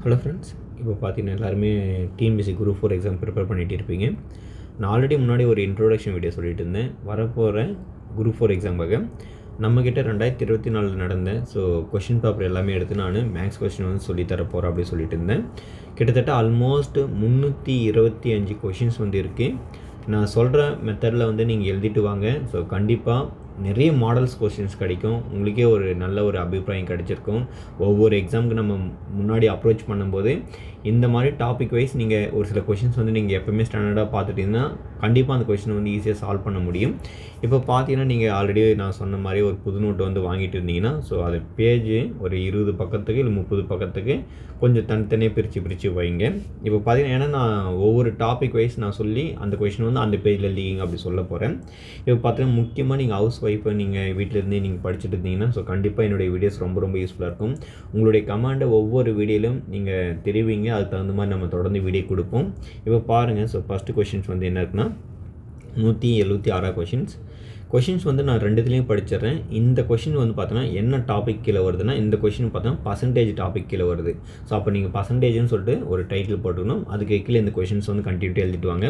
Hello friends, இப்போ பார்த்தீங்கன்னா எல்லாருமே டிஎன்பிஎஸ்சி குரூப் 4 எக்ஸாம் ப்ரிப்பேர் பண்ணிகிட்டு இருப்பீங்க. நான் ஆல்ரெடி முன்னாடி ஒரு இன்ட்ரோடக்ஷன் வீடியோ சொல்லிட்டு இருந்தேன். வரப்போகிற குரூப் 4 எக்ஸாமுக்காக நம்மக்கிட்ட 2024 நடந்த கொஷின் பேப்பர் எல்லாமே எடுத்து நான் மேக்ஸ் கொஷின் வந்து சொல்லித்தர போகிறேன் அப்படின்னு சொல்லிட்டு இருந்தேன். கிட்டத்தட்ட ஆல்மோஸ்ட் 325 கொஷின்ஸ் வந்து இருக்குது. நான் சொல்கிற மெத்தடில் வந்து நீங்கள் எழுதிட்டு வாங்க. கண்டிப்பாக நிறைய மாடல்ஸ் கொஸ்டின்ஸ் கிடைக்கும். உங்களுக்கே ஒரு நல்ல ஒரு அபிப்பிராயம் கிடைச்சிருக்கும். ஒவ்வொரு எக்ஸாமுக்கு நம்ம முன்னாடி அப்ரோச் பண்ணும்போது இந்த மாதிரி டாபிக் வைஸ் நீங்கள் ஒரு சில கொஷின்ஸ் வந்து நீங்கள் எப்போவுமே ஸ்டாண்டர்டாக பார்த்துட்டிங்கன்னா கண்டிப்பாக அந்த கொஷினை வந்து ஈஸியாக சால்வ் பண்ண முடியும். இப்போ பார்த்தீங்கன்னா நீங்கள் ஆல்ரெடி நான் சொன்ன மாதிரி ஒரு புது நோட்டு வந்து வாங்கிட்டு இருந்தீங்கன்னா அது பேஜ் ஒரு 20 பக்கத்துக்கு இல்லை 30 பக்கத்துக்கு கொஞ்சம் தனித்தனியாக பிரித்து வைங்க. இப்போ பார்த்தீங்கன்னா ஏன்னா நான் ஒவ்வொரு டாபிக் வைஸ் நான் சொல்லி அந்த கொஷின் வந்து அந்த பேஜில் எழுதிங்க அப்படி சொல்ல போகிறேன். இப்போ பார்த்தீங்கன்னா முக்கியமாக நீங்கள் ஹவுஸ் ஒய்ஃபை நீங்கள் வீட்டிலேருந்தே நீங்கள் படிச்சுட்டு இருந்தீங்கன்னா கண்டிப்பாக என்னுடைய வீடியோஸ் ரொம்ப யூஸ்ஃபுல்லாக இருக்கும். உங்களுடைய கமெண்டை ஒவ்வொரு வீடியோவிலும் நீங்கள் தெரிவிங்க. அதுக்கு தகுந்த மாதிரி நம்ம தொடர்ந்து வீடியோ கொடுப்போம். இப்போ பாருங்கள், ஃபஸ்ட்டு கொஷின்ஸ் வந்து என்ன இருக்குன்னா 176 கொஷின்ஸ் வந்து நான் ரெண்டுத்துலேயும் படிச்சிடுறேன். இந்த கொஷின் வந்து பார்த்தோன்னா என்ன டாபிக் கீழே வருதுன்னா இந்த கொஷின் பார்த்தோன்னா பர்சன்டேஜ் டாபிக் கீழே வருது. அப்போ நீங்கள் பர்சன்டேஜ்னு சொல்லிட்டு ஒரு டைட்டில் போட்டுக்கணும். அதுக்கு கீழே இந்த கொஷின்ஸ் வந்து கண்டினியூட்டி எழுதிட்டு வாங்க.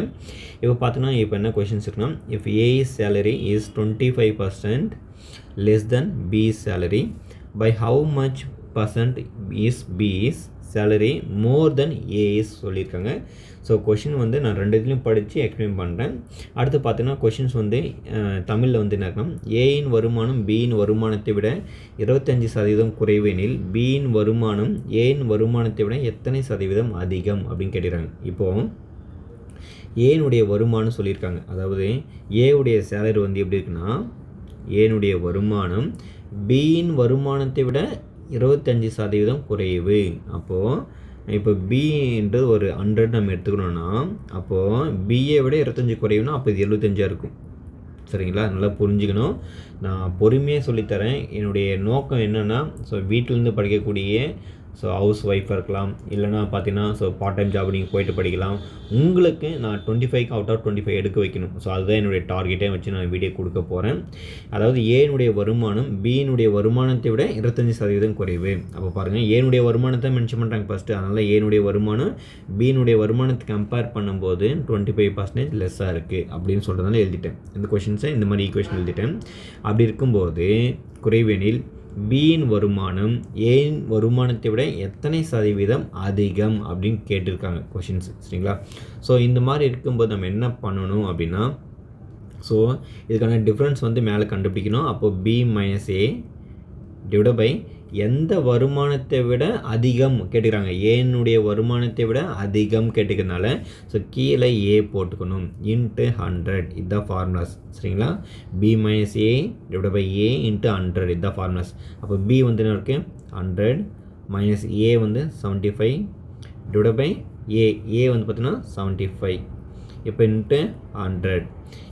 இப்போ பார்த்தோன்னா இப்போ என்ன கொஷின்ஸ் இருக்குன்னா, if A salary is 25% less than B salary, by how much percent is B's salary more than A is சொல்லியிருக்காங்க. கொஷின் வந்து நான் ரெண்டுத்துலையும் படித்து எக்ஸ்பிளைன் பண்ணுறேன். அடுத்து பார்த்தீங்கன்னா கொஷின்ஸ் வந்து தமிழில் வந்து என்ன இருக்கணும், ஏயின் வருமானம் பியின் வருமானத்தை விட 25% குறைவெனில் பியின் வருமானம் ஏயின் வருமானத்தை விட எத்தனை சதவீதம் அதிகம் அப்படின்னு கேட்டுக்கிறாங்க. இப்போது ஏனுடைய வருமானம் சொல்லியிருக்காங்க. அதாவது ஏவுடைய சேலரி வந்து எப்படி இருக்குன்னா, ஏனுடைய வருமானம் பியின் வருமானத்தை விட 25% குறைவு. அப்போது இப்போ பின்றது ஒரு 100 நம்ம எடுத்துக்கணுன்னா அப்போது பிஏ விட 25 குறைவுனா அப்போ இது 75 இருக்கும். சரிங்களா? நல்லா புரிஞ்சுக்கணும். நான் பொறுமையாக சொல்லித்தரேன். என்னுடைய நோக்கம் என்னென்னா வீட்டிலேருந்து படிக்கக்கூடிய ஹவுஸ் ஒய்ஃபாக இருக்கலாம், இல்லைனா பார்த்தீங்கன்னா பார்ட் டைம் ஜாப் நீங்கள் போய்ட்டு படிக்கலாம். உங்களுக்கு நான் 25 அவுட் ஆஃப் 25 எடுக்க வைக்கணும். அதுதான் என்னுடைய டார்கெட்டே வச்சு நான் வீடியோ கொடுக்க போகிறேன். அதாவது ஏனுடைய வருமானம் பியினுடைய வருமானத்தை விட 25% குறைவு. அப்போ பாருங்கள், ஏனுடைய வருமானத்தை மென்ஷன் பண்ணுறாங்க ஃபஸ்ட்டு. அதனால் ஏனுடைய வருமானம் பியினுடைய வருமானத்தை கம்பேர் பண்ணும்போது 25% லெஸ்ஸாக இருக்குது அப்படின்னு சொல்கிறதுனால எழுதிட்டேன். இந்த கொஷின்ஸை இந்த மாதிரி ஈக்குவேஷன் எழுதிட்டேன். அப்படி இருக்கும்போது குறைவெனில் பியின் வருமானம் ஏன் வருமானத்தை விட எத்தனை சதவீதம் அதிகம் அப்படின்னு கேட்டிருக்காங்க கொஷின்ஸ். சரிங்களா? இந்த மாதிரி இருக்கும்போது நம்ம என்ன பண்ணணும் அப்படின்னா இதுக்கான டிஃப்ரென்ஸ் வந்து மேலே கண்டுபிடிக்கணும். அப்போது B minus A divide by எந்த வருமானத்தை விட அதிகம் கேட்டுக்கிறாங்க. ஏனுடைய வருமானத்தை விட அதிகம் கேட்டுக்கிறதுனால கீழே ஏ போட்டுக்கணும் இன்ட்டு 100. இதுதான் ஃபார்முலாஸ். சரிங்களா? B minus A divide by A into 100. இதுதான் ஃபார்முலாஸ். அப்போ பி வந்து என்ன இருக்குது 100 மைனஸ் ஏ வந்து 75 டிவைட் பை ஏ வந்து பார்த்தீங்கன்னா 75. இப்போ இன்ட்டு 100.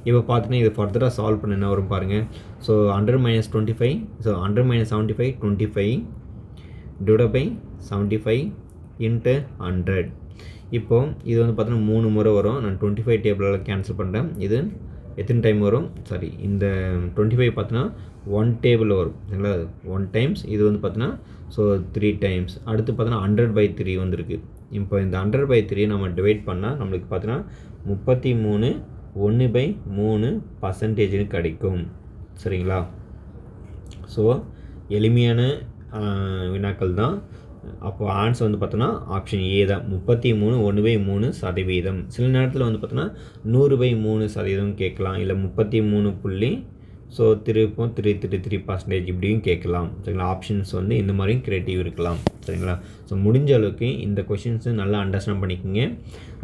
இப்போ பார்த்தீங்கன்னா இது ஃபர்தராக சால்வ் பண்ண என்ன வரும் பாருங்கள். 100 minus 25 100 minus 75 25 divide by 75 into 100. இப்போது இது வந்து பார்த்தீங்கன்னா 3 முறை வரும். நான் 25 டேபிளால் கேன்சல் பண்ணுறேன். இது எத்தனை டைம் வரும், சாரி இந்த 25 பார்த்தீங்கன்னா 1 டேபிள் வரும். சரிங்களா? 1 டைம்ஸ். இது வந்து பார்த்தீங்கன்னா 3 டைம்ஸ். அடுத்து பார்த்தீங்கன்னா 100/3 வந்துருக்கு. இப்போ இந்த 100/3 நம்ம டிவைட் பண்ணால் நம்மளுக்கு பார்த்தீங்கன்னா 33 1/3% கிடைக்கும். சரிங்களா? எளிமையான வினாக்கள் தான். அப்போ ஆன்சர் வந்து பார்த்தோன்னா ஆப்ஷன் ஏ தான். 33 1/3%. சில நேரத்தில் வந்து பார்த்தோன்னா 100/3% கேட்கலாம், இல்லை 33 3.33% இப்படியும் கேட்கலாம். சரிங்களா? ஆப்ஷன்ஸ் வந்து இந்த மாதிரியும் கிரியேட்டிவ் இருக்கலாம். சரிங்களா? முடிஞ்ச அளவுக்கு இந்த கொஷின்ஸை நல்லா அண்டர்ஸ்டாண்ட் பண்ணிக்கோங்க.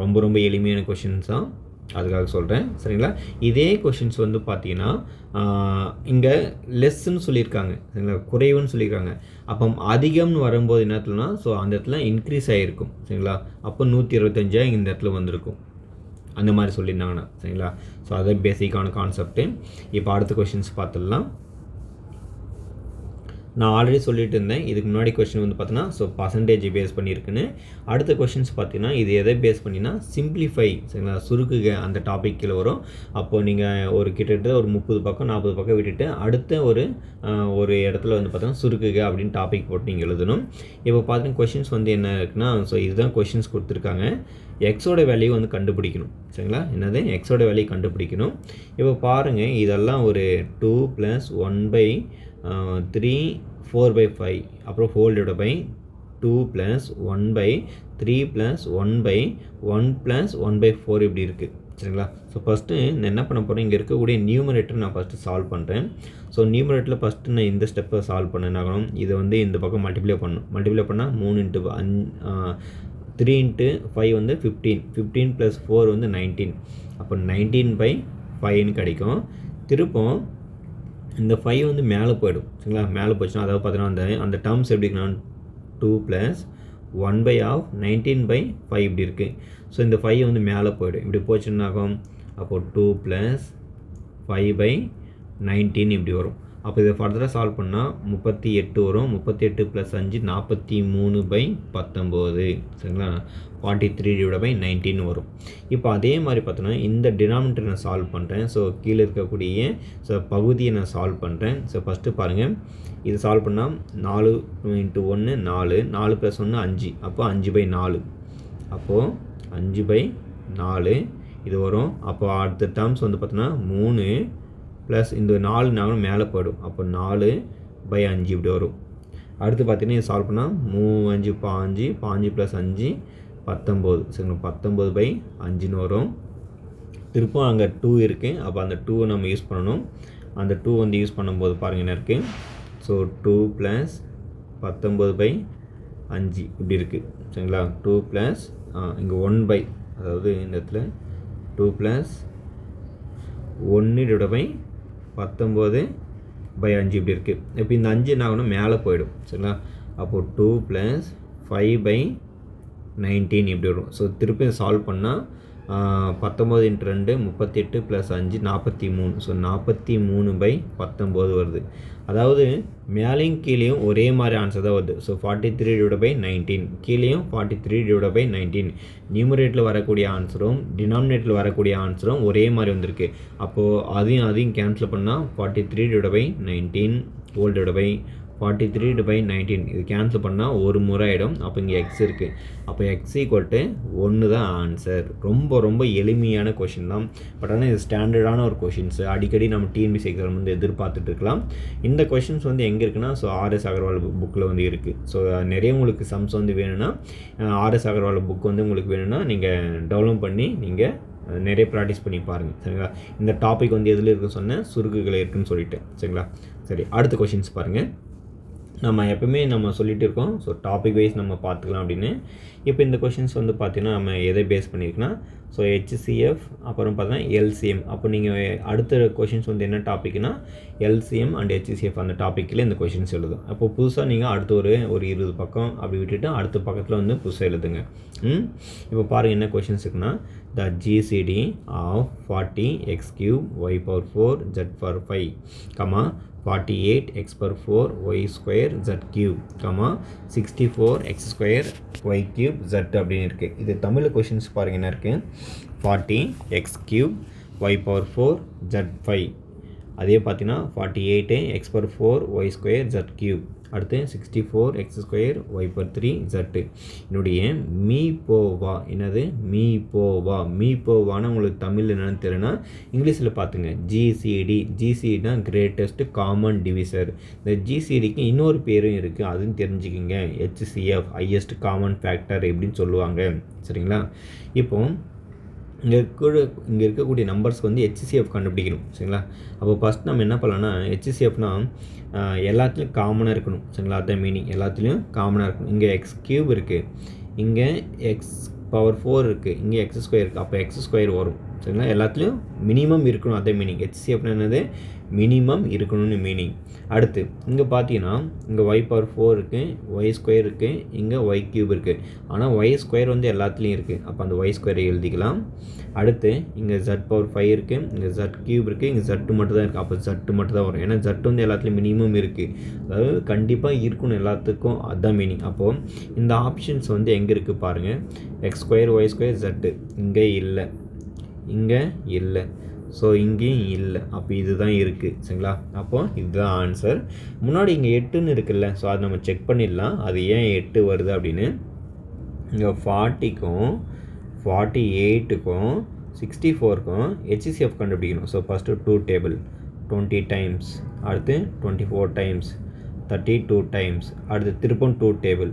ரொம்ப எளிமையான கொஷின்ஸ் தான், அதுக்காக சொல்கிறேன். சரிங்களா? இதே கொஷின்ஸ் வந்து பார்த்தீங்கன்னா இங்கே லெஸ்ன்னு சொல்லியிருக்காங்க. சரிங்களா? குறைவுன்னு சொல்லியிருக்காங்க. அப்போ அதிகம்னு வரும்போது என்ன இடத்துலனா அந்த இடத்துல இன்க்ரீஸ் ஆகிருக்கும். சரிங்களா? அப்போ 125 இந்த இடத்துல வந்திருக்கும். அந்த மாதிரி சொல்லியிருந்தாங்கன்னா. சரிங்களா? அதுதான் பேசிக்கான கான்செப்ட்டு. இப்போ அடுத்த கொஷின்ஸ் பார்த்துடலாம். நான் ஆல்ரெடி சொல்லிட்டு இருந்தேன் இதுக்கு முன்னாடி கொஸ்டின் வந்து பார்த்தீங்கன்னா ஸோ பர்சன்டேஜ் பேஸ் பண்ணியிருக்குன்னு. அடுத்த கொஸ்டின்ஸ் பார்த்தீங்கன்னா இது எதை பேஸ் பண்ணினா சிம்பிளிஃபை சரிங்களா, சுருக்குக அந்த டாபிக் கீழே வரும். அப்போது நீங்கள் ஒரு கிட்டத்தட்ட ஒரு 30 பக்கம் 40 பக்கம் விட்டுட்டு அடுத்த ஒரு இடத்துல வந்து பார்த்தீங்கன்னா சுருக்குக அப்படின்னு டாபிக் போட்டு நீங்கள் எழுதணும். இப்போ பார்த்தீங்கன்னா கொஸ்டின்ஸ் வந்து என்ன இருக்குன்னா, ஸோ இதுதான் கொஸ்டின்ஸ் கொடுத்துருக்காங்க. எக்ஸோட வேல்யூ வந்து கண்டுபிடிக்கணும் சரிங்களா. என்னது எக்ஸோட வேல்யூ கண்டுபிடிக்கணும். இப்போ பாருங்கள் இதெல்லாம் ஒரு 2 + 1/3 4/5 அப்புறம் ஹோல் டிவைட் பை 2 + 1/3 + 1/1 + 1/4 இப்படி இருக்குது சரிங்களா. ஸோ ஃபஸ்ட்டு நான் என்ன பண்ண போகிறேன், இங்கே இருக்கக்கூடிய நியூமரேட்டர் நான் ஃபஸ்ட்டு சால்வ் பண்ணுறேன். ஸோ நியூமரேட்டரில் ஃபஸ்ட்டு நான் இந்த ஸ்டெப்பை சால்வ் பண்ணேன். இதை வந்து இந்த பக்கம் மல்டிப்ளை பண்ணணும். மல்டிப்ளை பண்ணால் 3 × 3 × 5 வந்து 15. 15 + 4 வந்து 19. அப்போ 19/5ன்னு கிடைக்கும். திருப்பம் இந்த 5 வந்து மேலே போயிடும் சரிங்களா. மேலே போச்சுன்னா அதாவது பார்த்தீங்கன்னா அந்த டேர்ம்ஸ் எப்படி இருக்குன்னா 2 + 1/2 19/5 இப்படி இருக்குது. ஸோ இந்த 5 வந்து மேலே போயிடும். இப்படி போச்சுன்னாகும் அப்போது 2 + 5/19 இப்படி வரும். அப்போ இதை ஃபர்தராக சால்வ் பண்ணால் 38 வரும். 38 + 5 43/19 சரிங்களா. 43/19 வரும். இப்போ அதே மாதிரி பார்த்தோன்னா இந்த டினாமினேட்டர் நான் சால்வ் பண்ணுறேன். ஸோ கீழே இருக்கக்கூடிய பகுதியை நான் சால்வ் பண்ணுறேன். ஸோ ஃபஸ்ட்டு பாருங்கள், இது சால்வ் பண்ணால் 4 × 1 4 4 + 1 5 அப்போ 5/4 அப்போது 5/4 இது வரும். அப்போ அடுத்த டேர்ம்ஸ் வந்து பார்த்தோன்னா 3 ப்ளஸ் இந்த 4 நாங்களும் மேலே போய்டும். அப்போ 4/5 இப்படி வரும். அடுத்து பார்த்தீங்கன்னா இது சால்வ் பண்ணால் 3 5 5 5 + 5 19 சரிங்களா. 19/5ன்னு வரும். திருப்பும் அங்கே 2 இருக்குது. அப்போ அந்த 2 நம்ம யூஸ் பண்ணணும். அந்த 2 வந்து யூஸ் பண்ணும்போது பாருங்கள் என்ன இருக்குது. ஸோ 2 + 19/5 இப்படி இருக்குது சரிங்களா. 2 + இங்கே 1/, அதாவது இந்த இடத்துல 2 + 1/19/5 இப்படி இருக்குது. இப்போ இந்த 5 என்ன ஆகணும், மேலே போயிடும் சரிங்களா. அப்போது 2 + 5/19 இப்படி வரும். ஸோ திருப்பி சால்வ் பண்ணால் 19 × 2 38 + 5 43. ஸோ 43/19 வருது. அதாவது மேலேயும் கீழேயும் ஒரே மாதிரி ஆன்சர் தான் வருது. ஸோ 43/19 கீழேயும் 43/19 நியூமரேட்டில் வரக்கூடிய ஆன்சரும் டினாமினேட்டில் வரக்கூடிய ஆன்சரும் ஒரே மாதிரி வந்திருக்கு. அப்போது அதையும் கேன்சல் பண்ணால் 43/19 ஹோல் டிவைட் பை 43/19 இது கேன்சல் பண்ணால் ஒரு முறை ஆகிடும். அப்போ இங்கே எக்ஸ் இருக்குது. அப்போ எக்ஸ் = 1 தான் ஆன்சர். ரொம்ப ரொம்ப எளிமையான கொஷின் தான். பட் ஆனால் இது ஸ்டாண்டர்டான ஒரு கொஷின்ஸ். அடிக்கடி நம்ம டிஎன்பிஎஸ்சி எக்ஸாம் வந்து எதிர்பார்த்துட்டு இருக்கலாம். இந்த கொஷின்ஸ் வந்து எங்கே இருக்குன்னா, ஸோ ஆர்எஸ் அகர்வால் புக்கில் வந்து இருக்குது. ஸோ நிறைய உங்களுக்கு சம்ஸ் வந்து வேணும்னா ஆர்எஸ் அகர்வால் புக் வந்து உங்களுக்கு வேணும்னா நீங்கள் டவுன்லோட் பண்ணி நீங்கள் நிறைய ப்ராக்டிஸ் பண்ணி பாருங்கள் சரிங்களா. இந்த டாபிக் வந்து எதில் இருக்குன்னு சொன்னேன், சுருக்குகள் இருக்குதுன்னு சொல்லிட்டேன் சரிங்களா. சரி, அடுத்த கொஷின்ஸ் பாருங்கள். நம்ம எப்பவுமே நம்ம சொல்லிகிட்டு இருக்கோம், ஸோ டாபிக் வைஸ் நம்ம பார்த்துக்கலாம் அப்படின்னு. இப்போ இந்த கொஷின்ஸ் வந்து பார்த்தீங்கன்னா நம்ம எதை பேஸ் பண்ணியிருக்குன்னா, ஸோ ஹெச்சிஎஃப் அப்புறம் பார்த்தீங்கன்னா எல்சிஎம். அப்போ நீங்கள் அடுத்த கொஷின்ஸ் வந்து என்ன டாப்பிக்னா எல்சிஎம் அண்ட் ஹெச்சிஎஃப் அந்த டாப்பிக்கில் இந்த கொஷின்ஸ் எழுதும். அப்போ புதுசாக நீங்கள் அடுத்த ஒரு 20 பக்கம் அப்படி விட்டுட்டு அடுத்த பக்கத்தில் வந்து புதுசாக எழுதுங்க. இப்போ பாருங்கள் என்ன கொஷின்ஸ் இருக்குன்னா, த GCD of 40x³ y⁴ z⁴ 5, 48x⁴ y² z³ 64x² y³ z அப்படின்னு இருக்குது. இது தமிழ் கொஷின்ஸ் பாருங்கள் என்ன இருக்குது. 40x³ y⁴ z⁵. அதே பார்த்தீங்கன்னா 48x⁴ y² z³. அடுத்து 64x² y⁴ z. என்னுடைய மீப்போவா என்னது மீப்போவா மீப்போவான்னு உங்களுக்கு தமிழ் என்னென்னு தெரியலனா இங்கிலீஷில் பார்த்துங்க. ஜிசிடினா கிரேட்டஸ்ட் காமன் டிவிசர். இந்த ஜிசிடிக்கு இன்னொரு பேரும் இருக்குது, அதுவும் தெரிஞ்சுக்கிங்க. ஹெச்சிஎஃப் ஹையஸ்ட் காமன் ஃபேக்டர் எப்படின்னு சொல்லுவாங்க சரிங்களா. இப்போ இங்கே இருக்கக்கூடிய நம்பர்ஸ்க்கு வந்து ஹெச்சிஎஃப் கண்டுபிடிக்கணும் சரிங்களா. அப்போ ஃபஸ்ட் நம்ம என்ன பண்ணலாம்னா, ஹெச்சிஎஃப்னா எல்லாத்துலேயும் காமனாக இருக்கணும் சரிங்களா. அதுதான் மீனிங், எல்லாத்துலேயும் காமனாக இருக்கணும். இங்கே x³ இருக்குது, இங்கே x⁴ இருக்குது, இங்கே x² இருக்குது. அப்போ x² வரும் சரிங்களா. எல்லாத்துலேயும் மினிமம் இருக்கணும், அதே மீனிங். ஹெச்சிஎஃப்னா என்னது, மினிமம் இருக்கணும்னு மீனிங். அடுத்து இங்கே பார்த்தீங்கன்னா இங்கே y பவர் 4 இருக்குது, y ஸ்கொயர் இருக்குது, இங்கே y க்யூப் இருக்குது. ஆனால் y ஸ்கொயர் வந்து எல்லாத்துலேயும் இருக்குது. அப்போ அந்த y ஸ்கொயரை எழுதிக்கலாம். அடுத்து இங்கே z பவர் 5 இருக்குது, இங்கே z க்யூப் இருக்குது, இங்கே z மட்டும் தான் இருக்குது. அப்போ z மட்டும் தான் வரும். ஏன்னா z வந்து எல்லாத்துலேயும் மினிமம் இருக்குது. அதாவது கண்டிப்பாக இருக்கணும் எல்லாத்துக்கும், அதுதான் மீனிங். அப்போது இந்த ஆப்ஷன்ஸ் வந்து எங்கே இருக்குது பாருங்கள். X square y square z இங்கே இல்லை, இங்கே இல்லை, ஸோ இங்கேயும் இல்லை. அப்போ இதுதான் இருக்குது. சரிங்களா? அப்போது இதுதான் ஆன்சர். முன்னாடி இங்கே 8ன்னு இருக்குல்ல, ஸோ அதை நம்ம செக் பண்ணிடலாம் அது ஏன் 8 வருது அப்படின்னு. இங்கே 40க்கும் 48க்கும் 64க்கும் HCF கண்டுபிடிக்கணும். ஸோ ஃபஸ்ட்டு 2 டேபிள் 20 டைம்ஸ், அடுத்து 24 டைம்ஸ், 32 டைம்ஸ், அடுத்து திருப்பம் 2 table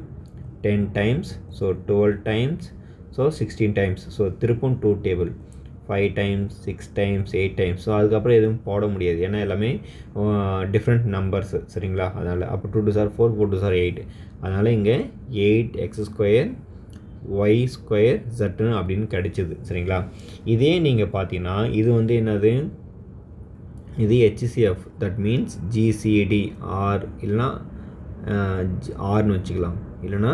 10 times, so 12 times, so 16 times, so திருப்பம் 2 table 5 times, 6 times, 8 times. So அதுக்கப்புறம் எதுவும் போட முடியாது, ஏன்னா எல்லாமே டிஃப்ரெண்ட் நம்பர்ஸு. சரிங்களா? அதனால் அப்போ 2 2 4 4 2 8. அதனால் இங்கே 8x square y square z அப்படின்னு கிடச்சிது. சரிங்களா? இதே நீங்கள் பார்த்தீங்கன்னா இது வந்து என்னது, இது HCF, that means GCD or இல்லைனா ஆர்னு வச்சுக்கலாம், இல்லைனா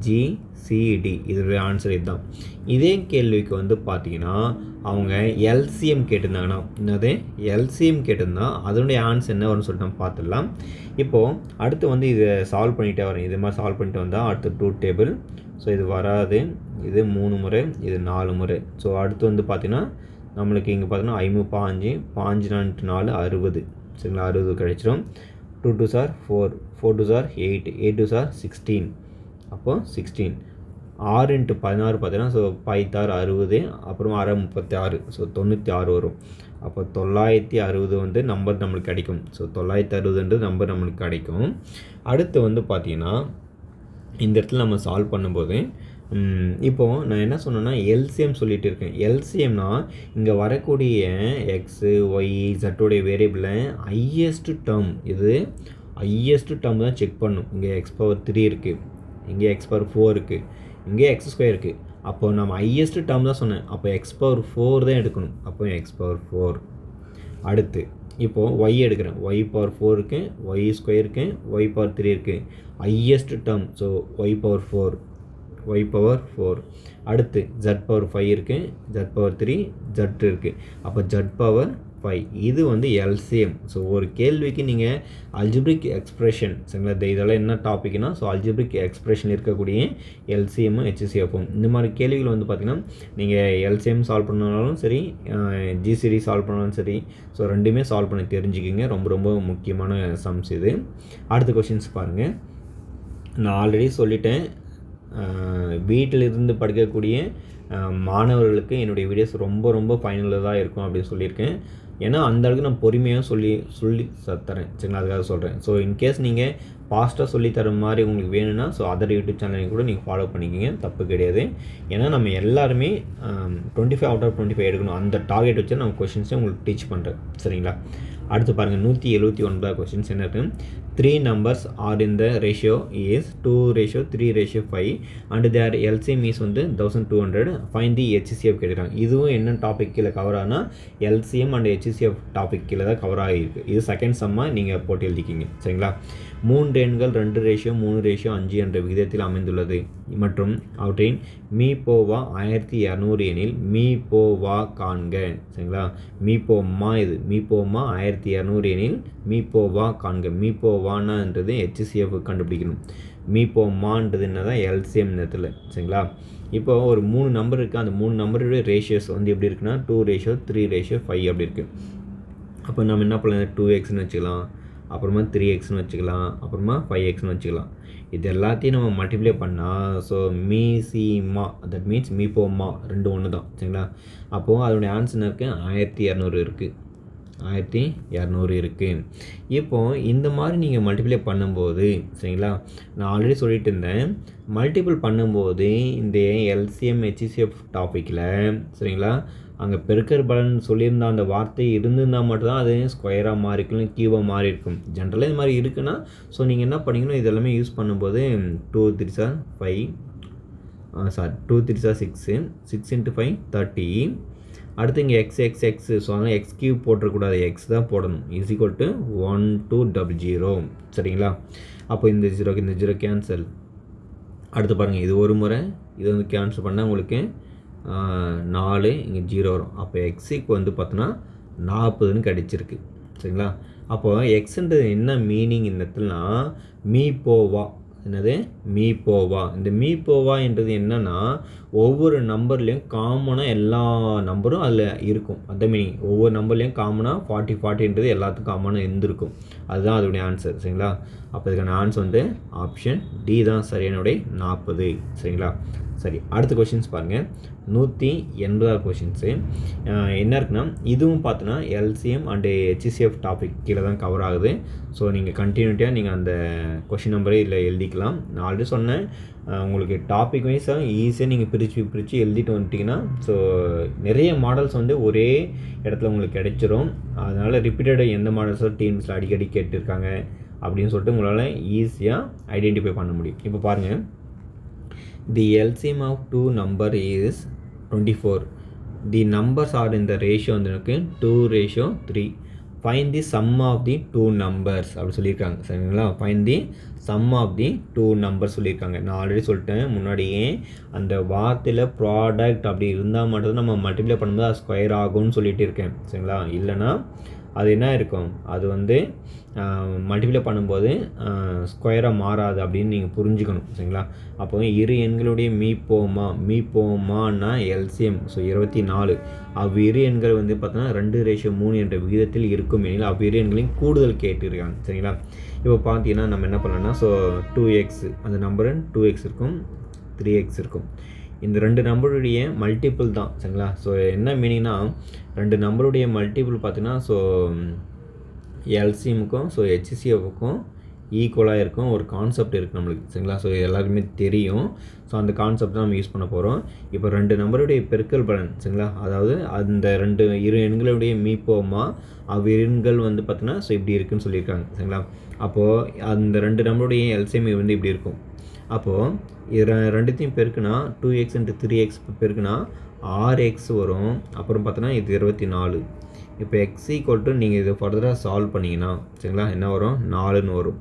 GCD. இதோடைய ஆன்சர் இதுதான். இதே கேள்விக்கு வந்து பார்த்தீங்கன்னா அவங்க LCM கேட்டிருந்தாங்கன்னா, என்னது LCM கேட்டிருந்தா அதனுடைய ஆன்சர் என்ன வரும்னு சொல்லிட்டு நம்ம பார்த்துடலாம். இப்போது அடுத்து வந்து இதை சால்வ் பண்ணிகிட்டே வரேன். இது மாதிரி சால்வ் பண்ணிட்டு வந்தால் அடுத்து 2 டேபிள், ஸோ இது வராது, இது 3 முறை, இது 4 முறை. ஸோ அடுத்து வந்து பார்த்திங்கன்னா நம்மளுக்கு இங்கே பார்த்தீங்கன்னா 5 5 4 60. சரிங்களா? 60 கிடைச்சிடும். 2 2 4 4 2 8 8 2 16. அப்போது 16 6 × 16 பார்த்தீங்கன்னா, ஸோ 5 60, அப்புறம் 6 36, ஸோ 96 வரும். அப்போ 960 வந்து நம்பர் நம்மளுக்கு கிடைக்கும். ஸோ 960 நம்பர் நம்மளுக்கு கிடைக்கும். அடுத்து வந்து பார்த்திங்கன்னா இந்த இடத்துல நம்ம சால்வ் பண்ணும்போது இப்போது நான் என்ன சொன்னேன்னா LCM சொல்லிகிட்டு இருக்கேன். LCMனா இங்கே வரக்கூடிய எக்ஸு ஒய் ஜட்டோடைய வேரியபிளில் ஹையஸ்ட் டேர்ம், இது ஹையஸ்ட் டேர்ம் தான் செக் பண்ணும். இங்கே x பவர் 3 இருக்குது, இங்கே x பவர் 4 இருக்குது, இங்கே x ஸ்கொயர் இருக்குது. அப்போது நம்ம ஹையஸ்ட் டேர்ம் தான் சொன்னேன். அப்போ x பவர் 4 தான் எடுக்கணும். அப்போ x பவர் 4. அடுத்து இப்போது y எடுக்கிறேன். y பவர் 4 இருக்குது, y ஸ்கொயர் இருக்குது, y பவர் 3 இருக்குது. Highest term, so y power 4, y power 4. அடுத்து z பவர் 5 இருக்குது, z பவர் 3, z இருக்குது. அப்போ z பவர் 5. இது வந்து LCM. ஸோ ஒரு கேள்விக்கு நீங்கள் அல்ஜிப்ரிக் எக்ஸ்பிரஷன், சரிங்களா? இதெல்லாம் என்ன டாபிக்னா, ஸோ அல்ஜிப்ரிக் எக்ஸ்பிரஷன் இருக்கக்கூடிய LCM HCF. இந்த மாதிரி கேள்விகள் வந்து பார்த்திங்கன்னா நீங்கள் LCM சால்வ் பண்ணாலும் சரி, GCD சால்வ் பண்ணாலும் சரி, ஸோ ரெண்டுமே சால்வ் பண்ணி தெரிஞ்சுக்கிங்க. ரொம்ப ரொம்ப முக்கியமான சம்ஸ் இது. அடுத்த கொஷின்ஸ் பாருங்கள். நான் ஆல்ரெடி சொல்லிட்டேன், வீட்டிலிருந்து படிக்கக்கூடிய மாணவர்களுக்கு என்னுடைய வீடியோஸ் ரொம்ப ரொம்ப ஃபைனலாக இருக்கும் அப்படின்னு சொல்லியிருக்கேன். ஏன்னா அந்த அளவுக்கு நான் பொறுமையாக சொல்லி தரேன். சரிங்களா? அதுக்காக சொல்கிறேன். ஸோ இன்கேஸ் நீங்கள் ஃபாஸ்ட்டாக சொல்லித்தர மாதிரி உங்களுக்கு வேணும்னா, ஸோ அதர் யூடியூப் சேனலையும் கூட நீங்கள் ஃபாலோ பண்ணிக்கிங்க, தப்பு கிடையாது. ஏன்னா நம்ம எல்லாருமே 25 out of 25 எடுக்கணும், அந்த டார்கெட் வச்சு நம்ம கொஷின்ஸை உங்களுக்கு டீச் பண்ணுறேன். சரிங்களா? அடுத்து பாருங்கள், 179 கொஷின்ஸ் என்ன இருக்குது. 3 numbers are in the ratio is 2:3:5 and their LCM is வந்து 1200. find the HCF கேட்குறாங்க. இதுவும் என்ன டாபிக் கீழே கவர் ஆனால் LCM அண்ட் HCF டாபிக் கீழே தான் கவர் ஆகிருக்கு. இது செகண்ட் சம்மாக நீங்கள் போட்டு எழுதிக்கிங்க. சரிங்களா? 3 எண்கள் 2:3:5 என்ற விகிதத்தில் அமைந்துள்ளது மற்றும் அவற்றின் மீபோவா 1200 எனில் மீபோவா காண்க. சரிங்களா? மீபோமா, இது மீபோமா 1200 எனில் மீபோவா காண்க. மீபோவானான்றது HCF கண்டுபிடிக்கணும். மீபோமான்றது என்ன தான் LCM நேரத்தில். சரிங்களா? இப்போ ஒரு 3 நம்பர் இருக்குது. அந்த 3 நம்பருடைய ரேஷியோஸ் வந்து எப்படி இருக்குன்னா 2:3:5 அப்படி இருக்குது. அப்போ நம்ம என்ன பண்ணலாம், 2xன்னு வச்சுக்கலாம், அப்புறமா 3xன்னு வச்சுக்கலாம், அப்புறமா 5xன்னு வச்சுக்கலாம். இது எல்லாத்தையும் நம்ம மல்டிப்ளை பண்ணால், ஸோ மீசிமா, தட் மீன்ஸ் மீபோமா ரெண்டு ஒன்று தான். சரிங்களா? அப்போது அதனுடைய ஆன்சர் இருக்குது 1200 இருக்குது. 1200 இருக்குது. இப்போது இந்த மாதிரி நீங்கள் மல்டிப்ளை பண்ணும்போது, சரிங்களா, நான் ஆல்ரெடி சொல்லிட்டு இருந்தேன், மல்டிபிள் பண்ணும்போது இந்த LCM HCF டாப்பிக்கில், சரிங்களா, அங்கே பெருக்கற் பலன் சொல்லியிருந்த அந்த வார்த்தை இருந்திருந்தால் மட்டும்தான் அது ஸ்கொயராக மாறி இருக்கும், கியூபாக மாறி இருக்கும். ஜென்ரலாக இது மாதிரி இருக்குன்னா, ஸோ நீங்கள் என்ன பண்ணிக்கணும், இதெல்லாமே யூஸ் பண்ணும்போது 2 3 5, 2 3 6, 6 × 5 30. அடுத்து இங்கே எக்ஸ் ஸோ அதனால் எக்ஸ் கியூப் போட்டுறக்கூடாது, எக்ஸ் தான் போடணும். இஸ் ஈக்குவல் டு 1200 சரிங்களா. அப்போ இந்த ஜீரோ கேன்சல். அடுத்து பாருங்கள், இது ஒரு முறை இது வந்து கேன்சல் பண்ணால் உங்களுக்கு 4 இங்கே 0 வரும். அப்போ எக்ஸுக்கு வந்து பார்த்தோன்னா 40ன்னு கிடச்சிருக்கு சரிங்களா. அப்போது எக்ஸுன்றது என்ன மீனிங் இந்த இடத்துலனா மீப்போவா, என்னது மீப்போவா. இந்த மீப்போவான்றது என்னென்னா ஒவ்வொரு நம்பர்லேயும் காமனாக எல்லா நம்பரும் அதில் இருக்கும். அந்த மீனிங் ஒவ்வொரு நம்பர்லேயும் காமனாக 40ன்றது எல்லாத்துக்கும் காமனாக இருந்திருக்கும். அதுதான் அதோடைய ஆன்சர் சரிங்களா. அப்போ இதுக்கான ஆன்சர் வந்து ஆப்ஷன் டி தான் சரியானுடைய 40 சரிங்களா. சரி, அடுத்த கொஷின்ஸ் பாருங்கள். 180 கொஷின்ஸு என்ன இருக்குன்னா, இதுவும் பார்த்தோன்னா எல்சிஎம் அண்டு ஹெச்சிசிஎஃப் டாபிக் கீழே தான் கவர் ஆகுது. ஸோ நீங்கள் கண்டினியூட்டியாக நீங்கள் அந்த கொஷின் நம்பரே இதில் எழுதிக்கலாம். நான் ஆல்ரெடி சொன்னேன், உங்களுக்கு டாபிக் வைஸாக ஈஸியாக நீங்கள் பிரித்து எழுதிட்டு வந்துட்டிங்கன்னா ஸோ நிறைய மாடல்ஸ் வந்து ஒரே இடத்துல உங்களுக்கு கிடைச்சிரும். அதனால் ரிப்பீட்டடாக எந்த மாடல்ஸோ டீம்ஸில் அடிக்கடி கேட்டிருக்காங்க அப்படின்னு சொல்லிட்டு உங்களால் ஈஸியாக ஐடென்டிஃபை பண்ண முடியும். இப்போ பாருங்கள், the LCM of two number is 24. The numbers are in the ratio வந்து 2:3. Find the sum of the two numbers அப்படி சொல்லியிருக்காங்க சரிங்களா. Find the sum of the two numbers சொல்லியிருக்காங்க. நான் ஆல்ரெடி சொல்லிட்டேன் முன்னாடியே, அந்த வார்த்தையில் ப்ராடக்ட் அப்படி இருந்தால் மட்டும் நம்ம மல்டிப்ளை பண்ணும்போது அது ஸ்கொயர் ஆகும்னு சொல்லிட்டு இருக்கேன் சரிங்களா. இல்லைனா அது என்ன இருக்கும், அது வந்து மல்டிப்ளை பண்ணும்போது ஸ்கொயராக மாறாது அப்படின்னு நீங்கள் புரிஞ்சுக்கணும் சரிங்களா. அப்போ இரு எண்களுடைய மீப்போமானா எல்சிஎம் ஸோ 24. அவ்விரு எண்கள் வந்து பார்த்தோன்னா 2:3 என்ற விகிதத்தில் இருக்கும் எனில் அவ்விரு எண்களையும் கூடுதல் கேட்டிருக்காங்க சரிங்களா. இப்போ பார்த்தீங்கன்னா நம்ம என்ன பண்ணலாம்னா, ஸோ 2x அந்த நம்பர் 2x இருக்கும், 3x இருக்கும். இந்த ரெண்டு நம்பருடைய மல்டிபிள் தான் சரிங்களா. ஸோ என்ன மீனிங்னா, ரெண்டு நம்பருடைய மல்டிபிள் பார்த்தீங்கன்னா ஸோ எல்சிஎம்முக்கும் ஸோ ஹெச்சிசிஎஃப்க்கும் ஈக்குவலாக இருக்கும் ஒரு கான்செப்ட் இருக்குது நம்மளுக்கு சரிங்களா. ஸோ எல்லாருக்குமே தெரியும். ஸோ அந்த கான்செப்ட் தான் நம்ம யூஸ் பண்ண போகிறோம். இப்போ ரெண்டு நம்பருடைய பெருக்கல் பலன் சரிங்களா, அதாவது அந்த இரு எண்களுடைய மீப்போமா அவ்விரு எண்கள் வந்து பார்த்தீங்கன்னா ஸோ இப்படி இருக்குன்னு சொல்லியிருக்காங்க சரிங்களா. அப்போது அந்த ரெண்டு நம்பருடைய எல்சிஎம் வந்து இப்படி இருக்கும். அப்போது இது ரெண்டுத்தையும் பெருக்குனா 2x × 3x பெருக்குனா 6x வரும். அப்புறம் பார்த்தோன்னா இது 24. இப்போ x = நீங்கள் இதை ஃபர்தராக சால்வ் பண்ணிங்கன்னா சரிங்களா என்ன வரும், 4ன்னு வரும்.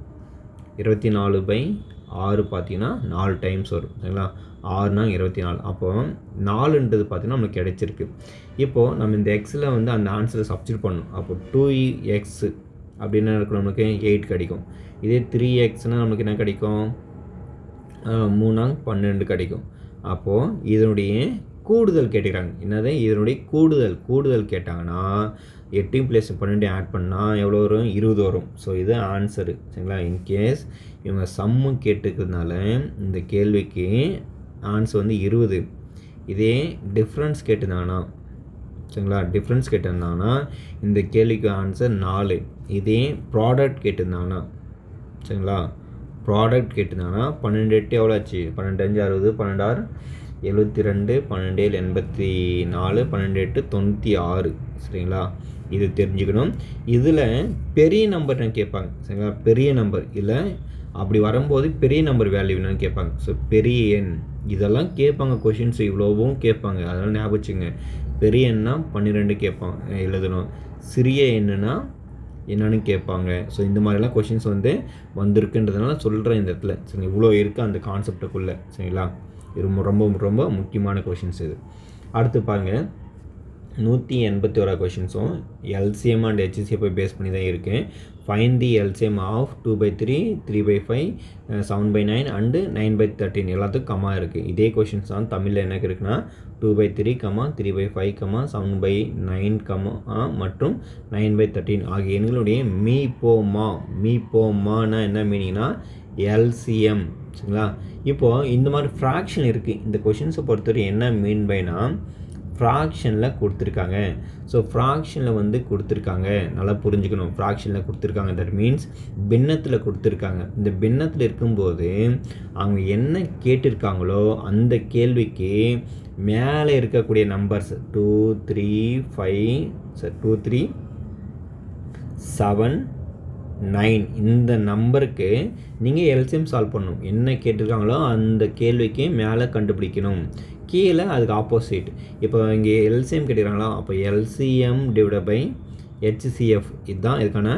24/6 பார்த்தீங்கன்னா 4 டைம்ஸ் வரும் சரிங்களா. 6னா 24. அப்போது 4ன்றது பார்த்தீங்கன்னா நமக்கு கிடைச்சிருக்கு. இப்போது நம்ம இந்த எக்ஸில் வந்து அந்த ஆன்சரை சப்ஸ்டிட் பண்ணணும். அப்போது 2x அப்படின்னா இருக்கும் நமக்கு 8 கிடைக்கும். இதே 3xனால் நமக்கு என்ன கிடைக்கும், 3×12 கிடைக்கும். அப்போது இதனுடைய கூடுதல் கேட்டுக்கிறாங்க. என்னது, இதனுடைய கூடுதல் கேட்டாங்கன்னா 8 + 12 ஆட் பண்ணால் எவ்வளோ வரும், 20 வரும். ஸோ இது ஆன்சரு சரிங்களா. இன்கேஸ் இவங்க சம்மு கேட்டுக்கிறதுனால இந்த கேள்விக்கு ஆன்சர் வந்து 20. இதே டிஃப்ரென்ஸ் கேட்டிருந்தாங்கன்னா சரிங்களா, டிஃப்ரென்ஸ் கேட்டிருந்தாங்கன்னா இந்த கேள்விக்கு ஆன்சர் 4. இதே ப்ராடக்ட் கேட்டிருந்தாங்கன்னா சரிங்களா, ப்ராடக்ட் கேட்டிருந்தாங்கன்னா 12 எவ்வளோ ஆச்சு, 12×5 60, 12×6 72, 12×7 84, 12×8 96 சரிங்களா. இது தெரிஞ்சுக்கணும். இதில் பெரிய நம்பர் கேட்பாங்க சரிங்களா. பெரிய நம்பர் இல்லை அப்படி வரும்போது பெரிய நம்பர் வேல்யூ என்னன்னு கேட்பாங்க. ஸோ பெரிய எண் இதெல்லாம் கேட்பாங்க, கொஷின்ஸ் இவ்வளோவும் கேட்பாங்க. அதனால் ஞாபகம் வச்சுங்க. பெரிய எண்ணா 12 கேட்பாங்க எழுதணும், சிறிய எண்ணுனா என்னென்னு கேட்பாங்க. ஸோ இந்த மாதிரிலாம் கொஷின்ஸ் வந்து வந்திருக்குன்றதுனால சொல்கிறேன் இந்த இடத்துல சரி. இவ்வளோ இருக்குது அந்த கான்செப்டுக்குள்ளே சரிங்களா. இது ரொம்ப ரொம்ப முக்கியமான கொஷின்ஸ் இது. அடுத்து பாருங்கள், 181 கொஷின்ஸும் எல்சிஎம் அண்ட் ஹெச்சிசிஎஃப் பேஸ் பண்ணி தான் இருக்குது. Find the LCM of 2/3, 3/5, 7/9 and 9/13 எல்லாத்துக்கும் கமா இருக்குது. இதே கொஷின்ஸ் தான் தமிழில் என்ன இருக்குன்னா 2/3, 3/5, 7/9, மற்றும் 9/13 ஆகிய எண்களுடைய மீப்போமானா என்ன மீனிங்னா எல்சிஎம் சரிங்களா. இப்போது இந்த மாதிரி ஃப்ராக்ஷன் இருக்குது. இந்த கொஷின்ஸை பொறுத்தவரை என்ன மீன் பைனா ஃப்ராக்ஷனில் கொடுத்துருக்காங்க. ஸோ ஃப்ராக்ஷனில் வந்து கொடுத்துருக்காங்க, நல்லா புரிஞ்சுக்கணும். ஃப்ராக்ஷனில் கொடுத்துருக்காங்க, தட் மீன்ஸ் பின்னத்தில் கொடுத்துருக்காங்க. இந்த பின்னத்தில் இருக்கும்போது அவங்க என்ன கேட்டிருக்காங்களோ அந்த கேள்விக்கு மேலே இருக்கக்கூடிய நம்பர்ஸ் 2, 3, 7, 9 இந்த நம்பருக்கு நீங்கள் எல்சிஎம் சால்வ் பண்ணணும். என்ன கேட்டிருக்காங்களோ அந்த கேள்விக்கு மேலே கண்டுபிடிக்கணும். கீழே அதுக்கு ஆப்போசிட். இப்போ இங்கே எல்சிஎம் கேட்டுக்கிறாங்களா, அப்போ எல்சிஎம் டிவைட் பை ஹெச்சிஎஃப், இதுதான் இதுக்கான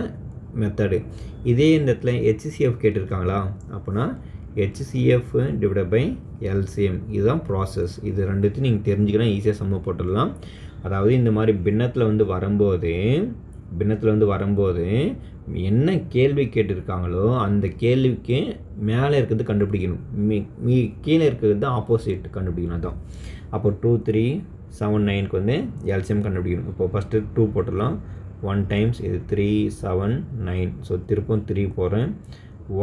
மெத்தடு. இதே இந்த இடத்துல ஹெச்சிஎஃப் கேட்டிருக்காங்களா, அப்போனா ஹெச்சிஎஃப் டிவைட் பை எல்சிஎம், இதுதான் ப்ராசஸ். இது ரெண்டுத்தையும் நீங்கள் தெரிஞ்சுக்கலாம், ஈஸியாக சம்ம போட்டுடலாம். அதாவது இந்த மாதிரி பின்னத்தில் வந்து வரும்போது என்ன கேள்வி கேட்டிருக்காங்களோ அந்த கேள்விக்கு மேலே இருக்கிறது கண்டுபிடிக்கணும், கீழே இருக்கிறது ஆப்போசிட் கண்டுபிடிக்கணும். அதுதான் அப்போ 2 3 7 9க்கு வந்து எல்சிஎம் கண்டுபிடிக்கணும். இப்போ ஃபஸ்ட்டு 2 போட்டுடலாம். 1 டைம்ஸ் இது 3 7 9. ஸோ திருப்பும் 3 போகிறேன்.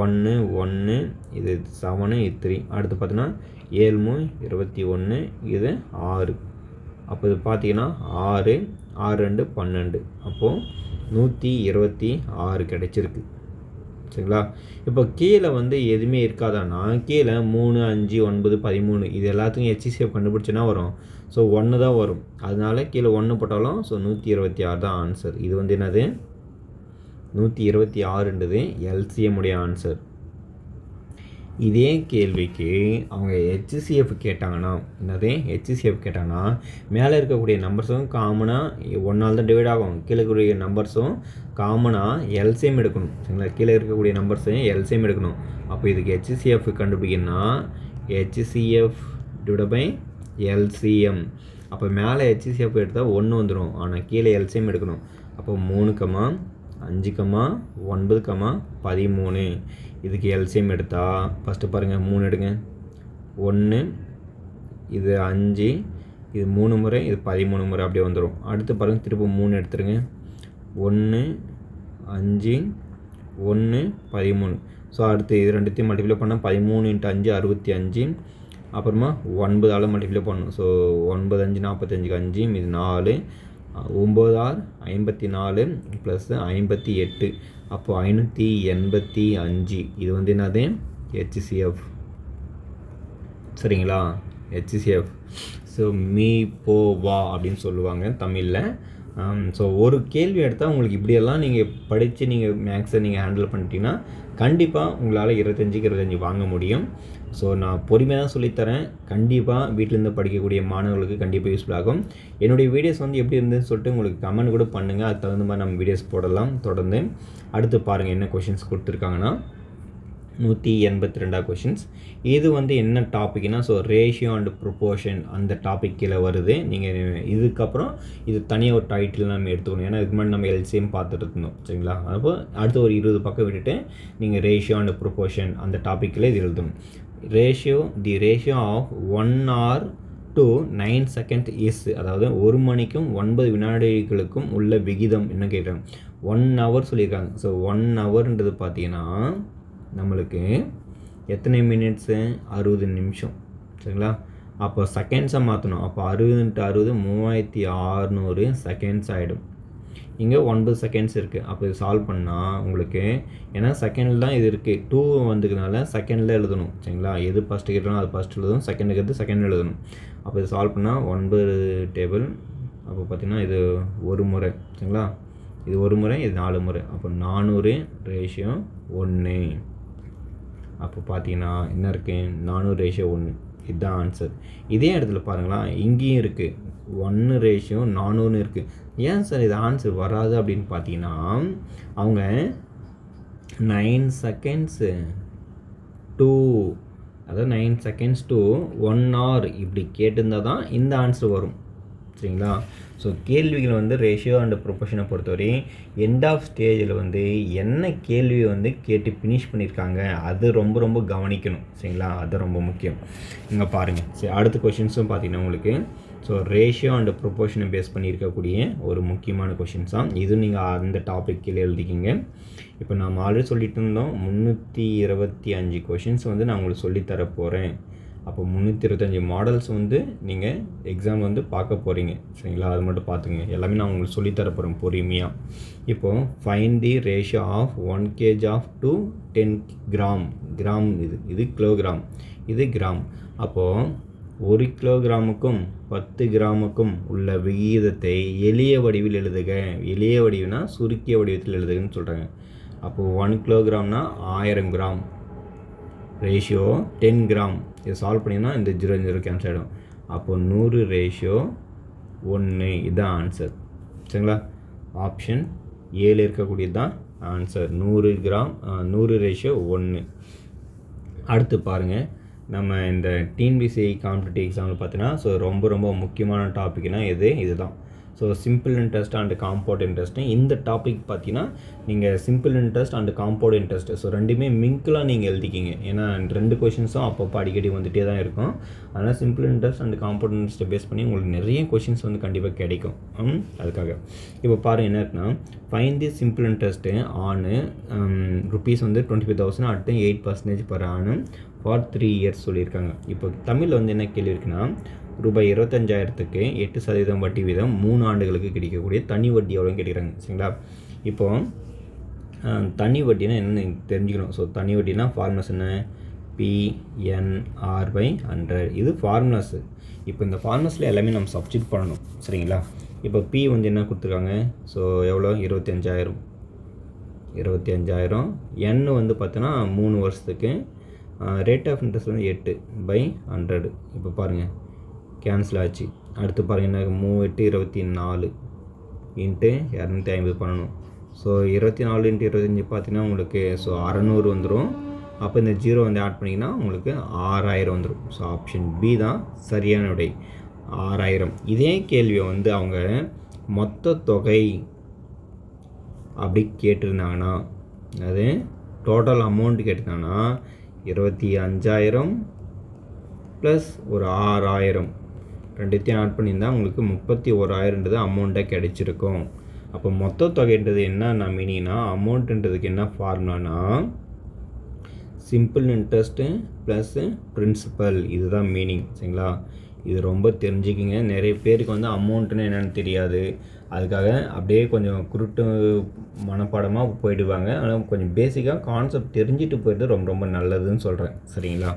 1 1 இது 7 இது 3. அடுத்து பார்த்தீங்கன்னா 7 21 இது 6. அப்போ இது பார்த்தீங்கன்னா 6 6 2 12. அப்போது 126 கிடைச்சிருக்கு. சரிங்களா? இப்போ கீழே வந்து எதுவுமே இருக்காதானா, கீழே 3 5 9 13 இது எல்லாத்துக்கும் ஹெச்சிஎஃப் கண்டுபிடிச்சுன்னா வரும். ஸோ 1 தான் வரும். அதனால கீழே 1 போட்டாலும் ஸோ 126 தான் ஆன்சர். இது வந்து என்னது 126ன்றது எல்சிஎம் உடைய ஆன்சர். இதே கேள்விக்கு அவங்க ஹெச்சிஎஃப் கேட்டாங்கன்னா, என்னது ஹெச்சிஎஃப் கேட்டாங்கன்னா, மேலே இருக்கக்கூடிய நம்பர்ஸும் காமனாக 1ஆல் தான் டிவைட் ஆகும், கீழே இருக்கக்கூடிய நம்பர்ஸும் காமனாக எல்சிஎம் எடுக்கணும். சரிங்களா? கீழே இருக்கக்கூடிய நம்பர்ஸையும் எல்சிஎம் எடுக்கணும். அப்போ இதுக்கு ஹெச்சிஎஃப் கண்டுபிடிக்கணும்னா ஹெச்சிஎஃப் டிவைட் பை எல்சிஎம். அப்போ மேலே ஹெச்சிஎஃப் எடுத்தால் 1 வந்துடும், ஆனால் கீழே எல்சிஎம் எடுக்கணும். அப்போ 3 5 9 13. இதுக்கு எல்சிஎம் எடுத்தால் ஃபஸ்ட்டு பாருங்கள், 3 எடுங்க. 1 இது 5 இது 3 முறை இது 13 முறை அப்படியே வந்துடும். அடுத்து பாருங்கள், திரும்ப 3 எடுத்துருங்க. 1 5 1 13. ஸோ அடுத்து இது ரெண்டுத்தையும் மல்டிப்ளை பண்ணால் 13 × 5 65. அப்புறமா 9ஆல் மல்டிப்ளை பண்ணணும். ஸோ 9 5 45க்கு 5 இது 4. 9 6 54 ப்ளஸ் 58. அப்போது 585. இது வந்து என்னது ஹெச்சிஎஃப். சரிங்களா? ஹெச்சிஎஃப். ஸோ மீ போ வா அப்படின்னு சொல்லுவாங்க தமிழில். ஸோ ஒரு கேள்வி எடுத்தால் உங்களுக்கு இப்படியெல்லாம் நீங்கள் படித்து நீங்கள் மேக்ஸை நீங்கள் ஹேண்டில் பண்ணிட்டீங்கன்னா கண்டிப்பாக உங்களால் 25க்கு 25 வாங்க முடியும். ஸோ நான் பொறுமையாக தான் சொல்லித்தரேன். கண்டிப்பாக வீட்டிலேருந்து படிக்கக்கூடிய மாணவர்களுக்கு கண்டிப்பாக யூஸ்ஃபுல் ஆகும். என்னுடைய வீடியோஸ் வந்து எப்படி இருந்துன்னு சொல்லிட்டு உங்களுக்கு கமெண்ட் கூட பண்ணுங்கள். அதுக்கு தகுந்த மாதிரி நம்ம வீடியோஸ் போடலாம் தொடர்ந்து. அடுத்து பாருங்கள் என்ன கொஷின்ஸ் கொடுத்துருக்காங்கன்னா 182 கொஷின்ஸ். இது வந்து என்ன டாபிக்னா, ஸோ ரேஷியோ அண்ட் ப்ரொப்போர்ஷன் அந்த டாபிக் கீழே வருது. நீங்கள் இதுக்கப்புறம் இது தனியாக ஒரு டைட்டில் நம்ம எடுத்துக்கணும். ஏன்னா இதுக்கு முன்னாடி நம்ம எல்சிஎம் பார்த்துட்டு இருந்தோம். சரிங்களா? அப்போ அடுத்து ஒரு 20 பக்கம் விட்டுட்டு நீங்கள் ரேஷியோ அண்ட் ப்ரொப்போர்ஷன் அந்த டாப்பிக்கில் இது எழுதணும். The ratio of 1 hour to 9 seconds is, அதாவது 1 மணிக்கும் 9 வினாடிகளுக்கும் உள்ள விகிதம் என்ன கேட்குறாங்க. 1 hour சொல்லியிருக்காங்க. ஸோ 1 hourன்றது பார்த்தீங்கன்னா நம்மளுக்கு எத்தனை மினிட்ஸு, 60 நிமிஷம். சரிங்களா? அப்போ செகண்ட்ஸை மாற்றணும். அப்போ 60 × 60 3600 செகண்ட்ஸ் ஆகிடும். இங்கே 9 செகண்ட்ஸ் இருக்குது. அப்போ இது சால்வ் பண்ணால் உங்களுக்கு, ஏன்னா செகண்டில் தான் இது இருக்குது, 2 வந்துக்கிறதுனால செகண்டில் எழுதணும். சரிங்களா? எது ஃபஸ்ட்டு கேட்டாலும் அது ஃபஸ்ட் எழுதணும், செகண்ட் இருக்கிறது செகண்ட் எழுதணும். அப்போ இது சால்வ் பண்ணால் 9 டேபிள். அப்போ பார்த்திங்கன்னா இது ஒரு முறை. சரிங்களா? இது ஒரு முறை, இது 4 முறை. அப்போ 400/1. அப்போ பார்த்தீங்கன்னா என்ன இருக்குது, 400/1. இதுதான் ஆன்சர். இதே இடத்துல பாருங்களா, இங்கேயும் இருக்குது 1/400 இருக்குது. ஏன் சார் இது ஆன்சர் வராது அப்படின்னு பார்த்தீங்கன்னா, அவங்க 9 செகண்ட்ஸு டூ, அதாவது 9 செகண்ட்ஸ் to 1 hour இப்படி கேட்டிருந்தால் தான் இந்த ஆன்சர் வரும். சரிங்களா? ஸோ கேள்விகள் வந்து ரேஷியோ அண்ட் ப்ரொப்போர்ஷனை பொறுத்தவரை எண்ட் ஆஃப் ஸ்டேஜில் வந்து என்ன கேள்வியை வந்து கேட்டு ஃபினிஷ் பண்ணியிருக்காங்க அது ரொம்ப ரொம்ப கவனிக்கணும். சரிங்களா? அது ரொம்ப முக்கியம். இங்கே பாருங்கள். சரி, அடுத்த கொஷின்ஸும் பார்த்தீங்கன்னா உங்களுக்கு ஸோ ரேஷியோ அண்ட் ப்ரொப்போர்ஷனை பேஸ் பண்ணியிருக்கக்கூடிய ஒரு முக்கியமான கொஷின்ஸ் தான் இது. நீங்கள் அந்த டாபிக் கீழே எழுதிக்கிங்க. இப்போ நாம் ஆல்ரெடி சொல்லிட்டு இருந்தோம் 325 கொஷின்ஸ் வந்து நான் உங்களுக்கு சொல்லித்தர போகிறேன். அப்போ 325 மாடல்ஸ் வந்து நீங்கள் எக்ஸாம் வந்து பார்க்க போகிறீங்க. சரிங்களா? அது மட்டும் பார்த்துங்க. எல்லாமே நான் உங்களுக்கு சொல்லித்தர போகிறேன் பொறுமையாக. இப்போது find the ratio of 1 kg of to 10 gram. இது கிலோகிராம், இது கிராம். அப்போது 1 கிலோகிராமுக்கும் 10 கிராமுக்கும் உள்ள விகிதத்தை எளிய வடிவில் எழுதுக. எளிய வடிவுனா சுருக்கிய வடிவத்தில் எழுதுகன்னு சொல்கிறாங்க. அப்போது 1 கிலோகிராம்னா 1000 கிராம். Ratio 10 gram. இதை சால்வ் பண்ணிங்கன்னா இந்த 0 0 கேன்சல் ஆகிடும். அப்போ 100:1 இதுதான் ஆன்சர். சரிங்களா? ஆப்ஷன் ஏழு இருக்கக்கூடியது தான் ஆன்சர். 100 கிராம் 100:1. அடுத்து பாருங்கள், நம்ம இந்த டிஎன்பிஎஸ்சி காம்படிட்டிவ் எக்ஸாமில் பார்த்தீங்கன்னா ஸோ ரொம்ப முக்கியமான டாபிக்னால் இதுதான். So simple interest and compound interest. இந்த டாபிக் பார்த்தீங்கன்னா நீங்கள் simple interest and compound interest so ரெண்டுமே மிங்கிளாக நீங்கள் எழுதிக்கிங்க. ஏன்னா 2 கொஷின்ஸும் அப்பப்போ அடிக்கடி வந்துகிட்டே தான் இருக்கும். அதனால் சிம்பிள் இன்ட்ரெஸ்ட் அண்ட் காம்பவுண்ட் இன்ட்ரெஸ்ட்டை பேஸ் பண்ணி உங்களுக்கு நிறைய கொஷின்ஸ் வந்து கண்டிப்பாக கிடைக்கும். அதுக்காக இப்போ பாருங்கள் என்ன இருக்குன்னா, ஃபைன் தி சிம்பிள் இன்ட்ரெஸ்ட்டு ஆனு ருபீஸ் வந்து 25,000 அடுத்து 8% per annum ஃபார் 3 years சொல்லியிருக்காங்க. இப்போ தமிழில் வந்து என்ன கேள்வி இருக்குன்னா, ரூபாய் 25,000க்கு 8% வட்டி வீதம் 3 ஆண்டுகளுக்கு கிடைக்கக்கூடிய தனி வட்டி எவ்வளோன்னு கேட்குறாங்க. சரிங்களா? இப்போது தனி வட்டினா என்னென்னு தெரிஞ்சுக்கணும். ஸோ தனி வட்டினா ஃபார்முலாஸ் என்ன? PNR/100. இது ஃபார்முலாஸு. இப்போ இந்த ஃபார்முலாஸில் எல்லாமே நம்ம சப்ஸ்டிட் பண்ணணும். சரிங்களா? இப்போ P வந்து என்ன கொடுத்துருக்காங்க? ஸோ எவ்வளோ? 25,000. N வந்து பார்த்தோன்னா 3 வருஷத்துக்கு. ரேட் ஆஃப் இன்ட்ரெஸ்ட் வந்து 8/100. இப்போ பாருங்கள் கேன்சல் ஆச்சு. அடுத்து பாருங்கள் என்ன? 3/8 24 × 250 பண்ணணும். ஸோ 24 × 25 பார்த்தீங்கன்னா உங்களுக்கு ஸோ 600 வந்துடும். அப்போ இந்த 0 வந்து ஆட் பண்ணிங்கன்னா உங்களுக்கு 6,000 வந்துடும். ஸோ ஆப்ஷன் பி தான் சரியான விடை, 6,000. இதே கேள்வியை வந்து அவங்க மொத்த தொகை அப்படி கேட்டிருந்தாங்கன்னா, அது டோட்டல் அமௌண்ட் கேட்டிருந்தாங்கன்னா 25,000 ப்ளஸ் ஒரு 6,000 ரெண்டுத்தையும் ஆட் பண்ணியிருந்தால் உங்களுக்கு 31,000ன்றது அமௌண்ட்டாக கிடைச்சிருக்கும். அப்போ மொத்த தொகைன்றது என்ன மீனிங்னா, அமௌண்ட்டுன்றதுக்கு என்ன ஃபார்முலானா சிம்பிள் இன்ட்ரெஸ்ட்டு ப்ளஸ்ஸு பிரின்சிபல், இதுதான் மீனிங். சரிங்களா? இது ரொம்ப தெரிஞ்சுக்கிங்க. நிறைய பேருக்கு வந்து அமௌண்ட்டுன்னு என்னென்னு தெரியாது. அதுக்காக அப்படியே கொஞ்சம் குருட்டு மனப்பாடமாக போயிடுவாங்க. ஆனால் கொஞ்சம் பேசிக்காக கான்செப்ட் தெரிஞ்சுட்டு போயிடுறது ரொம்ப நல்லதுன்னு சொல்கிறேன். சரிங்களா?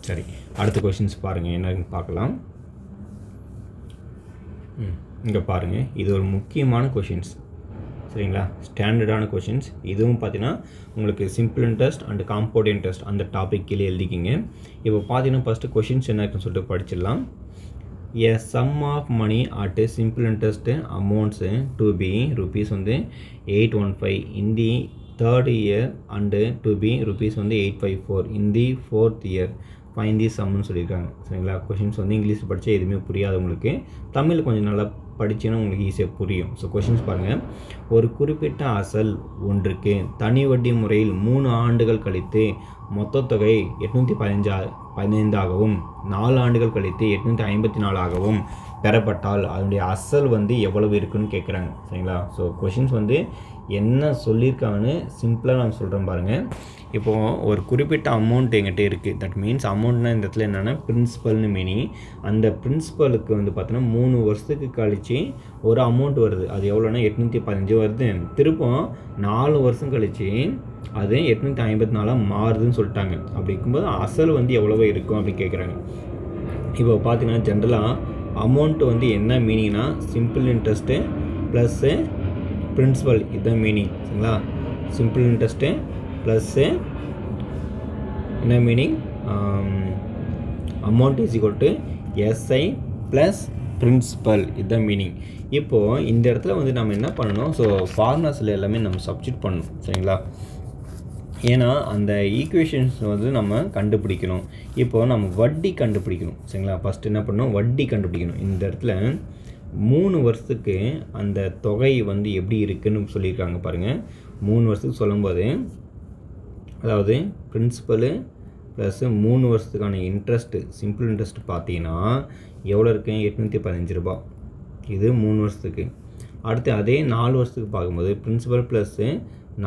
சரி, அடுத்த கொஷின்ஸ் பாருங்கள் என்னன்னு பார்க்கலாம். இங்கே பாருங்கள், இது ஒரு முக்கியமான கொஷின்ஸ். சரிங்களா? ஸ்டாண்டர்டான கொஷின்ஸ். இதுவும் பார்த்தீங்கன்னா உங்களுக்கு simple interest and compound interest அந்த டாபிக் கீழே எழுதிக்கிங்க. இப்போ பார்த்தீங்கன்னா ஃபஸ்ட்டு கொஷின்ஸ் என்ன இருக்குன்னு சொல்லிட்டு படிச்சிடலாம். A sum of money at a simple interest amounts to be rupees வந்து 815 in the 3rd year and to be rupees வந்து 854 in the 4th year. Find the சம்னு சொல்லியிருக்காங்க. சரிங்களா? கொஷின்ஸ் வந்து இங்கிலீஷ் படித்தா எதுவுமே புரியாது உங்களுக்கு. தமிழ் கொஞ்சம் நல்லா படிச்சுன்னா உங்களுக்கு ஈஸியாக புரியும். ஸோ கொஷின்ஸ் பாருங்கள். ஒரு குறிப்பிட்ட அசல் ஒன்றுக்கு தனி வட்டி முறையில் 3 ஆண்டுகள் கழித்து மொத்த தொகை 815ஆகவும் 4 ஆண்டுகள் கழித்து 854ஆகவும் பெறப்பட்டால் அதனுடைய அசல் வந்து எவ்வளவு இருக்குன்னு கேட்குறாங்க. சரிங்களா? ஸோ கொஷின்ஸ் வந்து என்ன சொல்லியிருக்காங்கன்னு சிம்பிளாக நான் சொல்கிறேன் பாருங்கள். இப்போது ஒரு குறிப்பிட்ட அமௌண்ட் எங்கிட்ட இருக்குது. தட் மீன்ஸ் அமௌண்ட்னா இந்த இடத்துல என்னென்னா பிரின்சிபல்னு மீனிங். அந்த பிரின்சிபலுக்கு வந்து பார்த்தோன்னா 3 வருஷத்துக்கு கழித்து ஒரு அமௌண்ட் வருது. அது எவ்வளோனா 815 வருது. திருப்பம் 4 வருஷம் கழித்து அது 854 மாறுதுன்னு சொல்லிட்டாங்க. அப்படி இருக்கும்போது அசல் வந்து எவ்வளவோ இருக்கும் அப்படி கேட்குறாங்க. இப்போ பார்த்தீங்கன்னா ஜென்ரலாக அமௌண்ட்டு வந்து என்ன மீனிங்னா சிம்பிள் இன்ட்ரெஸ்ட்டு ப்ளஸ்ஸு பிரின்சிபல், இதுதான் மீனிங். சரிங்களா? சிம்பிள் இன்ட்ரெஸ்ட்டு ப்ளஸ்ஸு என்ன meaning, amount is equal to SI plus principal, இதுதான் மீனிங். இப்போது இந்த இடத்துல வந்து நம்ம என்ன பண்ணணும், ஸோ ஃபார்முலாஸில் எல்லாமே நம்ம சப்ஸ்டிட் பண்ணணும். சரிங்களா? ஏன்னா அந்த ஈக்குவேஷன்ஸ் வந்து நம்ம கண்டுபிடிக்கணும். இப்போது நம்ம வட்டி கண்டுபிடிக்கணும். சரிங்களா? ஃபஸ்ட்டு என்ன பண்ணணும், வட்டி கண்டுபிடிக்கணும். இந்த இடத்துல 3 வருஷத்துக்கு அந்த தொகை வந்து எப்படி இருக்குதுன்னு சொல்லியிருக்காங்க பாருங்கள். 3 வருஷத்துக்கு சொல்லும்போது அதாவது பிரின்சிபலு ப்ளஸ்ஸு 3 வருஷத்துக்கான இன்ட்ரெஸ்ட்டு சிம்பிள் இன்ட்ரெஸ்ட் பார்த்தீங்கன்னா எவ்வளோ இருக்கு? 815 ரூபா. இது 3 வருஷத்துக்கு. அடுத்து அதே 4 வருஷத்துக்கு பார்க்கும்போது பிரின்சிபல் ப்ளஸ்ஸு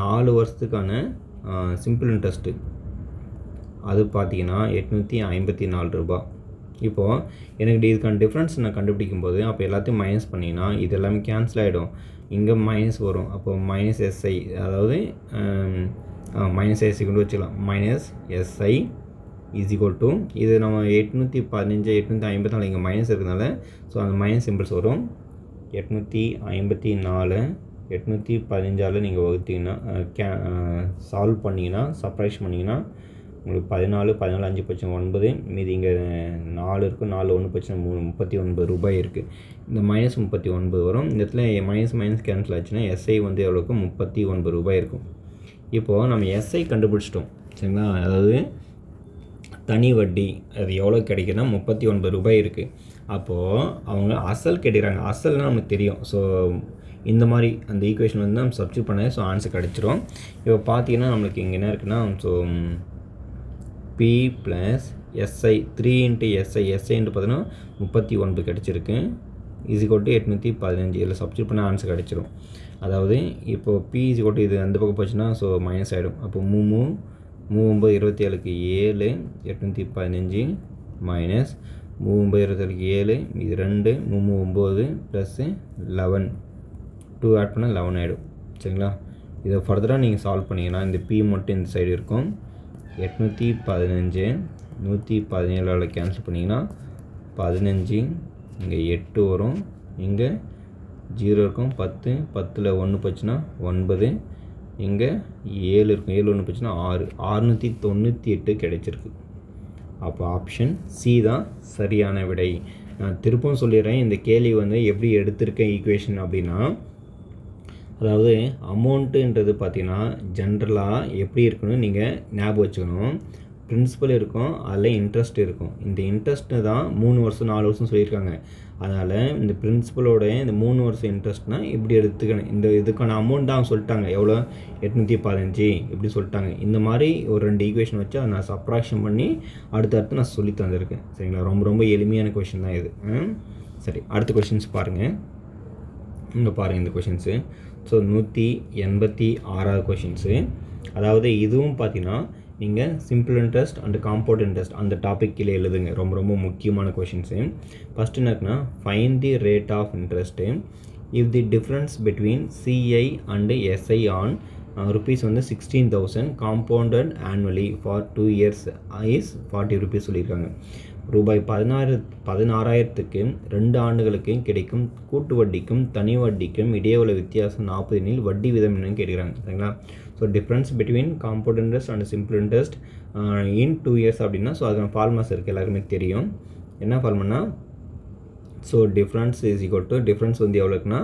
4 வருஷத்துக்கான சிம்பிள் இன்ட்ரெஸ்ட்டு அது பார்த்தீங்கன்னா 854 ரூபா. இப்போது எனக்கு இதுக்கான டிஃப்ரென்ஸ் நான் கண்டுபிடிக்கும் போது அப்போ எல்லாத்தையும் மைனஸ் பண்ணிங்கன்னா இது எல்லாமே கேன்சல் ஆகிடும். இங்கே மைனஸ் வரும். அப்போது மைனஸ் எஸ்ஐ, அதாவது மைனஸ் எஸ்ஐ கொண்டு வச்சுக்கலாம். Minus SI is equal to இது நம்ம 815 854 இங்கே மைனஸ் இருக்கிறதுனால ஸோ அந்த மைனஸ் சிம்பிள்ஸ் வரும். 854 815 நீங்கள் வகுத்தீங்கன்னா சால்வ் பண்ணிங்கன்னா சப்ராக்ஷன் பண்ணிங்கன்னா உங்களுக்கு 14, 14 5 போச்சுன்னா 9, மீதி இங்கே 4 இருக்கும், 4 1 போச்சுன்னா 3, 39 ரூபாய் இருக்குது. இந்த -39 வரும். இந்த இடத்துல மைனஸ் கேன்சல் ஆச்சுன்னா எஸ்ஐ வந்து எவ்வளோ இருக்கும், 39 ரூபாய் இருக்கும். இப்போது நம்ம எஸ்ஐ கண்டுபிடிச்சிட்டோம் சரிங்களா. அதாவது தனி வட்டி அது எவ்வளோ கிடைக்குன்னா 39 ரூபாய் இருக்குது. அப்போது அவங்க அசல் கேட்குறாங்க. அசல்னால் நமக்கு தெரியும். ஸோ இந்த மாதிரி அந்த ஈக்குவேஷன் வந்து நம்ம சப்ஸ்டியூட் பண்ண ஸோ ஆன்சர் கிடச்சிரும். இப்போ பார்த்தீங்கன்னா நம்மளுக்கு இங்கே என்ன இருக்குன்னா, ஸோ P + SI 3 × SI பார்த்தீங்கன்னா 39 கிடச்சிருக்கு. = 815 இதில் சப்ஸ்டியூட் பண்ண ஆன்சர் கிடச்சிரும். அதாவது இப்போது P இது அந்த பக்கம் போச்சுன்னா ஸோ மைனஸ் ஆகிடும். அப்போ 3 9 27க்கு 7 815 மைனஸ் 3 27க்கு 7 இது 2 3 9 ப்ளஸ் 11 2 ஆட் பண்ணால் 11 ஆகிடும் சரிங்களா. இதை ஃபர்தராக நீங்கள் சால்வ் பண்ணிங்கன்னா இந்த P மட்டும் இந்த சைடு இருக்கும். 815 117 கேன்சல் பண்ணிங்கன்னா 15 இங்கே 8 வரும், இங்கே 0 இருக்கும், 10 10ல் 1 போச்சுன்னா 9, இங்கே 7 இருக்கும், 7 1 போச்சுன்னா 6 698 கிடைச்சிருக்கு. அப்போ ஆப்ஷன் சி தான் சரியான விடை. நான் திருப்பவும் சொல்லிடுறேன், இந்த கேள்வி வந்து எப்படி எடுத்திருக்கேன் ஈக்குவேஷன் அப்படின்னா, அதாவது அமௌண்ட்டுன்றது பார்த்தீங்கன்னா ஜென்ரலாக எப்படி இருக்குன்னு நீங்கள் ஞாபகம் வச்சுக்கணும். பிரின்சிபல் இருக்கும், அதில் இன்ட்ரெஸ்ட் இருக்கும். இந்த இன்ட்ரெஸ்ட்டு தான் 3 வருஷம் 4 வருஷம் சொல்லியிருக்காங்க. அதனால் இந்த பிரின்சிபலோட இந்த 3 வருஷம் இன்ட்ரெஸ்ட்னால் இப்படி எடுத்துக்கணும். இந்த இதுக்கான அமௌண்ட் தான் சொல்லிட்டாங்க எவ்வளோ 815 இப்படி சொல்லிட்டாங்க. இந்த மாதிரி ஒரு 2 ஈக்குவேஷன் வச்சு அதை நான் சப்ராக்ஷன் பண்ணி அடுத்தடுத்து நான் சொல்லி தந்திருக்கேன் சரிங்களா. ரொம்ப ரொம்ப எளிமையான கொஷின் தான் இது. சரி, அடுத்த கொஷின்ஸ் பாருங்கள். இங்கே பாருங்கள் இந்த கொஷின்ஸு. So 186வது questions. அதாவது இதுவும் பார்த்தீங்கன்னா நீங்கள் simple interest and compound interest அந்த டாபிக் கீழே எழுதுங்க. ரொம்ப ரொம்ப முக்கியமான கொஷின்ஸு. ஃபஸ்ட்டு என்ன இருக்குன்னா, find the rate of interest if the difference between CI and SI on rupees வந்து 16,000 compounded annually for 2 years is 40 rupees சொல்லியிருக்காங்க. ரூபாய் 16,000க்கு 2 ஆண்டுகளுக்கு கிடைக்கும் கூட்டு வட்டிக்கும் தனி வட்டிக்கும் இடையே உள்ள வித்தியாசம் 40 எனில் வட்டி விதம் என்னன்னு கேட்குறாங்க சரிங்களா. So difference between compound interest and simple interest in 2 years அப்படின்னா, ஸோ அதுக்கான ஃபார்முலாஸ் இருக்குது, எல்லாருக்குமே தெரியும். என்ன formula, so difference is equal to difference வந்து எவ்வளோ இருக்குன்னா,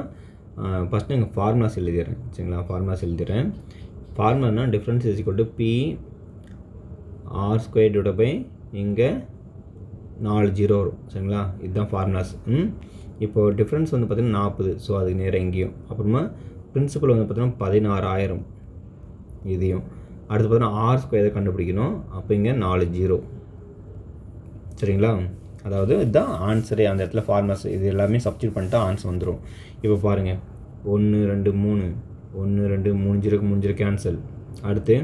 ஃபஸ்ட்டு எங்கள் ஃபார்முலாஸ் எழுதிடுறேன் சரிங்களா. ஃபார்முலாஸ் எழுதிடுறேன். ஃபார்முலானா difference is equal to P r² இங்கே 4 0 வரும் சரிங்களா. இதுதான் ஃபார்முலாஸ். இப்போது டிஃப்ரென்ஸ் வந்து பார்த்திங்கன்னா 40, ஸோ அதுக்கு நேராக எங்கேயும். அப்புறமா பிரின்சிபல் வந்து பார்த்திங்கன்னா 16,000 இதையும். அடுத்து பார்த்தீங்கன்னா r² கண்டுபிடிக்கணும். அப்போ இங்கே 4 0 சரிங்களா. அதாவது இதுதான் ஆன்சரே. அந்த இடத்துல ஃபார்முலாஸ் இது எல்லாமே சப்ஸ்டியூட் பண்ணிட்டா ஆன்சர் வந்துடும். இப்போ பாருங்கள் 1 2 3 1 2 3 0 3 0 கேன்சல். அடுத்து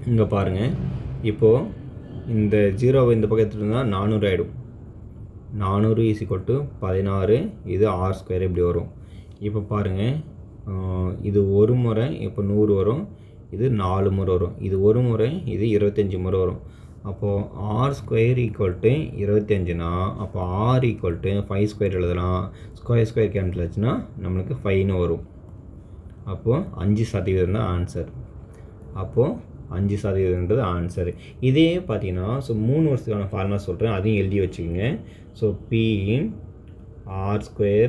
இங்கே பாருங்கள், இப்போது இந்த 0வை இந்த பக்கம் எடுத்துகிட்டு இருந்தால் 400 ஆகிடும். 400 = 16, இது r² இப்படி வரும். இப்போ பாருங்கள், இது ஒரு முறை இப்போ 100 வரும், இது 4 முறை வரும், இது ஒரு முறை, இது 25 முறை வரும். அப்போது r² = 25னா அப்போ r = 5² எழுதலாம். ஸ்கொயர் கேன்சல் ஆச்சுன்னா நம்மளுக்கு 5ன்னு வரும். அப்போது 5% தான் ஆன்சர். அப்போது 5% ஆன்சர். இதே பார்த்தீங்கன்னா ஸோ 3 வருஷத்துக்கான ஃபார்முலா சொல்கிறேன், அதையும் எழுதி வச்சுக்கோங்க. ஸோ P r²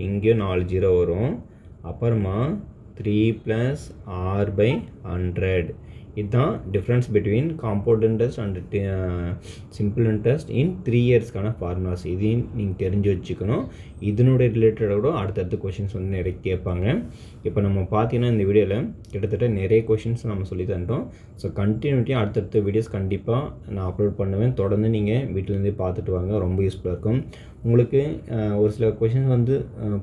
இங்கேயும் 4 0 வரும். அப்புறமா 3 + r/100. இதுதான் difference between compound interest and simple interest in 3 இயர்ஸ்க்கான ஃபார்முலாஸ். இதையும் நீங்கள் தெரிஞ்சு வச்சுக்கணும். இதனுடைய ரிலேட்டடாக கூட அடுத்தடுத்த கொஷின்ஸ் வந்து நிறைய கேட்பாங்க. இப்போ நம்ம பார்த்தீங்கன்னா இந்த வீடியோவில் கிட்டத்தட்ட நிறைய கொஷின்ஸ் நம்ம சொல்லி தந்தோம். ஸோ கண்டினியூட்டியாக அடுத்தடுத்த வீடியோஸ் கண்டிப்பாக நான் அப்லோட் பண்ணுவேன். தொடர்ந்து நீங்கள் வீட்டிலேருந்தே பார்த்துட்டு வாங்க, ரொம்ப யூஸ்ஃபுல்லாக இருக்கும். உங்களுக்கு ஒரு சில கொஷின்ஸ் வந்து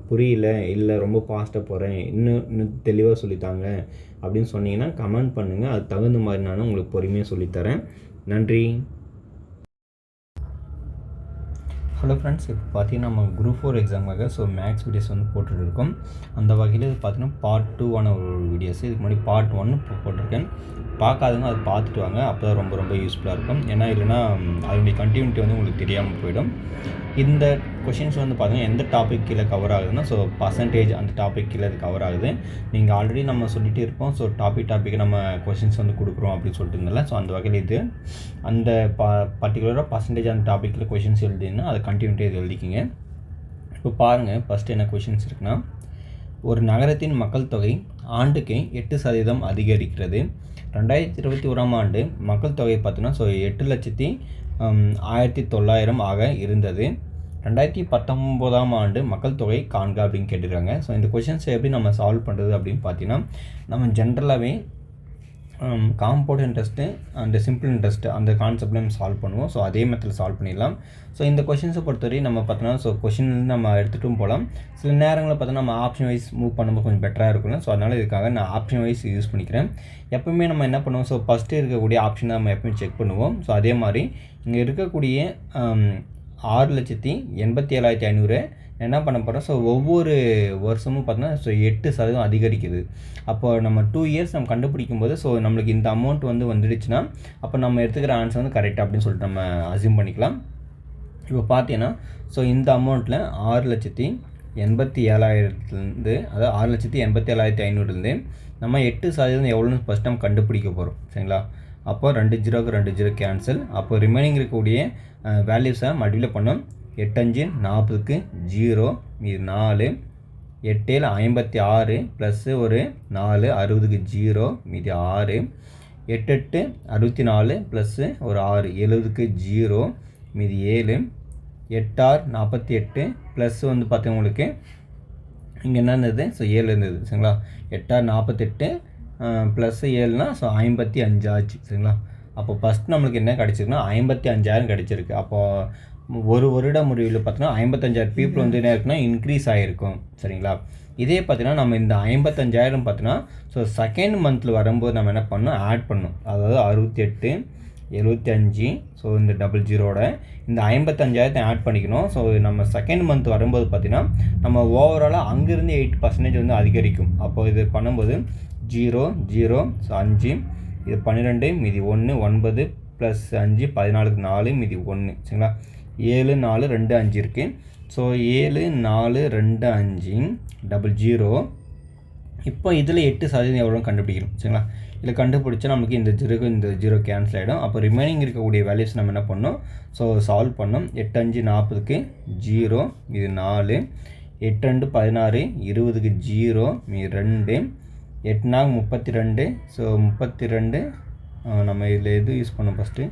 புரியல, இல்லை ரொம்ப ஃபாஸ்ட்டாக போகிறேன், இன்னும் தெளிவாக சொல்லித்தாங்க அப்படின்னு சொன்னீங்கன்னா கமெண்ட் பண்ணுங்கள். அது தகுந்த மாதிரி நான் உங்களுக்கு பொறுமையாக சொல்லித்தரேன். நன்றி. ஹலோ ஃப்ரெண்ட்ஸ், இப்போ பார்த்தீங்கன்னா நம்ம குரூப் 4 எக்ஸாமுக்காக ஸோ மேக்ஸ் வீடியோஸ் வந்து போட்டுட்டு இருக்கோம். அந்த வகையில் இது பார்த்தீங்கன்னா பார்ட் 2 ஒரு வீடியோஸ். இதுக்கு முன்னாடி பார்ட் 1 போட்டிருக்கேன். பார்க்காதவங்க அதை பார்த்துட்டு வாங்க, அப்போ தான் ரொம்ப ரொம்ப யூஸ்ஃபுல்லாக இருக்கும். ஏன்னா இல்லைனா அதனுடைய கண்டினியூட்டி வந்து உங்களுக்கு தெரியாமல் போயிடும். இந்த கொஷின்ஸ் வந்து பார்த்தீங்கன்னா எந்த டாபிக் கீழே கவர் ஆகுதுன்னா ஸோ பர்சன்டேஜ் அந்த டாபிக் கீழே அது கவர் ஆகுது. நீங்கள் ஆல்ரெடி நம்ம சொல்லிகிட்டே இருப்போம். ஸோ டாபிக் நம்ம கொஷின்ஸ் வந்து கொடுக்குறோம் அப்படின்னு சொல்லிட்டு இருந்தல. ஸோ அந்த வகையில் இது அந்த பர்டிகுலராக பர்சன்டேஜ் அந்த டாப்பிக்கில் கொஷின்ஸ் எழுதினா அதை கண்டினியூட்டி இது எழுதிக்கிங்க. இப்போ பாருங்கள், ஃபஸ்ட்டு என்ன கொஷின்ஸ் இருக்குன்னா, ஒரு நகரத்தின் மக்கள் தொகை ஆண்டுக்கு 8% அதிகரிக்கிறது. 2021ஆம் ஆண்டு மக்கள் தொகை பார்த்தோன்னா ஸோ 8,19,000 ஆக இருந்தது. 2019ஆம் ஆண்டு மக்கள் தொகை காண்க அப்படின்னு கேட்டுருக்காங்க. ஸோ இந்த கொஷின்ஸை எப்படி நம்ம சால்வ் பண்ணுறது அப்படின்னு பார்த்தீங்கன்னா, நம்ம ஜென்ரலாகவே compound interest and simple interest அந்த கான்செப்டில் நம்ம சால்வ் பண்ணுவோம். ஸோ அதே மெத்தடில் சால்வ் பண்ணிடலாம். ஸோ இந்த கொஷின்ஸை பொறுத்தவரை நம்ம பார்த்தோன்னா ஸோ கொஷின் நம்ம எடுத்துகிட்டும் போகலாம். சில நேரங்களில் பார்த்தோன்னா நம்ம ஆப்ஷன் வைஸ் மூவ் பண்ணும்போது கொஞ்சம் பெட்டராக இருக்கும்ல. ஸோ அதனால் இதுக்காக நான் ஆப்ஷன் வைஸ் யூஸ் பண்ணிக்கிறேன். எப்பவுமே நம்ம என்ன பண்ணுவோம், ஸோ ஃபஸ்ட்டு இருக்கக்கூடிய ஆப்ஷனை நம்ம எப்பவுமே செக் பண்ணுவோம். ஸோ அதே மாதிரி இங்கே இருக்கக்கூடிய 6,87,500 என்ன பண்ண போகிறோம், ஸோ ஒவ்வொரு வருஷமும் பார்த்தோன்னா ஸோ 8% அதிகரிக்குது. அப்போ நம்ம 2 இயர்ஸ் நம்ம கண்டுபிடிக்கும் போது ஸோ நம்மளுக்கு இந்த அமௌண்ட் வந்துடுச்சுன்னா அப்போ நம்ம எடுத்துக்கிற ஆன்சர் வந்து கரெக்டாக அப்படின்னு சொல்லிட்டு நம்ம அசியூம் பண்ணிக்கலாம். இப்போ பார்த்தீங்கன்னா ஸோ இந்த அமௌண்ட்டில் 6,87,000 அதாவது 6,87,500 நம்ம 8% எவ்வளோன்னு ஃபஸ்ட் நம்ம கண்டுபிடிக்க போகிறோம். சரிங்களா? அப்போ 2 0க்கு 2 0 கேன்சல். அப்போ ரிமைனிங் இருக்கக்கூடிய வேல்யூஸை மல்டிப்ளை பண்ணோம். 8 5 40க்கு 0 மீது 4, 8 56 ப்ளஸ்ஸு ஒரு 4 60க்கு 0 மீதி 6, 8 8 64 ப்ளஸ்ஸு ஒரு 6 70க்கு 0 மீதி 7, 8 6 48 ப்ளஸ் வந்து பார்த்தீங்கன்னா உங்களுக்கு இங்கே என்ன இருந்தது, ஸோ 7 இருந்தது. சரிங்களா? 8 6 48 ப்ளஸ் 7னா ஸோ 55 ஆச்சு. சரிங்களா? அப்போ ஃபஸ்ட் நம்மளுக்கு என்ன கிடச்சிருக்குன்னா 55,000 கிடச்சிருக்கு. அப்போது ஒரு வருட முடிவில் பார்த்தீங்கன்னா 55,000 பீப்புள் வந்து என்ன இருக்குன்னா இன்க்ரீஸ் ஆகிருக்கும். சரிங்களா? இதே பார்த்தீங்கன்னா நம்ம இந்த 55,000 பார்த்தீங்கன்னா ஸோ செகண்ட் மந்தில் வரும்போது நம்ம என்ன பண்ணோம், ஆட் பண்ணோம். அதாவது 68 75 ஸோ இந்த 00 இந்த 55,000 ஆட் பண்ணிக்கணும். ஸோ நம்ம செகண்ட் மந்த் வரும்போது பார்த்திங்கன்னா நம்ம ஓவராலாக அங்கேருந்து 8% வந்து அதிகரிக்கும். அப்போது இது பண்ணும்போது 0 0 ஸோ 5 இது 12 மீதி 1 9 ப்ளஸ் 5 14க்கு 4 மீதி 1. சரிங்களா? 7 4 2 5 இருக்குது. ஸோ 7 4 2 5 00. இப்போ இதில் 8% எவ்வளோ கண்டுபிடிக்கணும். சரிங்களா? இதில் கண்டுபிடிச்சா நமக்கு இந்த 0 கேன்சல் ஆகிடும். அப்போ ரிமைனிங் இருக்கக்கூடிய வேல்யூஸ் நம்ம என்ன பண்ணோம், ஸோ சால்வ் பண்ணோம். 8 5 40க்கு 0 இது 4, 8 2 16 20க்கு 0 மீது 2, 8 4 32 ஸோ 32 நம்ம இதில் எது யூஸ் பண்ணோம் ஃபஸ்ட்டு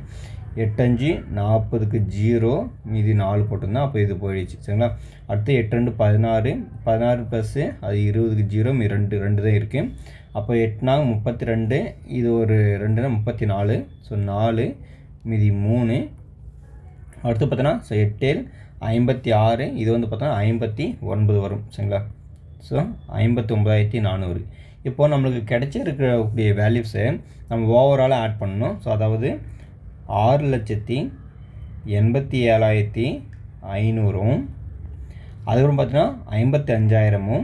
8 5 40க்கு 0 மீதி 4 போட்டிருந்தோம். அப்போ இது போயிடுச்சு. சரிங்களா? அடுத்து 8 2 16 16 ப்ளஸ்ஸு அது 20க்கு 0 மீதி 2 தான் இருக்குது. அப்போ 8 4 32 இது ஒரு 2 34 ஸோ 4 மீதி 3. அடுத்து பார்த்தோன்னா ஸோ 8 56 இது வந்து பார்த்தோன்னா 59 வரும். சரிங்களா? ஸோ 59,400. இப்போது நம்மளுக்கு கிடைச்சிருக்கக்கூடிய வேல்யூஸை நம்ம ஓவராலாக ஆட் பண்ணணும். ஸோ அதாவது 6,87,500 அதுக்கப்புறம் பார்த்தீங்கன்னா 55,000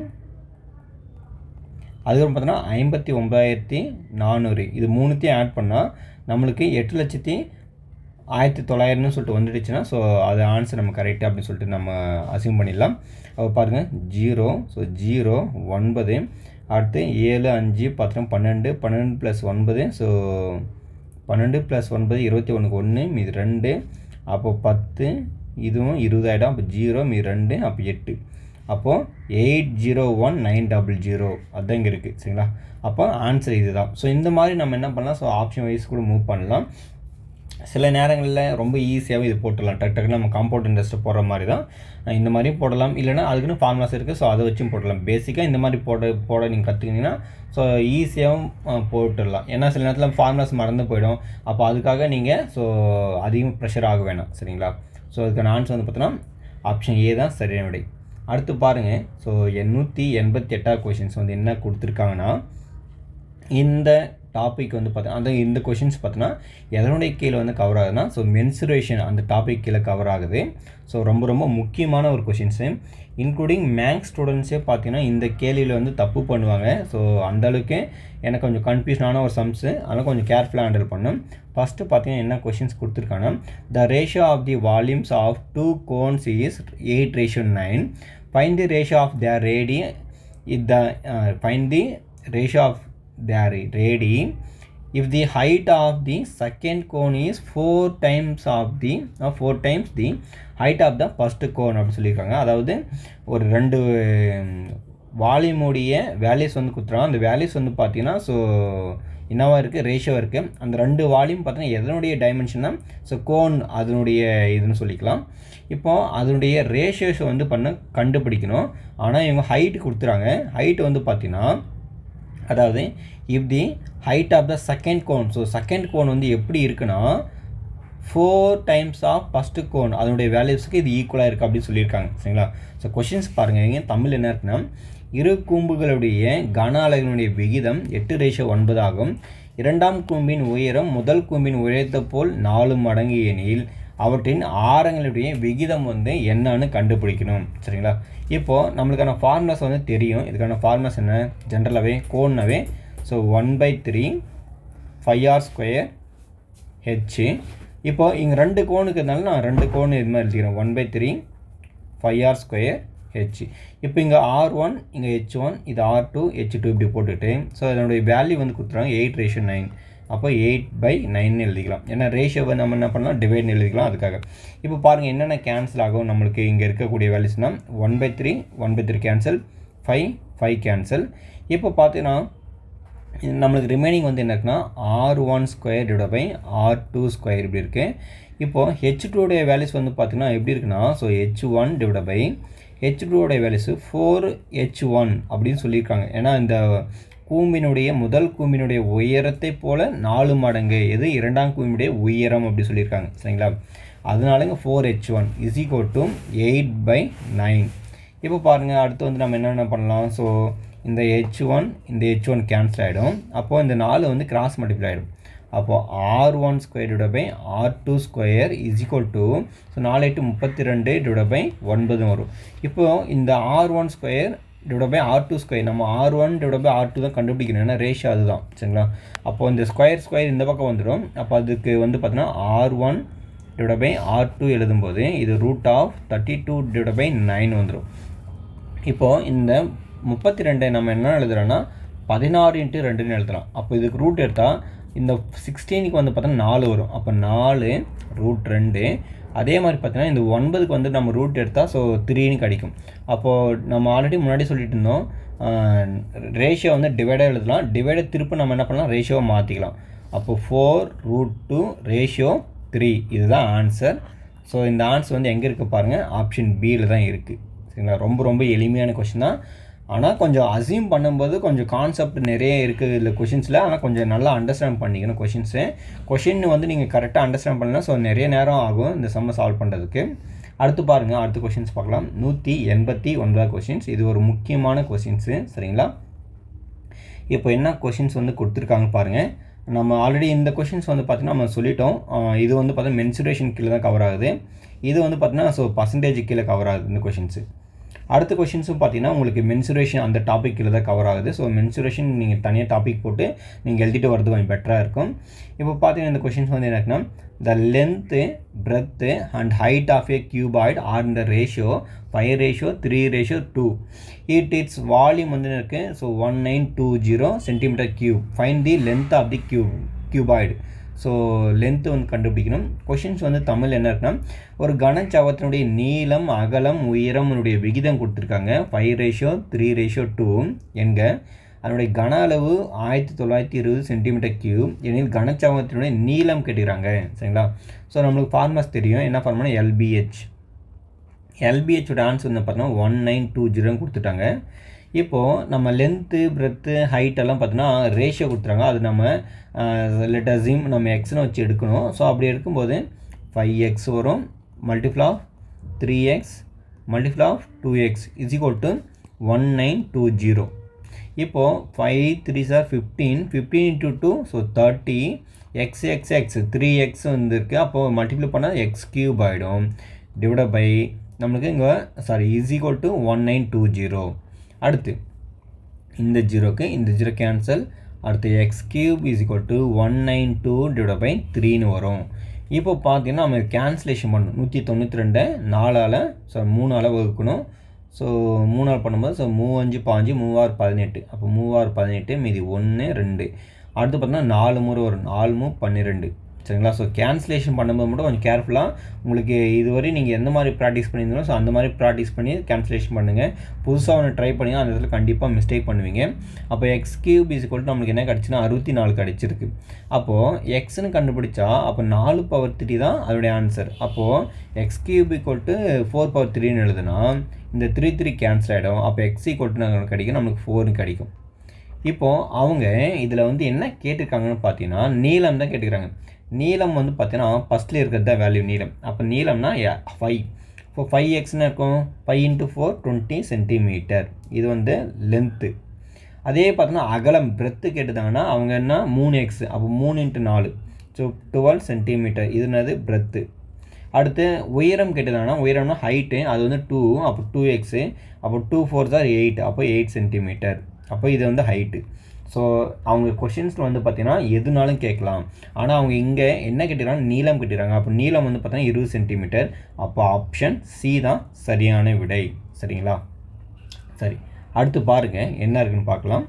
அதுக்கப்புறம் பார்த்தீங்கன்னா 59,400 இது மூணுத்தையும் ஆட் பண்ணால் நம்மளுக்கு 8,19,000 சொல்லிட்டு வந்துடுச்சுன்னா ஸோ அது ஆன்சர் நம்ம கரெக்டாக அப்படின்னு சொல்லிட்டு நம்ம அசியூம் பண்ணிடலாம். அப்போ பாருங்கள் 0 ஸோ 0 9 அடுத்து 7 5 10 12 12 ப்ளஸ் 9 ஸோ 12 ப்ளஸ் 9 21க்கு 1 மீது 2 அப்போ 10 இதுவும் 20 ஆகிடும். அப்போ 0 மீது 2 அப்போ 8 அப்போது 801,900 அதுதான் இங்கே இருக்குது. சரிங்களா? அப்போ ஆன்சர் இது தான். ஸோ இந்த மாதிரி நம்ம என்ன பண்ணலாம், ஸோ ஆப்ஷன் வைஸ் கூட மூவ் பண்ணலாம். சில நேரங்களில் ரொம்ப ஈஸியாகவும் இது போட்டுடலாம். டக்குன்னு நம்ம காம்பவுண்ட் இன்ட்ரெஸ்ட்டை போடுற மாதிரி தான் இந்த மாதிரி போடலாம். இல்லைனா அதுக்குன்னு ஃபார்முலாஸ் இருக்குது. ஸோ அதை வச்சும் போடலாம். பேசிக்காக இந்த மாதிரி போட நீங்கள் கற்றுக்கிட்டிங்கன்னா ஸோ ஈஸியாகவும் போட்டுடலாம். ஏன்னா சில நேரத்தில் ஃபார்முலாஸ் மறந்து போயிடும். அப்போ அதுக்காக நீங்கள் ஸோ அதிகம் ப்ரெஷர் ஆக வேணாம். சரிங்களா? ஸோ அதுக்கான ஆன்சர் வந்து பார்த்தோன்னா ஆப்ஷன் ஏ தான் சரியான விடை. அடுத்து பாருங்கள், ஸோ 188 கொஷின்ஸ் வந்து என்ன கொடுத்துருக்காங்கன்னா, இந்த டாபிக் வந்து பார்த்தா அந்த இந்த கொஷின்ஸ் பார்த்தோன்னா எதனுடைய கீழே வந்து கவர் ஆகுதுன்னா ஸோ மென்சுரேஷன் அந்த டாபிக் கீழே கவர் ஆகுது. ஸோ ரொம்ப ரொம்ப முக்கியமான ஒரு கொஷின்ஸு. இன்க்ளூடிங் மேக்ஸ் ஸ்டூடெண்ட்ஸே பார்த்தீங்கன்னா இந்த கேள்வியில் வந்து தப்பு பண்ணுவாங்க. ஸோ அந்தளவுக்கு எனக்கு கொஞ்சம் கன்ஃபியூஷனான ஒரு சம்ஸு, அதனால் கொஞ்சம் கேர்ஃபுல்லாக ஹேண்டில் பண்ணும். ஃபஸ்ட்டு பார்த்தீங்கன்னா என்ன கொஷின்ஸ் கொடுத்துருக்காங்கன்னா, the ratio of the volumes of 2 cones is 8:9. Find the ratio of their radii find the ratio of their radii if the height of the second cone is 4 times the height of the first cone அப்படி சொல்லியிருக்காங்க. அதாவது ஒரு 2 வால்யூமுடைய values வந்து கொடுத்துருவாங்க. அந்த values வந்து பார்த்தீங்கன்னா so என்னவா இருக்குது, ரேஷியோ இருக்குது. அந்த 2 வால்யூம் பார்த்தீங்கன்னா எதனுடைய டைமென்ஷன் தான் ஸோ கோன் அதனுடைய இதுன்னு சொல்லிக்கலாம். இப்போது அதனுடைய ரேஷியோஸை வந்து கண்டுபிடிக்கணும். ஆனால் இவங்க ஹைட்டு கொடுத்துறாங்க. ஹைட்டு வந்து பார்த்தீங்கன்னா அதாவது if the height of the second cone, so second cone வந்து எப்படி இருக்குன்னா 4 times ஆஃப் ஃபஸ்ட்டு கோன் அதனுடைய வேல்யூஸுக்கு இது ஈக்குவலாக இருக்குது அப்படின்னு சொல்லியிருக்காங்க. சரிங்களா? ஸோ கொஷின்ஸ் பாருங்கள். இங்கே தமிழ் என்ன இருக்குன்னா, இரு கூம்புகளுடைய கன அளவினுடைய விகிதம் 8:9 ஆகும். இரண்டாம் கூம்பின் உயரம் முதல் கூம்பின் உயரத்தை போல் 4 மடங்கு எனில் அவற்றின் ஆரங்களுடைய விகிதம் வந்து என்னன்னு கண்டுபிடிக்கணும். சரிங்களா? இப்போது நம்மளுக்கான ஃபார்முலாஸ் வந்து தெரியும். இதுக்கான ஃபார்முலாஸ் என்ன, ஜென்ரலாகவே கோன்னாவே ஸோ 1/3 5r² h. இப்போது இங்கே 2 கோனுக்கு இருந்தாலும் நான் 2 கோன் இது மாதிரி எழுதிக்கிறேன். 1/3 5r² h. இப்போ இங்கே r1 இங்கே h1 இது r2 h2 இப்படி போட்டுட்டு ஸோ இதனுடைய வேல்யூ வந்து கொடுத்துருவாங்க 8:9. அப்போ 8/9 எழுதிக்கலாம். ஏன்னா ரேஷியோவை நம்ம என்ன பண்ணலாம், டிவைட்னு எழுதிக்கலாம். அதுக்காக இப்போ பாருங்கள் என்னென்ன கேன்சல் ஆகும் நம்மளுக்கு இங்கே இருக்கக்கூடிய வேல்யூஸ்னால் 1/3 கேன்சல், 5 கேன்சல். இப்போ பார்த்தீங்கன்னா நம்மளுக்கு ரிமைனிங் வந்து என்ன இருக்குன்னா r1² r2² இப்படி இருக்குது. இப்போது h2உடைய வேல்யூஸ் வந்து பார்த்திங்கன்னா எப்படி இருக்குன்னா ஸோ h1 h2உடைய வேல்யூஸ் 4h1 அப்படின்னு சொல்லியிருக்காங்க. ஏன்னா இந்த கூம்பினுடைய முதல் கூம்பினுடைய உயரத்தை போல் 4 மடங்கு எது இரண்டாம் கூம்பினுடைய உயரம் அப்படி சொல்லியிருக்காங்க. சரிங்களா? அதனாலங்க 4h1 is equal to 8/9. இப்போ பாருங்கள் அடுத்து வந்து நம்ம என்னென்ன பண்ணலாம். ஸோ இந்த h1 கேன்சல் ஆகிடும். அப்போது இந்த 4 வந்து கிராஸ் மல்டிப்ளை ஆகிடும். அப்போது r1² r2² is equal to so 4×8 32/9 வரும். இப்போது இந்த r1² r2² நம்ம r1/r2 தான் கண்டுபிடிக்கணும். ஏன்னா ரேஷியோ அதுதான். சரிங்களா? அப்போது இந்த ஸ்கொயர் இந்த பக்கம் வந்துடும். அப்போ அதுக்கு வந்து பார்த்தீங்கன்னா r1/r2 எழுதும்போது இது √32/9 வந்துடும். இப்போது இந்த 32 நம்ம என்ன எழுதுகிறோன்னா 16×2ன்னு எழுதலாம். அப்போ இதுக்கு ரூட் எடுத்தால் இந்த 16க்கு வந்து பார்த்தோன்னா 4 வரும். அப்போ 4√2. அதே மாதிரி பார்த்தீங்கன்னா இந்த 9க்கு வந்து நம்ம ரூட் எடுத்தால் ஸோ 3ன்னு கிடைக்கும். அப்போது நம்ம ஆல்ரெடி முன்னாடி சொல்லிட்டு இருந்தோம் ரேஷியோ வந்து டிவைடாக எழுதலாம். டிவைடை திருப்பி நம்ம என்ன பண்ணலாம், ரேஷியோவை மாற்றிக்கலாம். அப்போது 4√2/3 இதுதான் ஆன்சர். ஸோ இந்த ஆன்சர் வந்து எங்கே இருக்குது பாருங்கள், ஆப்ஷன் பியில் தான் இருக்குது. சரிங்களா? ரொம்ப ரொம்ப எளிமையான கொஷின் தான். ஆனால் கொஞ்சம் அசியூம் பண்ணும்போது கொஞ்சம் கான்செப்ட் நிறைய இருக்குது இல்லை கொஷின்ஸில். ஆனால் கொஞ்சம் நல்லா அண்டர்ஸ்டாண்ட் பண்ணிக்கணும் கொஷின் வந்து நீங்கள் கரெக்டாக அண்டர்ஸ்டாண்ட் பண்ணலாம். ஸோ நிறைய நேரம் ஆகும் இந்த சம்மை சால்வ் பண்ணுறதுக்கு. அடுத்து பாருங்கள், அடுத்த கொஷின்ஸ் பார்க்கலாம். 189 கொஷின்ஸ். இது ஒரு முக்கியமான கொஷின்ஸு. சரிங்களா? இப்போ என்ன கொஷின்ஸ் வந்து கொடுத்துருக்காங்க பாருங்கள். நம்ம ஆல்ரெடி இந்த கொஷின்ஸ் வந்து பார்த்திங்கன்னா நம்ம சொல்லிட்டோம். இது வந்து பார்த்தீங்கன்னா மென்சுரேஷன் கீழே தான் கவர் ஆகுது. இது வந்து பார்த்திங்கன்னா ஸோ பர்சன்டேஜ் கீழே கவர் ஆகுது இந்த கொஷின்ஸு. அடுத்த கொஷின்ஸும் பார்த்தீங்கன்னா உங்களுக்கு மென்சுரேஷன் அந்த டாபிக் கீழே தான் கவர் ஆகுது. ஸோ மென்சுரேஷன் நீங்கள் தனியாக டாபிக் போட்டு நீங்கள் எழுதிட்டு வரது கொஞ்சம் பெட்டராக இருக்கும். இப்போ பார்த்தீங்கன்னா இந்த கொஷின்ஸ் வந்து என்னன்னா, the length, breadth and height of a cuboid are இந்த ரேஷியோ 5:3:2. இட்ஸ் வால்யூம் வந்து இருக்குது so 1920 cm3. Find the length of the cuboid. So length வந்து கண்டுபிடிக்கணும். கொஷின்ஸ் வந்து தமிழ் என்ன இருக்குன்னா, ஒரு கனச்சவத்தினுடைய நீளம், அகலம், உயரம்னுடைய விகிதம் கொடுத்துருக்காங்க 5:3:2 என்க. அதனுடைய கன அளவு 1920 cm3 எனில் கனச்சவத்தினுடைய நீளம் கேட்டுக்கிறாங்க. சரிங்களா? ஸோ நம்மளுக்கு ஃபார்முலாஸ் தெரியும். என்ன ஃபார்முலா, எல்பிஹெச்சோட ஆன்சர் வந்து பார்த்தோன்னா 1920 கொடுத்துட்டாங்க. இப்போது நம்ம லென்த்து, பிரெத்து, ஹைட் எல்லாம் பார்த்தோன்னா ரேஷியோ கொடுத்துறாங்க. அது நம்ம லெட்டஸையும் நம்ம எக்ஸ்னு வச்சு எடுக்கணும். ஸோ அப்படி எடுக்கும்போது 5x வரும், multiply of 3x multiply of 2x is equal to 1920. இப்போது 5 3 sir 15, 15 into 2 so 30, x 3x வந்து இருக்குது. அப்போது மல்டிப்ளை பண்ணால் எக்ஸ் கியூப் ஆகிடும். டிவைட் பை நம்மளுக்கு இங்கே இஸ் ஈக்குவல் டு 1920. அடுத்து இந்த ஜீரோக்கு இந்த ஜீரோ கேன்சல். அடுத்து x cube is equal to 192 divide by 3ன்னு வரும். இப்போ பார்த்தீங்கன்னா நம்ம கேன்சலேஷன் பண்ணணும். 192 4ஆல் 3ஆல் வகுக்கணும். ஸோ 3ஆல் பண்ணும்போது 3 5 5 3 6 18. அப்போ 3 6 18 மீதி 1 2. அடுத்து பார்த்தீங்கன்னா 4 முறை வரும். 4 12. சரிங்களா? ஸோ கேன்சலேஷன் பண்ணும்போது மட்டும் கொஞ்சம் கேர்ஃபுல்லாக உங்களுக்கு இதுவரை நீங்கள் எந்த மாதிரி ப்ராக்டிஸ் பண்ணியிருந்தாலும் ஸோ அந்த மாதிரி ப்ராக்டிஸ் பண்ணி கேன்சலேஷன் பண்ணுங்கள். புதுசாக ஒன்று ட்ரை பண்ணி அந்த இடத்துல கண்டிப்பாக மிஸ்டேக் பண்ணுவீங்க. அப்போ X cube is equal to நம்மளுக்கு என்ன கிடச்சுன்னா 64 கிடச்சிருக்கு. அப்போது எக்ஸ்னு கண்டுபிடிச்சா அப்போ 4/3 தான் அதோடைய ஆன்சர். அப்போது எக்ஸ் கியூப் ஈக்குவல் டு 4/3ன்னு எழுதுனா இந்த 3 3 கேன்சல் ஆகிடும். அப்போ எக்ஸ் ஈக்குவல் டு கிடைக்கும் நம்மளுக்கு 4ன்னு கிடைக்கும். இப்போது அவங்க இதில் வந்து என்ன கேட்டிருக்காங்கன்னு பார்த்தீங்கன்னா நீளம் தான் கேட்டுக்கிறாங்க. நீளம் வந்து பார்த்தீங்கன்னா ஃபஸ்ட்டில் இருக்கிறது தான் வேல்யூ நீளம். அப்போ நீளம்னா 5. இப்போ 5xன்னு இருக்கும். 5 × 4 20 சென்டிமீட்டர். இது வந்து லென்த்து. அதே பார்த்தோன்னா அகலம் பிரெத்து கேட்டுதாங்கன்னா அவங்க என்ன 3x. அப்போ 3 × 4 ஸோ 12 சென்டிமீட்டர். இது என்னது பிரெத்து. அடுத்து உயரம் கேட்டுதாங்கன்னா உயரம்னா ஹைட்டு அது வந்து 2. அப்போ 2x. அப்போ 2 4 ஆர் 8. அப்போ 8 சென்டிமீட்டர். அப்போ இது வந்து ஹைட்டு. ஸோ அவங்க கொஷின்ஸில் வந்து பார்த்தீங்கன்னா எதுனாலும் கேட்கலாம். ஆனால் அவங்க இங்கே என்ன கேட்டுக்கிறாங்க நீளம் கேட்டுக்கிறாங்க. அப்போ நீளம் வந்து பார்த்தீங்கன்னா 20 சென்டிமீட்டர். அப்போ ஆப்ஷன் சி தான் சரியான விடை. சரிங்களா? சரி, அடுத்து பாருங்கள் என்ன இருக்குன்னு பார்க்கலாம்.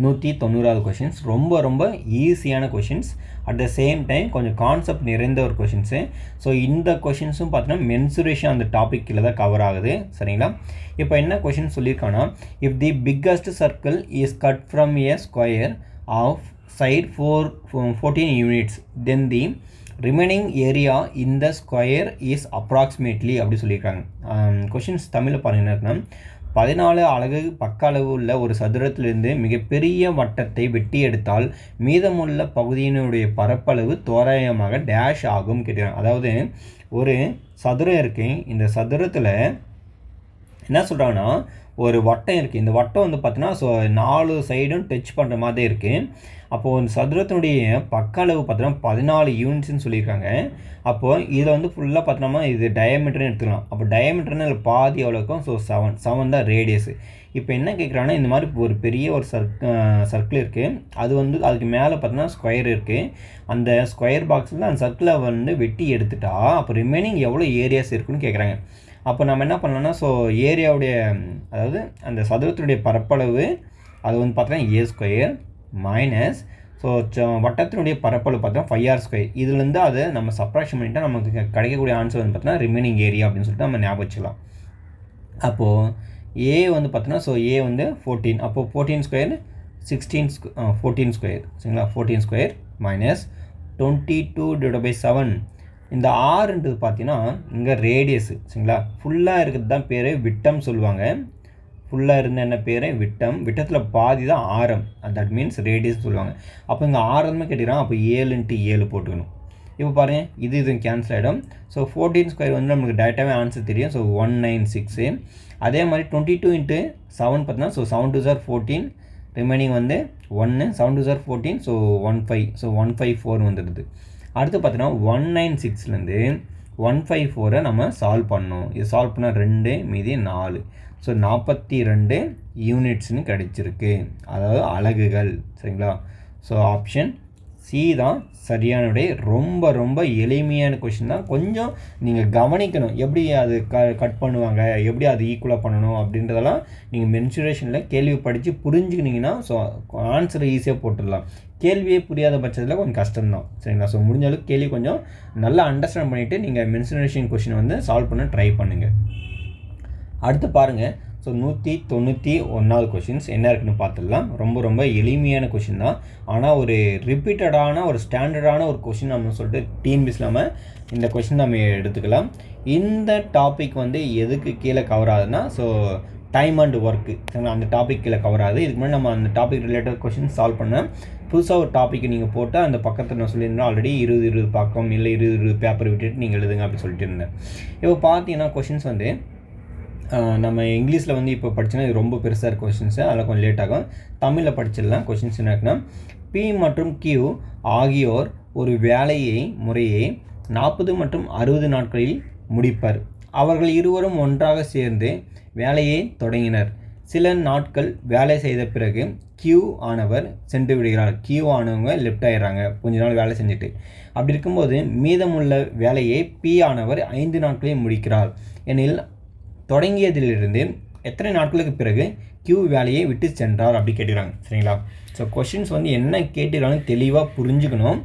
190வது கொஷின்ஸ் ரொம்ப ரொம்ப ஈஸியான questions. At the same time கொஞ்சம் கான்செப்ட் நிறைந்த ஒரு கொஷின்ஸு. ஸோ இந்த கொஷின்ஸும் பார்த்தீங்கன்னா மென்சுரேஷன் அந்த டாபிக் கீழே தான் கவர் ஆகுது. சரிங்களா? இப்போ என்ன கொஷின் சொல்லியிருக்காங்கன்னா if the biggest circle is cut from a square of side 14 units then the remaining area in the square is approximately அப்படி சொல்லியிருக்காங்க. கொஷின்ஸ் தமிழில் பாருங்கன்னா இருக்குன்னா 14 அலகு பக்க அளவு உள்ள ஒரு சதுரத்திலிருந்து மிகப்பெரிய வட்டத்தை வெட்டி எடுத்தால் மீதமுள்ள பகுதியினுடைய பரப்பளவு தோராயமாக டேஷ் ஆகும் கேட்குறாங்க. அதாவது ஒரு சதுரம் இருக்குது. இந்த சதுரத்தில் என்ன சொல்கிறாங்கன்னா ஒரு வட்டம் இருக்குது. இந்த வட்டம் வந்து பார்த்தீங்கன்னா 4 சைடும் டச் பண்ணுற மாதிரி இருக்குது. அப்போது இந்த சதுரத்தினுடைய பக்க அளவு பார்த்தோன்னா 14 யூனிட்ஸ்ன்னு சொல்லியிருக்காங்க. அப்போது இதில் வந்து ஃபுல்லாக பார்த்தோம்னா இது டயமீட்டர்னு எடுத்துக்கலாம். அப்போ டயமீட்டர்னு இதில் பாதி எவ்வளோ இருக்கும்? 7 தான் ரேடியஸு. இப்போ என்ன கேட்குறாங்கன்னா இந்த மாதிரி ஒரு பெரிய ஒரு சர்க்கிள் இருக்குது. அது வந்து அதுக்கு மேலே பார்த்தோன்னா ஸ்கொயர் இருக்குது. அந்த ஸ்கொயர் பாக்ஸில் அந்த சர்க்கிளை வந்து வெட்டி எடுத்துட்டா அப்போ ரிமைனிங் எவ்வளோ ஏரியாஸ் இருக்குன்னு கேட்குறாங்க. அப்போ நம்ம என்ன பண்ணலாம்னா ஏரியாவுடைய அதாவது அந்த சதுரத்தினுடைய பரப்பளவு அது வந்து பார்த்தோன்னா ஏ ஸ்கொயர் மைனஸ் வட்டத்தினுடைய பரப்பளவு பார்த்தோன்னா 5r². இதுலேருந்து அதை நம்ம சப்ராக்ஷன் பண்ணிட்டால் நமக்கு கிடைக்கக்கூடிய ஆன்சர் வந்து பார்த்தோன்னா ரிமைனிங் ஏரியா அப்படின்னு சொல்லிட்டு நம்ம ஞாபகம் வச்சுக்கலாம். அப்போது ஏ வந்து பார்த்தோன்னா ஏ வந்து 14. அப்போது 14² 14². சரிங்களா? 14² மைனஸ் 22 டிவைட் பை 7. இந்த ஆறுன்றது பார்த்தீங்கன்னா இங்கே ரேடியஸு. சரிங்களா? ஃபுல்லாக இருக்கிறது தான் பேர் விட்டம் சொல்லுவாங்க. ஃபுல்லாக இருந்த என்ன பேர் விட்டம். விட்டத்தில் பாதி தான் ஆரம். தட் மீன்ஸ் ரேடியஸ் சொல்லுவாங்க. அப்போ இங்கே ஆரமே கேட்டுக்கிறாங்க. அப்போ 7 × 7 போட்டுக்கணும். இப்போ பாருங்கள் இது கேன்சல் ஆகிடும். 14² வந்து நமக்கு டேரெக்டாகவே ஆன்சர் தெரியும். 196. அதே மாதிரி 22 × 7 பார்த்தீங்கன்னா 7 2s are 14. ரிமைனிங் வந்து 1 7 2s are 14. 15. 154 வந்துடுது. அடுத்து பார்த்தீங்கன்னா 196லேருந்து 154 நம்ம சால்வ் பண்ணணும். இது சால்வ் பண்ணால் 2 மீதி 4. 42 யூனிட்ஸ்னு கிடைச்சிருக்கு. அதாவது அலகுகள். சரிங்களா? ஆப்ஷன் சி தான் சரியான விடை. ரொம்ப ரொம்ப எளிமையான கொஷின் தான். கொஞ்சம் நீங்கள் கவனிக்கணும் எப்படி அது கட் பண்ணுவாங்க, எப்படி அது ஈக்குவலாக பண்ணணும் அப்படின்றதெல்லாம் நீங்கள் மென்சுரேஷனில் கேள்வி படித்து புரிஞ்சுக்கினீங்கன்னா ஆன்சரை ஈஸியாக போட்டுடலாம். கேள்வியே புரியாத பட்சத்தில் கொஞ்சம் கஷ்டம்தான். சரிங்களா? முடிஞ்ச அளவுக்கு கேள்வி கொஞ்சம் நல்லா அண்டர்ஸ்டாண்ட் பண்ணிவிட்டு நீங்கள் மென்சுரேஷன் கொஷின் வந்து சால்வ் பண்ண ட்ரை பண்ணுங்கள். அடுத்து பாருங்கள். 191வது கொஷின்ஸ் என்ன இருக்குன்னு பார்த்துடலாம். ரொம்ப ரொம்ப எளிமையான கொஷின் தான். ஆனால் ஒரு ரிப்பீட்டடான ஒரு ஸ்டாண்டர்டான ஒரு கொஷின் நம்ம சொல்லிட்டு டிஎன்பிஎஸ் இல்லாமல் இந்த கொஷின் நம்ம எடுத்துக்கலாம். இந்த டாபிக் வந்து எதுக்கு கீழே கவர் ஆகுதுன்னா டைம் அண்ட் ஒர்க்கு. அந்த டாபிக் கீழே கவர் ஆகுது. இதுக்கு முன்னாடி நம்ம அந்த டாபிக் ரிலேட்டட் கொஷின் சால்வ் பண்ணேன். புதுசாக ஒரு டாப்பிக்கு நீங்கள் போட்டால் அந்த பக்கத்தில் நான் சொல்லியிருந்தேன் ஆல்ரெடி 20 பக்கம் இல்லை 20 பேப்பர் விட்டுட்டு நீங்கள் எழுதுங்க அப்படின்னு சொல்லிட்டு இருந்தேன். இப்போ பார்த்தீங்கன்னா கொஷின்ஸ் வந்து நம்ம இங்கிலீஷில் வந்து இப்போ படிச்சோன்னா இது ரொம்ப பெருசாக இருக்க கொஷின்ஸு, அதில் கொஞ்சம் லேட் ஆகும். தமிழில் படிச்சிடலாம். கொஷின்ஸ் என்ன இருக்குன்னா, பி மற்றும் கியூ ஆகியோர் ஒரு வேலையை முறையே 40 மற்றும் 60 நாட்களில் முடிப்பர். அவர்கள் இருவரும் ஒன்றாக சேர்ந்து வேலையை தொடங்கினர். சில நாட்கள் வேலை செய்த பிறகு கியூ ஆனவர் சென்று விடுகிறார். கியூ ஆனவங்க லெஃப்ட் ஆயிடுறாங்க கொஞ்ச நாள் வேலை செஞ்சுட்டு. அப்படி இருக்கும்போது மீதமுள்ள வேலையை பி ஆனவர் 5 நாட்களில் முடிக்கிறார் எனில் தொடங்கியதிலிருந்து எத்தனை நாட்களுக்கு பிறகு கியூ வேலையை விட்டு சென்றார் அப்படி கேட்டுக்கிறாங்க. சரிங்களா? ஸோ கொஷின்ஸ் வந்து என்ன கேட்டுக்கிறாங்கன்னு தெளிவாக புரிஞ்சுக்கணும்.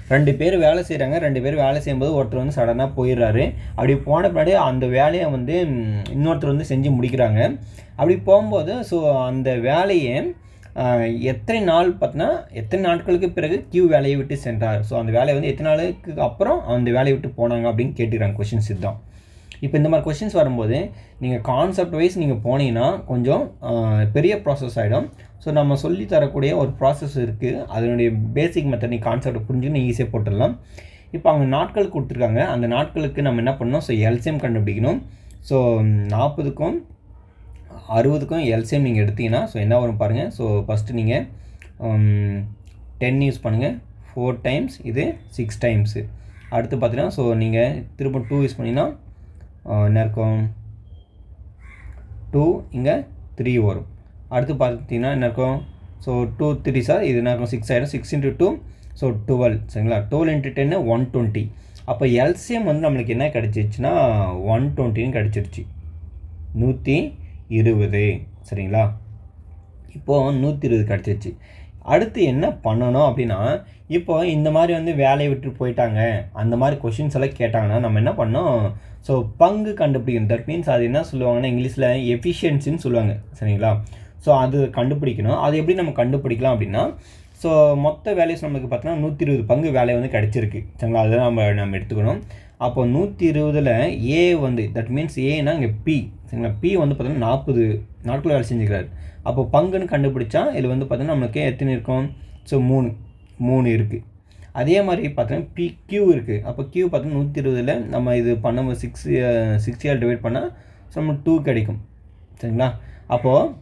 2 பேர் வேலை செய்கிறாங்க. 2 பேர் வேலை செய்யும்போது ஒருத்தர் வந்து சடனாக போயிடுறாரு. அப்படி போன பின்னாடி அந்த வேலையை வந்து இன்னொருத்தர் வந்து செஞ்சு முடிக்கிறாங்க. அப்படி போகும்போது ஸோ அந்த வேலையை எத்தனை நாள் பார்த்தீங்கன்னா எத்தனை நாட்களுக்கு பிறகு கியூ வேலையை விட்டு சென்றார். ஸோ அந்த வேலையை வந்து எத்தனை நாளுக்கு அப்புறம் அந்த வேலையை விட்டு போனாங்க அப்படின்னு கேட்டுக்கிறாங்க. கொஷின்ஸ் இதுதான். இப்போ இந்த மாதிரி கொஷின்ஸ் வரும்போது நீங்கள் கான்செப்ட் வைஸ் நீங்கள் போனீங்கன்னா கொஞ்சம் பெரிய ப்ராசஸ் ஆகிடும். ஸோ நம்ம சொல்லி தரக்கூடிய ஒரு ப்ராசஸ் இருக்குது. அதனுடைய பேசிக் மெத்தட் நீங்கள் கான்செப்ட் புரிஞ்சுன்னு ஈஸியாக போட்டுடலாம். இப்போ அவங்க நாட்கள் கொடுத்துருக்காங்க. அந்த நாட்களுக்கு நம்ம என்ன பண்ணணும்? ஸோ எல்சிஎம் கண்டுபிடிக்கணும். ஸோ 40க்கும் 60க்கும் எல்சிஎம் நீங்கள் எடுத்தீங்கன்னா ஸோ என்ன வரும் பாருங்கள். ஸோ ஃபஸ்ட்டு நீங்கள் 10 யூஸ் பண்ணுங்கள். 4 டைம்ஸ், இது 6 டைம்ஸு. அடுத்து பார்த்தீங்கன்னா ஸோ நீங்கள் திரும்ப 2 யூஸ் பண்ணிங்கன்னா என்ன இருக்கும்? 2 இங்கே 3 வரும். அடுத்து பார்த்தீங்கன்னா என்ன இருக்கும்? ஸோ 2 3 சார் இது என்ன இருக்கும்? 6 ஆகிடும். 6 × 2 ஸோ 12. சரிங்களா? 12 × 10 120. அப்போ எல்சிஎம் வந்து நம்மளுக்கு என்ன கிடச்சிருச்சுன்னா 120ன்னு கிடச்சிருச்சு. 120. சரிங்களா? இப்போது 120 கிடச்சிருச்சு. அடுத்து என்ன பண்ணணும் அப்படின்னா, இப்போ இந்த மாதிரி வந்து வேலையை விட்டு போயிட்டாங்க அந்த மாதிரி கொஷின்ஸ் எல்லாம் கேட்டாங்கன்னா நம்ம என்ன பண்ணோம்? ஸோ பங்கு கண்டுபிடிக்கணும். தட் மீன்ஸ் அது என்ன சொல்லுவாங்கன்னா இங்கிலீஷில் எஃபிஷியன்சின்னு சொல்லுவாங்க. சரிங்களா? ஸோ அது கண்டுபிடிக்கணும். அது எப்படி நம்ம கண்டுபிடிக்கலாம் அப்படின்னா, ஸோ மொத்த வேல்யூஸ் நமக்கு பார்த்தோன்னா 120 பங்கு வேலை வந்து கிடச்சிருக்கு. சரிங்களா? அதுதான் நம்ம எடுத்துக்கணும். அப்போ 120ல் ஏ வந்து தட் மீன்ஸ் ஏன்னா இங்கே பி. சரிங்களா? பி வந்து பார்த்தோன்னா 40 நாட்கள் வேலை செஞ்சுக்கிறாரு. அப்போ பங்குன்னு கண்டுபிடிச்சா இதில் வந்து பார்த்தோன்னா நம்மளுக்கு எத்தனை இருக்கும்? ஸோ 3 இருக்குது. அதே மாதிரி பார்த்தோன்னா கியூ இருக்குது. அப்போ கியூ பார்த்தோன்னா 120ல் நம்ம இது பண்ண 60 டிவைட் பண்ணால் ஸோ நமக்கு 2 கிடைக்கும். சரிங்களா? அப்போது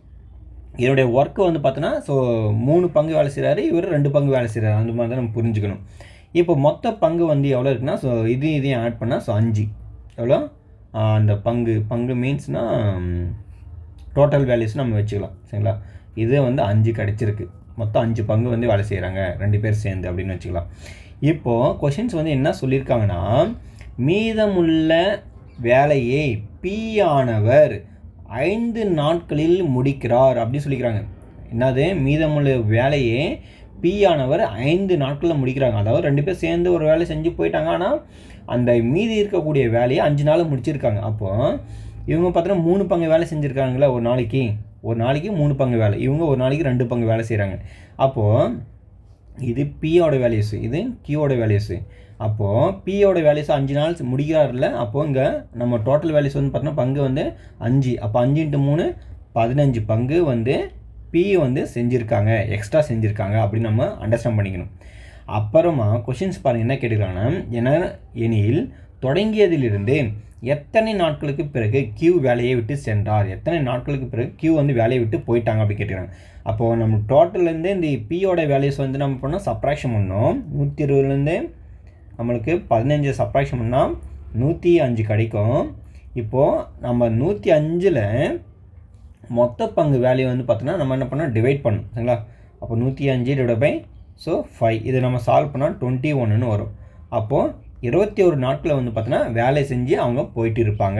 இதனுடைய ஒர்க்கு வந்து பார்த்தோன்னா ஸோ 3 பங்கு வேலை செய்கிறாரு, இவர் 2 பங்கு வேலை செய்கிறாரு. அந்த மாதிரி தான் நம்ம புரிஞ்சுக்கணும். இப்போ மொத்த பங்கு வந்து எவ்வளோ இருக்குன்னா ஸோ இதையும் ஆட் பண்ணால் ஸோ 5 எவ்வளோ? அந்த பங்கு மீன்ஸ்னால் டோட்டல் வேல்யூஸ் நம்ம வச்சுக்கலாம். சரிங்களா? இது வந்து 5 கிடச்சிருக்கு. மொத்தம் 5 பங்கு வந்து வேலை செய்கிறாங்க 2 பேர் சேர்ந்து அப்படின்னு வச்சுக்கலாம். இப்போது கொஷின்ஸ் வந்து என்ன சொல்லியிருக்காங்கன்னா, மீதமுள்ள வேலையை பி ஆனவர் 5 நாட்களில் முடிக்கிறார் அப்படின்னு சொல்லிக்கிறாங்க. என்னது? மீதமுள்ள வேலையை பி ஆனவர் 5 நாட்களில் முடிக்கிறாங்க. அதாவது 2 பேர் சேர்ந்து ஒரு வேலை செஞ்சு போயிட்டாங்க. ஆனால் அந்த மீதி இருக்கக்கூடிய வேலையை 5 நாள் முடிச்சிருக்காங்க. அப்போது இவங்க பார்த்தோன்னா 3 பங்கு வேலை செஞ்சுருக்காங்களா ஒரு நாளைக்கு 3 பங்கு வேலை. இவங்க ஒரு நாளைக்கு 2 பங்கு வேலை செய்கிறாங்க. அப்போது இது பியோட வேல்யூஸு, இது கியூவோட வேல்யூஸு. அப்போது பியோட வேல்யூஸ் 5 நாள் முடிக்கிறாருல. அப்போது இங்கே நம்ம டோட்டல் வேல்யூஸ் வந்து பார்த்தோன்னா பங்கு வந்து 5. அப்போ 5 × 3 15 பங்கு வந்து பி வந்து செஞ்சுருக்காங்க, எக்ஸ்ட்ரா செஞ்சுருக்காங்க அப்படின்னு நம்ம அண்டர்ஸ்டாண்ட் பண்ணிக்கணும். அப்புறமா கொஷின்ஸ் பாருங்கள் என்ன கேட்டுக்கிறாங்கன்னா, எனில் தொடங்கியதிலிருந்து எத்தனை நாட்களுக்கு பிறகு கியூ வேலையை விட்டு சென்றார்? எத்தனை நாட்களுக்கு பிறகு கியூ வந்து வேலையை விட்டு போயிட்டாங்க அப்படி கேட்டுக்கிறாங்க. அப்போது நம்ம டோட்டல்லேருந்து இந்த பியோட வேல்யூஸ் வந்து நம்ம பண்ணோம் சப்ராக்ஷன் பண்ணோம். 120லேருந்து நம்மளுக்கு 15 சப்ராக்ஷன் பண்ணால் 105 கிடைக்கும். இப்போது நம்ம 105ல் மொத்த பங்கு வேல்யூ வந்து பார்த்தோன்னா நம்ம என்ன பண்ணோம்? டிவைட் பண்ணணும். சரிங்களா? அப்போ 105 / 5 இது நம்ம சால்வ் பண்ணால் 21ன்னு வரும். அப்போது 21 நாட்களில் வந்து பார்த்தோன்னா வேலை செஞ்சு அவங்க போயிட்டு இருப்பாங்க.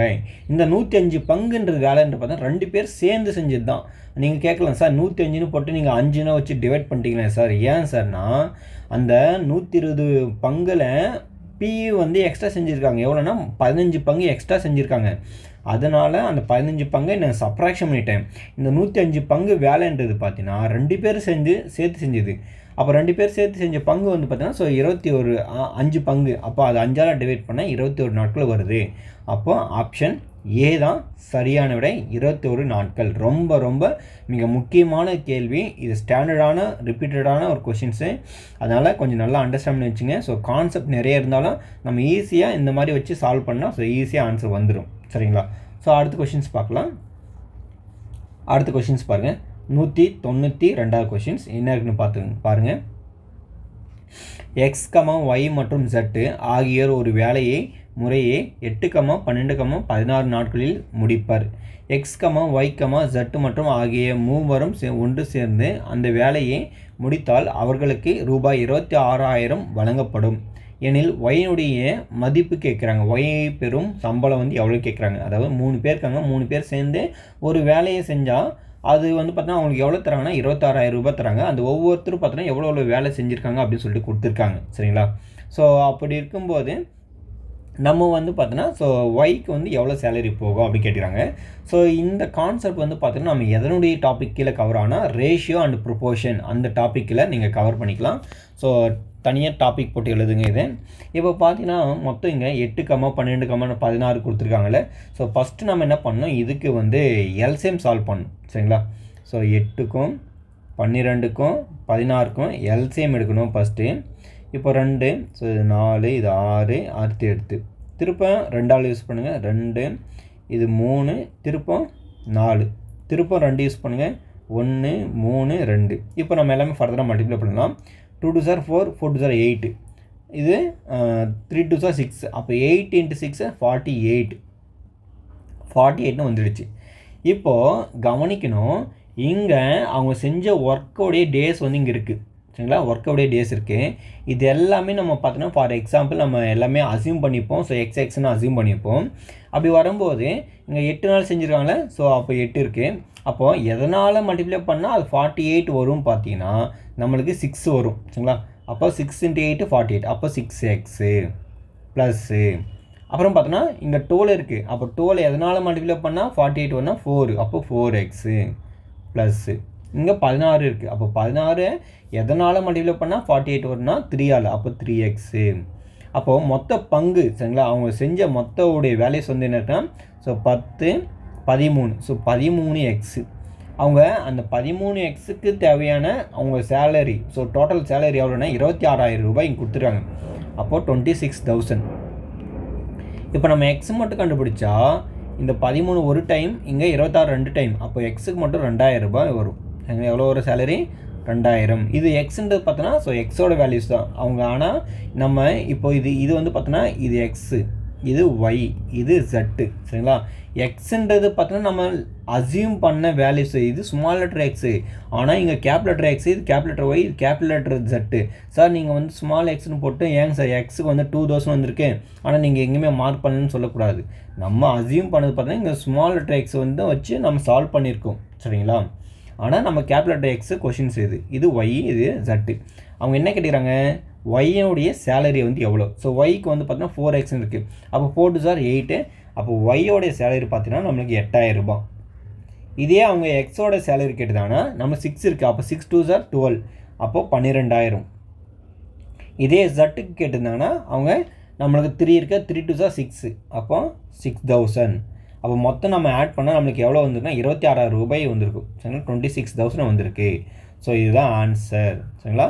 இந்த 105 பங்குன்றது வேலைன்ற பார்த்தா 2 பேர் சேர்ந்து செஞ்சது தான். நீங்கள் கேட்கலாம் சார் 105ன்னு போட்டு நீங்கள் 5ன்னு வச்சு டிவைட் பண்ணிட்டீங்களே சார், ஏன் சார்னா அந்த 120 பங்கில் பி வந்து எக்ஸ்ட்ரா செஞ்சுருக்காங்க. எவ்வளோன்னா 15 பங்கு எக்ஸ்ட்ரா செஞ்சுருக்காங்க. அதனால் அந்த 15 பங்கை நான் சப்ராக்ஷன் பண்ணிட்டேன். இந்த 105 பங்கு வேலைன்றது பார்த்தீங்கன்னா 2 பேர் சேர்த்து செஞ்சது. அப்போ 2 பேர் சேர்த்து செஞ்ச பங்கு வந்து பார்த்தீங்கன்னா ஸோ 5 பங்கு. அப்போ அது 5ஆல் டிவைட் பண்ணால் 21 நாட்கள் வருது. அப்போ ஆப்ஷன் ஏ தான் சரியான விடை, 21 நாட்கள். ரொம்ப ரொம்ப மிக முக்கியமான கேள்வி இது. ஸ்டாண்டர்டான ரிப்பீட்டடான ஒரு கொஷின்ஸு. அதனால் கொஞ்சம் நல்லா அண்டர்ஸ்டாண்ட் பண்ணி வச்சுங்க. ஸோ கான்செப்ட் நிறைய இருந்தாலும் நம்ம ஈஸியாக இந்த மாதிரி வச்சு சால்வ் பண்ணால் ஸோ ஈஸியாக ஆன்சர் வந்துடும். சரிங்களா? ஸோ அடுத்த கொஷின்ஸ் பார்க்கலாம். அடுத்த கொஷின்ஸ் பாருங்கள். 192வது கொஷின்ஸ் என்ன இருக்குன்னு பாருங்கள். எக்ஸ், ஒய் மற்றும் Z ஆகியோர் ஒரு வேலையை முறையே 8, 12, 16 நாட்களில் முடிப்பர். எக்ஸ், ஒய், Z மற்றும் ஆகிய மூவரும் ஒன்று சேர்ந்து அந்த வேலையை முடித்தால் அவர்களுக்கு ரூபாய் 26,000 வழங்கப்படும் எனில் ஒய்னுடைய மதிப்பு கேட்குறாங்க. ஒய் பெறும் சம்பளம் வந்து எவ்வளோ கேட்குறாங்க. அதாவது 3 பேர் இருக்காங்க, 3 பேர் சேர்ந்து ஒரு வேலையை செஞ்சால் அது வந்து பார்த்தீங்கன்னா அவங்களுக்கு எவ்வளோ தராங்கன்னா 26,000 ரூபாய் தராங்க. அந்த ஒவ்வொருத்தரும் பார்த்தீங்கன்னா எவ்வளோ வேலை செஞ்சுருக்காங்க அப்படின்னு சொல்லிட்டு கொடுத்துருக்காங்க. சரிங்களா? ஸோ அப்படி இருக்கும்போது நம்ம வந்து பார்த்தோன்னா ஸோ ஒய்க்கு வந்து எவ்வளோ சேலரி போகும் அப்படி கேட்குறாங்க. ஸோ இந்த கான்செப்ட் வந்து பார்த்தீங்கன்னா நம்ம எதனுடைய டாபிக் கீழே கவர் ஆனால் ரேஷியோ அண்ட் ப்ரொபோர்ஷன் அந்த டாப்பிக்கில் நீங்கள் கவர் பண்ணிக்கலாம். ஸோ தனியாக டாபிக் போட்டு எழுதுங்க இது. இப்போ பார்த்தீங்கன்னா மொத்தம் இங்கே 8, 12, 16 கொடுத்துருக்காங்கல்ல. ஸோ ஃபஸ்ட்டு நம்ம என்ன பண்ணோம், இதுக்கு வந்து எல்சிஎம் சால்வ் பண்ணணும். சரிங்களா? ஸோ 8க்கும் 12க்கும் 16க்கும் எல்சிஎம் எடுக்கணும் ஃபஸ்ட்டு. இப்போ 2, ஸோ இது 4, இது 6, அடுத்து எடுத்து திருப்ப 2ஆல் யூஸ் பண்ணுங்கள். 2, இது 3, திருப்பம் 4, திருப்பம் 2 யூஸ் பண்ணுங்கள். 1, 3, 2. இப்போ நம்ம எல்லாமே ஃபர்தராக மல்டிப்ளை பண்ணலாம். 2 2 are 4, 4 2 are 8. இது 3 2 are 6. அப்போ 8 × 6 48. 48ன்னு வந்துடுச்சு. இப்போது கவனிக்கணும், இங்கே அவங்க செஞ்ச ஒர்க்கோடைய டேஸ் வந்து இங்கே இருக்குது. சரிங்களா? ஒர்க்கோடைய டேஸ் இருக்குது. இது எல்லாமே நம்ம பார்த்தோன்னா ஃபார் எக்ஸாம்பிள் நம்ம எல்லாமே அசியூம் பண்ணிப்போம். ஸோ எக்ஸ்னு அசியூம் பண்ணிப்போம். அப்படி வரும்போது இங்கே 8 நாள் செஞ்சுருக்காங்களே. ஸோ அப்போ 8 இருக்குது. அப்போது எதனால் மல்டிப்ளை பண்ணால் அது 48 வரும் பார்த்தீங்கன்னா நம்மளுக்கு 6 வரும். சரிங்களா? அப்போ 6 × 8 48. அப்போ 6x ப்ளஸ்ஸு அப்புறம் பார்த்தோன்னா இங்கே 12 இருக்குது. அப்போ 12 எதனால் மல்டிப்ளை பண்ணால் 48 வரும்னா 4. அப்போ 4x ப்ளஸ்ஸு இங்கே 16 இருக்குது. அப்போ 16 எதனால் மல்டிப்ளை பண்ணால் 48 வரும்னா 3ஆல். அப்போ 3x. அப்போது மொத்த பங்கு சரிங்களா அவங்க செஞ்ச மொத்தவுடைய வேலையை வந்து என்னன்னா ஸோ 10, 13. So 13x. அவங்க அந்த 13xக்கு தேவையான அவங்க சேலரி ஸோ டோட்டல் சேலரி எவ்வளோன்னா 26,000 ரூபாய் இங்கே கொடுத்துருக்காங்க. அப்போது 26,000. இப்போ நம்ம எக்ஸ் மட்டும் கண்டுபிடிச்சா இந்த 13 ஒரு டைம், இங்கே 26 2 டைம். அப்போ எக்ஸுக்கு மட்டும் 2,000 ரூபாய் வரும். எங்கே எவ்வளோ ஒரு சேலரி 2,000. இது எக்ஸுன்றது பார்த்தோன்னா ஸோ எக்ஸோட வேல்யூஸ் தான் அவங்க. ஆனால் நம்ம இப்போ இது வந்து பார்த்தோன்னா இது எக்ஸு, இது ஒய், இது ஜெட்டு. சரிங்களா? எக்ஸுன்றது பார்த்தோன்னா நம்ம அசியூம் பண்ண வேல்யூஸு. இது ஸ்மால் லெட்டர் எக்ஸு. ஆனால் இங்கே கேப் லெட்டர் எக்ஸு, இது கேப் லெட்டர் ஒய், இது கேப் லெட்டர் ஜெட்டு. சார் நீங்கள் வந்து ஸ்மால் எக்ஸ்னு போட்டு ஏங்க சார் எக்ஸுக்கு வந்து 2000 வந்திருக்கு ஆனால் நீங்கள் எங்கேயுமே மார்க் பண்ணணும்னு சொல்லக்கூடாது. நம்ம அசியூம் பண்ணது பார்த்தோன்னா இங்கே ஸ்மால் லெட்டர் எக்ஸ் வந்து வச்சு நம்ம சால்வ் பண்ணியிருக்கோம். சரிங்களா? ஆனால் நம்ம கேப் லெட்டர் எக்ஸு கொஷின்ஸ் இது ஒய், இது ஜெட்டு. அவங்க என்ன கேட்குறாங்க, ஒய்யோடைய சேலரி வந்து எவ்வளோ. ஸோ ஒய்க்கு வந்து பார்த்தீங்கன்னா 4x இருக்குது. அப்போ 4 2 are 8. அப்போ ஒய்யோடைய சேலரி பார்த்தீங்கன்னா நம்மளுக்கு 8,000 ரூபாய். இதே அவங்க எக்ஸோட சேலரி கேட்டுதாங்கன்னா நம்ம 6 இருக்குது. அப்போ 6 2 are 12. அப்போது 12,000. இதே ஜட்டுக்கு கேட்டிருந்தாங்கன்னா அவங்க நம்மளுக்கு 3 இருக்க 3 2 are 6. அப்போ 6,000. அப்போ மொத்தம் நம்ம ஆட் பண்ணால் நம்மளுக்கு எவ்வளோ வந்துருக்குன்னா 26,000 ரூபாய் வந்திருக்கும். சரிங்களா? 26,000 வந்திருக்கு. ஸோ இதுதான் ஆன்சர். சரிங்களா?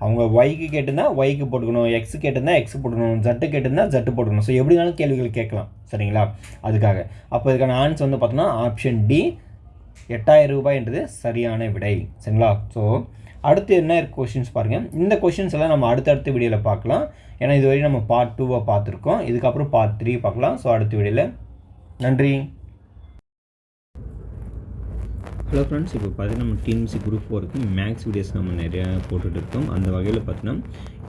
அவங்க ஒய்க்கு கேட்டிருந்தா ஒய்க்கு போட்டுக்கணும், எக்ஸு கேட்டிருந்தா எக்ஸ் போட்டுக்கணும், ஜட்டு கேட்டிருந்தா ஜட்டு போட்டுக்கணும். ஸோ எப்படினாலும் கேள்விகள் கேட்கலாம். சரிங்களா? அதுக்காக அப்போ இதுக்கான ஆன்சர் வந்து பார்த்தோன்னா ஆப்ஷன் டி 8,000 ரூபாய்ன்றது சரியான விடை. சரிங்களா? ஸோ அடுத்து என்ன கொஷின்ஸ் பாருங்கள். இந்த கொஷின்ஸ் எல்லாம் நம்ம அடுத்தடுத்த வீடியோவில் பார்க்கலாம். ஏன்னா இதுவரை நம்ம பார்ட் 2 பார்த்துருக்கோம். இதுக்கப்புறம் பார்ட் 3 பார்க்கலாம். ஸோ அடுத்த வீடியோவில். நன்றி. ஹலோ ஃப்ரெண்ட்ஸ், இப்போ பார்த்தீங்கன்னா நம்ம டிஎன்பிஎஸ்சி குரூப் 4க்கு மேக்ஸ் வீடியோஸ் நம்ம நிறையா போட்டுட்டு இருக்கோம். அந்த வகையில் பார்த்தீங்கன்னா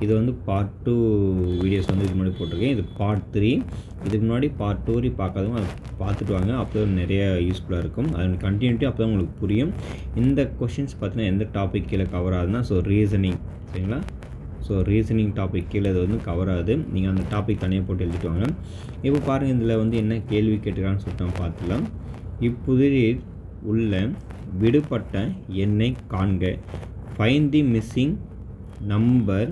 இது வந்து பார்ட் 2 வீடியோஸ் வந்து இது முன்னாடி போட்டிருக்கேன். இது பார்ட் 3. இதுக்கு முன்னாடி பார்ட் 2 வரையும் பார்க்காதவங்க அதை பார்த்துட்டு வாங்க. அப்போ நிறைய யூஸ்ஃபுல்லாக இருக்கும். அதோட கண்டினியூட்டி அப்போ தான் உங்களுக்கு புரியும். இந்த கொஷின்ஸ் பார்த்தீங்கன்னா எந்த டாபிக் கீழே கவர் ஆகுதுன்னா ஸோ ரீசனிங். சரிங்களா? ஸோ ரீசனிங் டாபிக் கீழே இது வந்து கவர் ஆகுது. நீங்கள் அந்த டாபிக் தனியாக போட்டு எழுதிட்டு வாங்க. இப்போ பாருங்கள், இதில் வந்து என்ன கேள்வி கேட்டுக்கிறான்னு சொல்லிட்டு நம்ம பார்த்துக்கலாம். இப்புதிரில் உள்ள விடுபட்ட எண்ணை காண்க. Find the missing number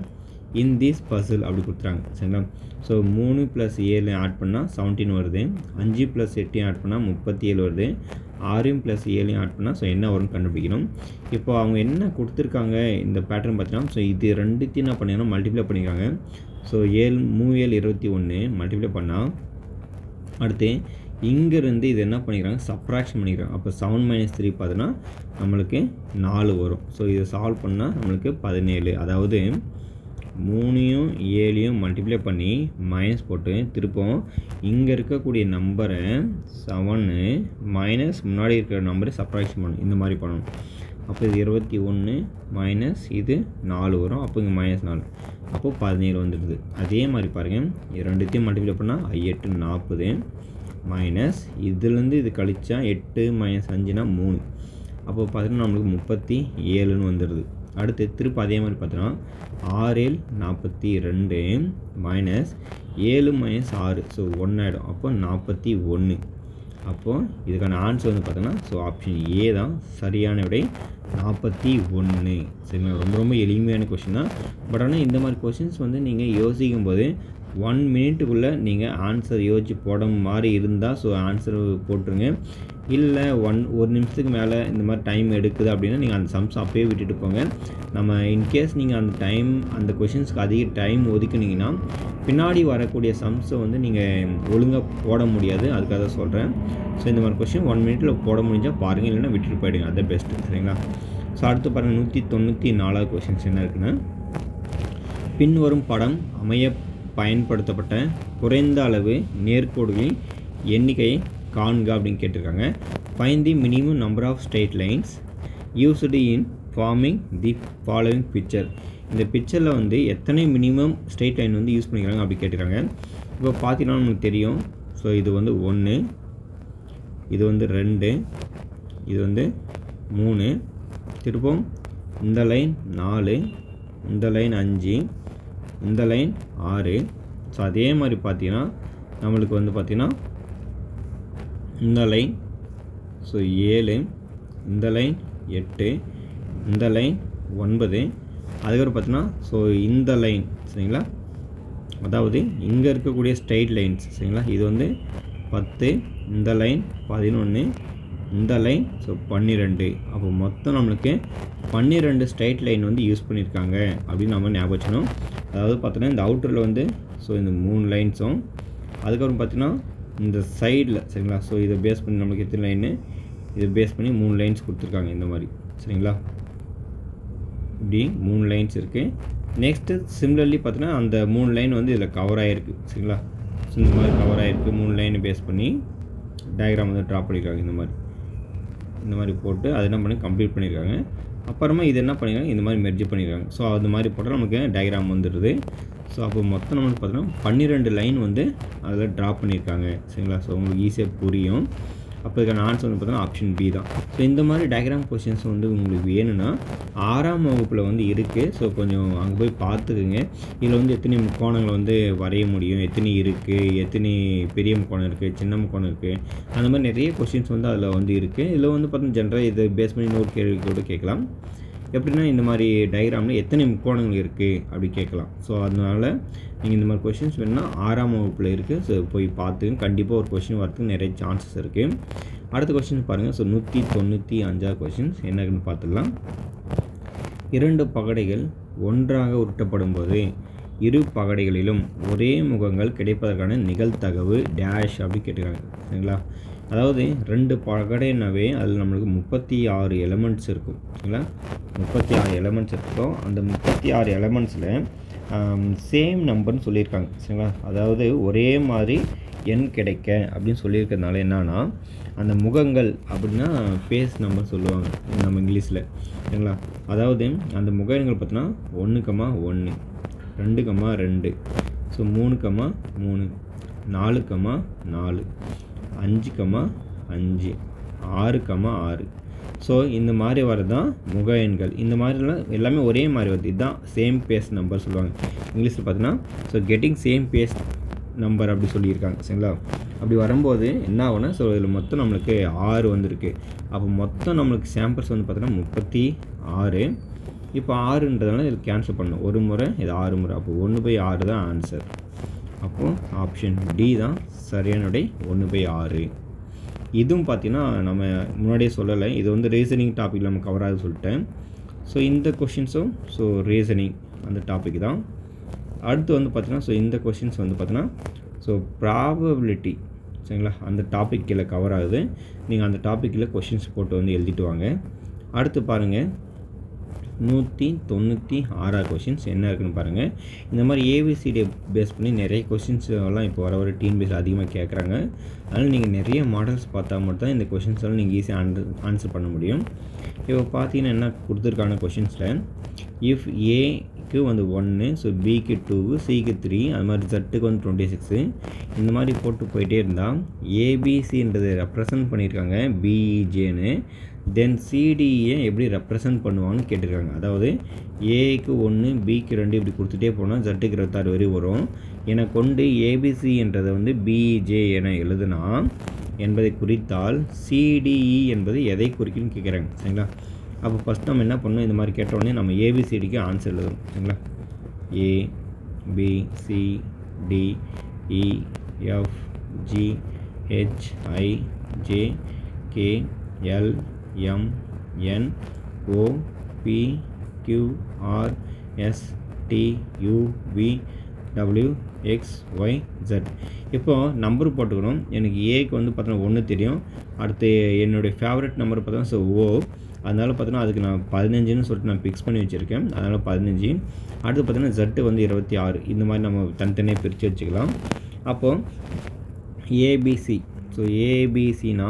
in this puzzle அப்படி கொடுத்துறாங்க. சரிங்களா? ஸோ 3 + 7 ஆட் பண்ணால் 17 வருது. 5 + 8 ஆட் பண்ணால் 37 வருது. 6 + 7 ஆட் பண்ணால் ஸோ என்ன வரும்னு கண்டுபிடிக்கணும். இப்போ அவங்க என்ன கொடுத்துருக்காங்க இந்த பேட்டர்ன் பார்த்தீங்கன்னா ஸோ இது ரெண்டுத்தையும் என்ன பண்ணிங்கன்னா மல்டிப்ளை பண்ணிக்கிறாங்க. ஸோ 7 3 7 21 மல்டிப்ளை பண்ணால் அடுத்து இங்கேருந்து இது என்ன பண்ணிக்கிறாங்க, சப்ராக்ஷன் பண்ணிக்கிறாங்க. அப்போ 7 - 3 பார்த்தோன்னா நம்மளுக்கு 4 வரும். ஸோ இதை சால்வ் பண்ணால் நம்மளுக்கு 17. அதாவது 3யும் 7யும் மல்டிப்ளை பண்ணி மைனஸ் போட்டு திருப்பவும் இங்கே இருக்கக்கூடிய நம்பரை 7 மைனஸ் முன்னாடி இருக்கிற நம்பரை சப்ராக்ஷன் பண்ணணும். இந்த மாதிரி பண்ணணும். அப்போ இது 21 மைனஸ் இது 4 வரும். அப்போ இங்கே -4, அப்போது 17 வந்துடுது. அதே மாதிரி பாருங்கள், இது ரெண்டுத்தையும் மல்டிப்ளை பண்ணால் 8 40 மைனஸ் இதுலேருந்து இது கழிச்சா 8 - 5னா 3. அப்போ பார்த்தீங்கன்னா நம்மளுக்கு 37ன்னு வந்துடுது. அடுத்து திருப்ப அதே மாதிரி பார்த்தோன்னா 6 7 42 மைனஸ் 7 - 6, ஸோ 1 ஆகிடும். அப்போ 41. அப்போது இதுக்கான ஆன்சர் வந்து பார்த்தோன்னா ஸோ ஆப்ஷன் ஏ தான் சரியான விடை, 41. சரிங்களா? ரொம்ப ரொம்ப எளிமையான கொஷின் தான். பட் ஆனால் இந்த மாதிரி கொஷின்ஸ் வந்து நீங்கள் யோசிக்கும் போது 1 மினிட்டுக்குள்ளே நீங்கள் ஆன்சர் யோசிச்சு போட மாதிரி இருந்தால் ஸோ ஆன்சர் போட்டுருங்க. இல்லை ஒரு நிமிஷத்துக்கு மேலே இந்த மாதிரி டைம் எடுக்குது அப்படின்னா நீங்கள் அந்த சம்ஸ் அப்பயே விட்டுட்டு போங்க. நம்ம இன்கேஸ் நீங்கள் அந்த கொஷின்ஸ்க்கு அதிக டைம் ஒதுக்குனீங்கன்னா பின்னாடி வரக்கூடிய சம்ஸை வந்து நீங்கள் ஒழுங்காக போட முடியாது. அதுக்காக தான் சொல்கிறேன். ஸோ இந்த மாதிரி கொஷின் 1 மினிட்டில் போட முடிஞ்சால் பாருங்கள், இல்லைன்னா விட்டுட்டு போயிடுங்க. அதுதான் பெஸ்ட்டு. சரிங்களா? ஸோ அடுத்து பாருங்கள், 194வது கொஷின்ஸ் என்ன இருக்குன்னா, பின்வரும் படம் அமைய பயன்படுத்தப்பட்ட குறைந்த அளவு நேர்கோடுகளின் எண்ணிக்கையை காண்க அப்படின்னு கேட்டிருக்காங்க. Find the minimum number of straight lines used in forming the following picture. இந்த பிக்சரில் வந்து எத்தனை மினிமம் ஸ்ட்ரெயிட் லைன் வந்து யூஸ் பண்ணிக்கிறாங்க அப்படி கேட்டிருக்காங்க. இப்போ பார்த்தீங்கன்னா நமக்கு தெரியும். ஸோ இது வந்து 1, இது வந்து 2, இது வந்து 3, திருப்பம் இந்த லைன் 4, இந்த லைன் 5, இந்த லைன் 6. ஸோ அதே மாதிரி பார்த்தீங்கன்னா நம்மளுக்கு வந்து பார்த்திங்கன்னா இந்த லைன் ஸோ 7, இந்த லைன் 8, இந்த லைன் 9, அதுக்கப்புறம் பார்த்தீங்கன்னா ஸோ இந்த லைன். சரிங்களா? அதாவது இங்கே இருக்கக்கூடிய ஸ்ட்ரெயிட் லைன்ஸ். சரிங்களா? இது வந்து 10, இந்த லைன் 11, இந்த லைன் ஸோ 12. அப்போ மொத்தம் நம்மளுக்கு 12 ஸ்ட்ரெயிட் லைன் வந்து யூஸ் பண்ணியிருக்காங்க அப்படின்னு நம்ம ஞாபகம் வச்சுக்கணும். அதாவது பார்த்தோன்னா இந்த அவுட்டரில் வந்து ஸோ இந்த 3 லைன்ஸும், அதுக்கப்புறம் பார்த்தீங்கன்னா இந்த சைடில். சரிங்களா? ஸோ இதை பேஸ் பண்ணி நம்மளுக்கு எத்தனை லைனு, இதை பேஸ் பண்ணி 3 லைன்ஸ் கொடுத்துருக்காங்க இந்த மாதிரி. சரிங்களா? இப்படி 3 லைன்ஸ் இருக்குது. நெக்ஸ்ட்டு சிமிலர்லி பார்த்தீங்கன்னா அந்த 3 லைன் வந்து இதில் கவர் ஆகிருக்கு. சரிங்களா? ஸோ இந்த மாதிரி கவர் ஆகிருக்கு. 3 லைனை பேஸ் பண்ணி டயக்ராம் வந்து ட்ரா பண்ணியிருக்காங்க. இந்த மாதிரி போட்டு அதை என்ன பண்ணி கம்ப்ளீட் பண்ணியிருக்காங்க. அப்புறமா இது என்ன பண்ணியிருக்காங்க, இந்த மாதிரி மெர்ஜ் பண்ணியிருக்காங்க. ஸோ அது மாதிரி போட்டால் நமக்கு டயக்ராம் வந்துடுது. ஸோ அப்போ மொத்தம் நம்மளுக்கு பார்த்தீங்கன்னா 12 லைன் வந்து அதில் ட்ரா பண்ணியிருக்காங்க. சரிங்களா? ஸோ உங்களுக்கு ஈஸியாக புரியும். அப்போ இதுக்கான ஆன்சர் வந்து பார்த்தீங்கன்னா ஆப்ஷன் பி தான். ஸோ இந்த மாதிரி டயக்ராம் கொஷின்ஸ் வந்து உங்களுக்கு வேணும்னா 6ஆம் வகுப்பில் வந்து இருக்குது. ஸோ கொஞ்சம் அங்கே போய் பார்த்துக்குங்க. இதில் வந்து எத்தனை முக்கோணங்களை வந்து வரைய முடியும், எத்தனை இருக்குது, எத்தனை பெரிய முக்கோணம் இருக்குது, சின்ன முக்கோணம் இருக்குது, அந்த மாதிரி நிறைய கொஷின்ஸ் வந்து அதில் வந்து இருக்குது. இதில் வந்து பார்த்தீங்கன்னா ஜென்ரலாக இதை பேஸ் பண்ணி இன்னொரு கேள்வி கூட கேட்கலாம். எப்படின்னா இந்த மாதிரி டயக்ராமில் எத்தனை முக்கோணங்கள் இருக்குது அப்படி கேட்கலாம். ஸோ அதனால் நீங்கள் இந்த மாதிரி கொஷின்ஸ் வேணுன்னா 6ஆம் வகுப்பில் இருக்குது. ஸோ போய் பார்த்துங்க. கண்டிப்பாக ஒரு கொஷின் வரதுக்கு நிறைய சான்சஸ் இருக்குது. அடுத்த கொஷின் பாருங்கள். ஸோ 195 கொஷின்ஸ் என்னன்னு பார்த்துடலாம். 2 பகடைகள் ஒன்றாக உருட்டப்படும் போது இரு பகடைகளிலும் ஒரே முகங்கள் கிடைப்பதற்கான நிகழ்தகவு டேஷ் அப்படி கேட்டுருக்காங்க. சரிங்களா? அதாவது 2 பகடைனாவே அதில் நம்மளுக்கு 36 எலமெண்ட்ஸ் இருக்கும். சரிங்களா? 36 எலமெண்ட்ஸ் இருக்கும். அந்த 36 எலமெண்ட்ஸில் சேம் நம்பர்னு சொல்லியிருக்காங்க. சரிங்களா? அதாவது ஒரே மாதிரி எண் கிடைக்க அப்படின்னு சொல்லியிருக்கிறதுனால என்னன்னா அந்த முகங்கள் அப்படின்னா ஃபேஸ் நம்பர் சொல்லுவாங்க நம்ம இங்கிலீஷில். சரிங்களா? அதாவது அந்த முக எண்கள் பார்த்தீங்கன்னா 1,1, 2,2, ஸோ 3,3, 4,4, 5,5, 6,6. ஸோ இந்த மாதிரி வரதான் முக எண்கள். இந்த மாதிரிலாம் எல்லாமே ஒரே மாதிரி வருது. இதுதான் சேம் பேஸ் நம்பர் சொல்லுவாங்க இங்கிலீஷில் பார்த்தீங்கன்னா. So getting same base number அப்படி சொல்லியிருக்காங்க. சரிங்களா? அப்படி வரும்போது என்ன ஆகும்னா ஸோ இதில் மொத்தம் நம்மளுக்கு 6 வந்திருக்கு. அப்போ மொத்தம் நம்மளுக்கு சாம்பிள்ஸ் வந்து பார்த்தீங்கன்னா 36. இப்போ 6ன்றதுனால இதில் கேன்சல் பண்ணணும். ஒரு முறை இது 6 முறை. அப்போ 1/6 தான் ஆன்சர். அப்போது ஆப்ஷன் டி தான் சரியான விடை, 1/6. இதுவும் பார்த்திங்கன்னா நம்ம முன்னாடியே சொல்லலை, இது வந்து ரீசனிங் டாப்பிக்கில் நம்ம கவர் ஆகுது சொல்லிட்டேன். ஸோ இந்த கொஷின்ஸும் ஸோ ரீசனிங் அந்த டாபிக் தான். அடுத்து வந்து பார்த்திங்கன்னா ஸோ இந்த கொஷின்ஸ் வந்து பார்த்திங்கன்னா ஸோ ப்ராபபிலிட்டி. சரிங்களா. அந்த டாபிக் கீழே கவர் ஆகுது. நீங்கள் அந்த டாபிக் கீழே கொஷின்ஸ் போட்டு வந்து எழுதிட்டு வாங்க. அடுத்து பாருங்கள் 196 கொஷின்ஸ் என்ன இருக்குன்னு பாருங்கள். இந்த மாதிரி ஏபிசிடி பேஸ் பண்ணி நிறைய கொஷின்ஸ் எல்லாம் இப்போ வர டிஎன்பிஎஸ்சி அதிகமாக கேட்குறாங்க. அதனால் நீங்கள் நிறைய மாடல்ஸ் பார்த்தா மட்டும் தான் இந்த கொஷின்ஸ் எல்லாம் நீங்கள் ஈஸியாக ஆன்சர் பண்ண முடியும். இப்போ பார்த்தீங்கன்னா என்ன கொடுத்துருக்கான கொஷின்ஸில் இஃப் ஏக்கு வந்து 1, ஸோ பிக்கு 2, சிக்கு 3, அது மாதிரி ஜட்டுக்கு வந்து 26 இந்த மாதிரி போட்டு போயிட்டே இருந்தால் ஏபிசின்றது ரெப்ரசன்ட் பண்ணியிருக்காங்க பிஇஜேன்னு. தென் சிடிஏ எப்படி ரெப்ரசன்ட் பண்ணுவாங்கன்னு கேட்டிருக்காங்க. அதாவது ஏக்கு 1, பிக்கு 2 இப்படி கொடுத்துட்டே போனால் ஜட்டுக்கு 26 வரை வரும். என கொண்டு ஏபிசி என்றதை வந்து பிஇஜே என எழுதுனா என்பதை குறித்தால் சிடிஇ என்பது எதை குறிக்குன்னு கேட்குறாங்க. சரிங்களா. அப்போ ஃபஸ்ட் நம்ம என்ன பண்ணணும், இந்த மாதிரி கேட்டோடனே நம்ம ஏபிசிடிக்கு ஆன்சர் எழுதணும். சரிங்களா. A B C D E F G H I J K L M N O P Q R S T U V W X Y Z. இப்போது நம்பர் போட்டுக்கணும். எனக்கு ஏக்கு வந்து பார்த்தோன்னா 1 தெரியும். அடுத்து என்னுடைய ஃபேவரட் நம்பர் பார்த்தோன்னா ஸோ ஓ, அதனால் பார்த்தோன்னா அதுக்கு நான் 15ன்னு சொல்லிட்டு நான் ஃபிக்ஸ் பண்ணி வச்சுருக்கேன். அதனால் 15. அடுத்து பார்த்தோன்னா ஜெட்டு வந்து 26. இந்த மாதிரி நம்ம தனித்தனியாக பிரித்து வச்சுக்கலாம். அப்போது ஏபிசி, ஸோ ஏபிசினா